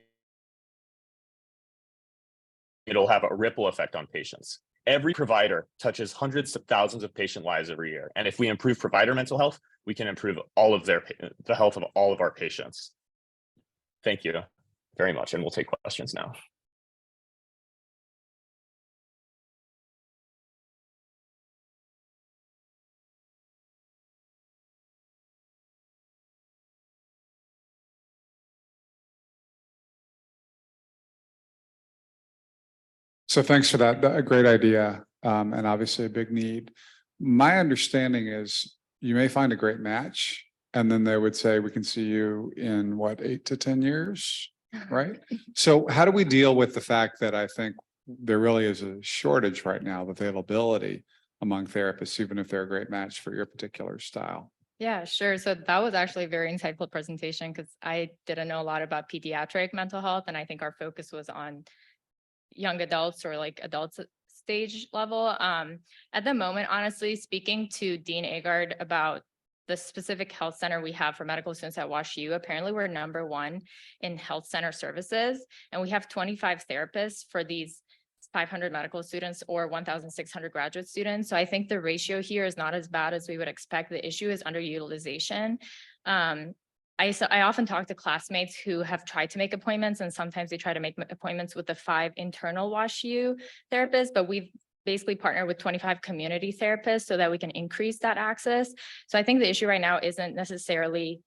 it'll have a ripple effect on patients. Every provider touches hundreds of thousands of patient lives every year. And if we improve provider mental health, we can improve all of the health of all of our patients. Thank you very much. And we'll take questions now. So thanks for that. A great idea, and obviously a big need. My understanding is you may find a great match, and then they would say, we can see you in what, 8 to 10 years, right? So how do we deal with the fact that I think there really is a shortage right now of availability among therapists, even if they're a great match for your particular style? Yeah, sure. So that was actually a very insightful presentation because I didn't know a lot about pediatric mental health, and I think our focus was on young adults or like adults stage level. At the moment, honestly, speaking to Dean Agard about the specific health center we have for medical students at WashU, apparently we're #1 in health center services, and we have 25 therapists for these 500 medical students or 1,600 graduate students. So I think the ratio here is not as bad as we would expect. The issue is underutilization. I often talk to classmates who have tried to make appointments, and sometimes they try to make appointments with the 5 internal WashU therapists, but we've basically partnered with 25 community therapists so that we can increase that access. So I think the issue right now isn't necessarily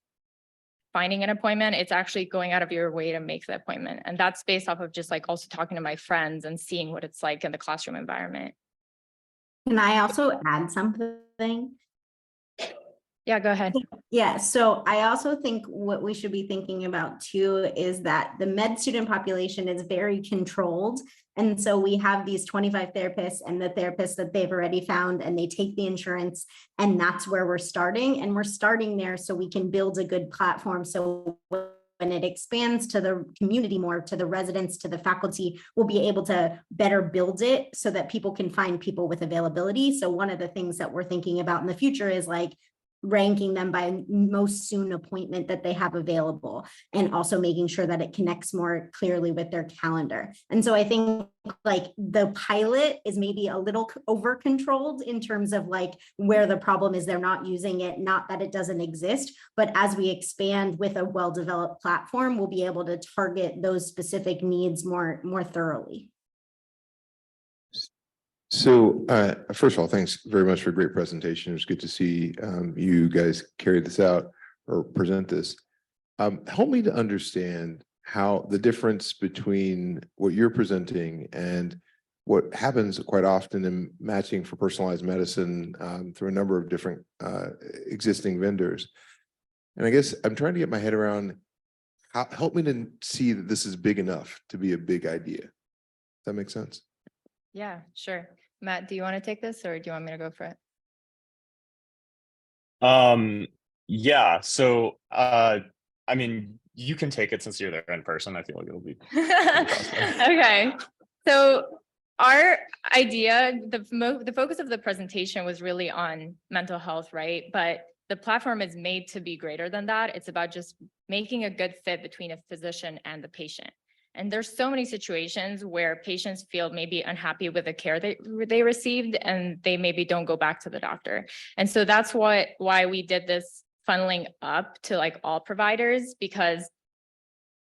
finding an appointment, it's actually going out of your way to make the appointment. And that's based off of just like also talking to my friends and seeing what it's like in the classroom environment. Can I also add something? Yeah, go ahead. Yeah, so I also think what we should be thinking about too is that the med student population is very controlled. And so we have these 25 therapists and the therapists that they've already found, and they take the insurance, and that's where we're starting. And we're starting there so we can build a good platform. So when it expands to the community more, to the residents, to the faculty, we'll be able to better build it so that people can find people with availability. So one of the things that we're thinking about in the future is like ranking them by most soon appointment that they have available, and also making sure that it connects more clearly with their calendar. And so I think like the pilot is maybe a little over controlled in terms of like where the problem is they're not using it, not that it doesn't exist, but as we expand with a well-developed platform, we'll be able to target those specific needs more thoroughly. So first of all, thanks very much for a great presentation. It was good to see you guys carry this out or present this. Help me to understand how the difference between what you're presenting and what happens quite often in matching for personalized medicine through a number of different existing vendors. And I guess I'm trying to get my head around help me to see that this is big enough to be a big idea. Does that make sense? Yeah, sure. Matt, do you want to take this or do you want me to go for it? Yeah, so I mean, you can take it since you're there in person. I feel like it'll be Okay. So our idea, the focus of the presentation was really on mental health, right? But the platform is made to be greater than that. It's about just making a good fit between a physician and the patient. And there's so many situations where patients feel maybe unhappy with the care they received, and they maybe don't go back to the doctor. And so that's why we did this funneling up to like all providers, because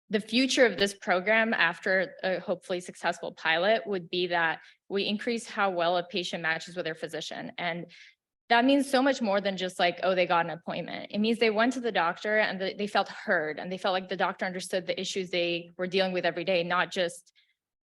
the future of this program after a hopefully successful pilot would be that we increase how well a patient matches with their physician. And that means so much more than just like, oh, they got an appointment. It means they went to the doctor and they felt heard, and they felt like the doctor understood the issues they were dealing with every day, not just,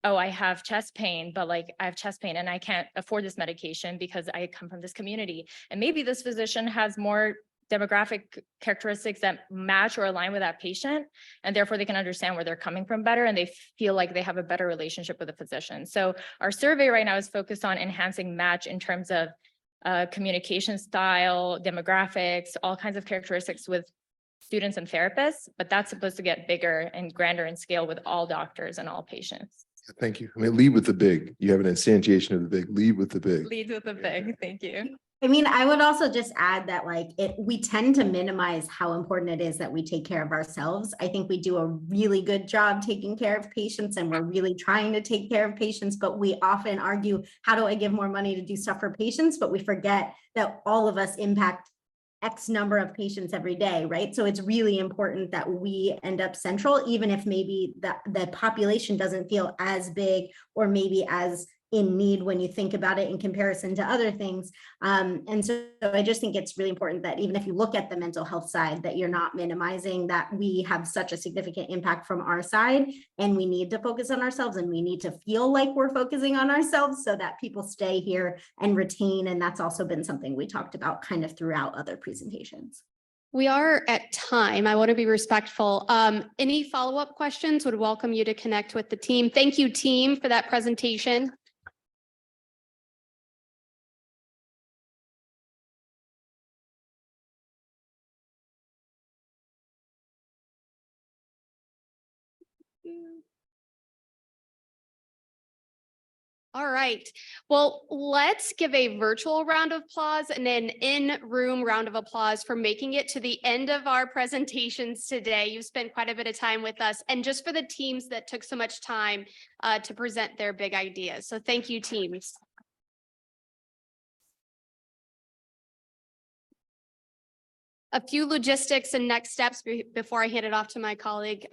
oh, I have chest pain, but like I have chest pain and I can't afford this medication because I come from this community. And maybe this physician has more demographic characteristics that match or align with that patient, and therefore they can understand where they're coming from better, and they feel like they have a better relationship with the physician. So our survey right now is focused on enhancing match in terms of communication style, demographics, all kinds of characteristics with students and therapists, but that's supposed to get bigger and grander in scale with all doctors and all patients. Thank you. I mean, lead with the big. You have an instantiation of the big. Lead with the big. Lead with the big. Thank you. I mean, I would also just add that we tend to minimize how important it is that we take care of ourselves. I think we do a really good job taking care of patients, and we're really trying to take care of patients, but we often argue, how do I give more money to do stuff for patients? But we forget that all of us impact X number of patients every day, right? So it's really important that we end up central, even if maybe the population doesn't feel as big or maybe as in need when you think about it in comparison to other things. And so I just think it's really important that even if you look at the mental health side, that you're not minimizing that we have such a significant impact from our side, and we need to focus on ourselves, and we need to feel like we're focusing on ourselves so that people stay here and retain. And that's also been something we talked about kind of throughout other presentations. We are at time. I want to be respectful. Any follow-up questions? Would welcome you to connect with the team. Thank you, team, for that presentation. All right. Well, let's give a virtual round of applause and an in-room round of applause for making it to the end of our presentations today. You've spent quite a bit of time with us, and just for the teams that took so much time to present their big ideas. So thank you, teams. A few logistics and next steps before I hand it off to my colleague,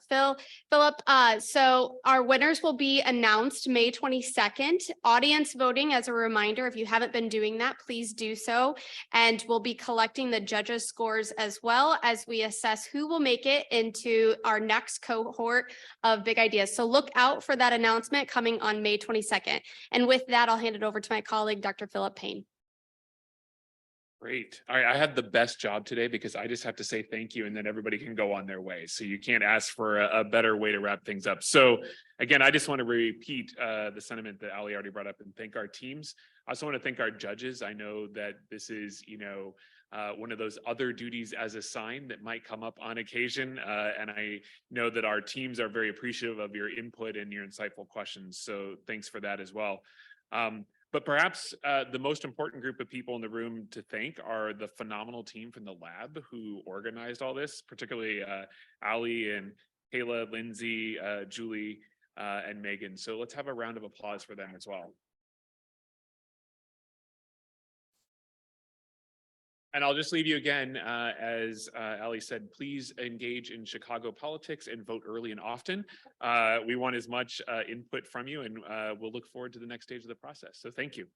Philip. So our winners will be announced May 22nd. Audience voting, as a reminder, if you haven't been doing that, please do so. And we'll be collecting the judges' scores as well as we assess who will make it into our next cohort of Big Ideas. So look out for that announcement coming on May 22nd. And with that, I'll hand it over to my colleague, Dr. Philip Payne. Great. All right. I had the best job today because I just have to say thank you and then everybody can go on their way. So you can't ask for a better way to wrap things up. So again, I just want to repeat the sentiment that Ali already brought up and thank our teams. I also want to thank our judges. I know that this is, one of those other duties as assigned that might come up on occasion. And I know that our teams are very appreciative of your input and your insightful questions. So thanks for that as well. But perhaps the most important group of people in the room to thank are the phenomenal team from the lab who organized all this, particularly Ali and Kayla, Lindsay, Julie, and Megan. So let's have a round of applause for them as well. And I'll just leave you again, as Ali said, please engage in Chicago politics and vote early and often. We want as much input from you, and we'll look forward to the next stage of the process. So thank you.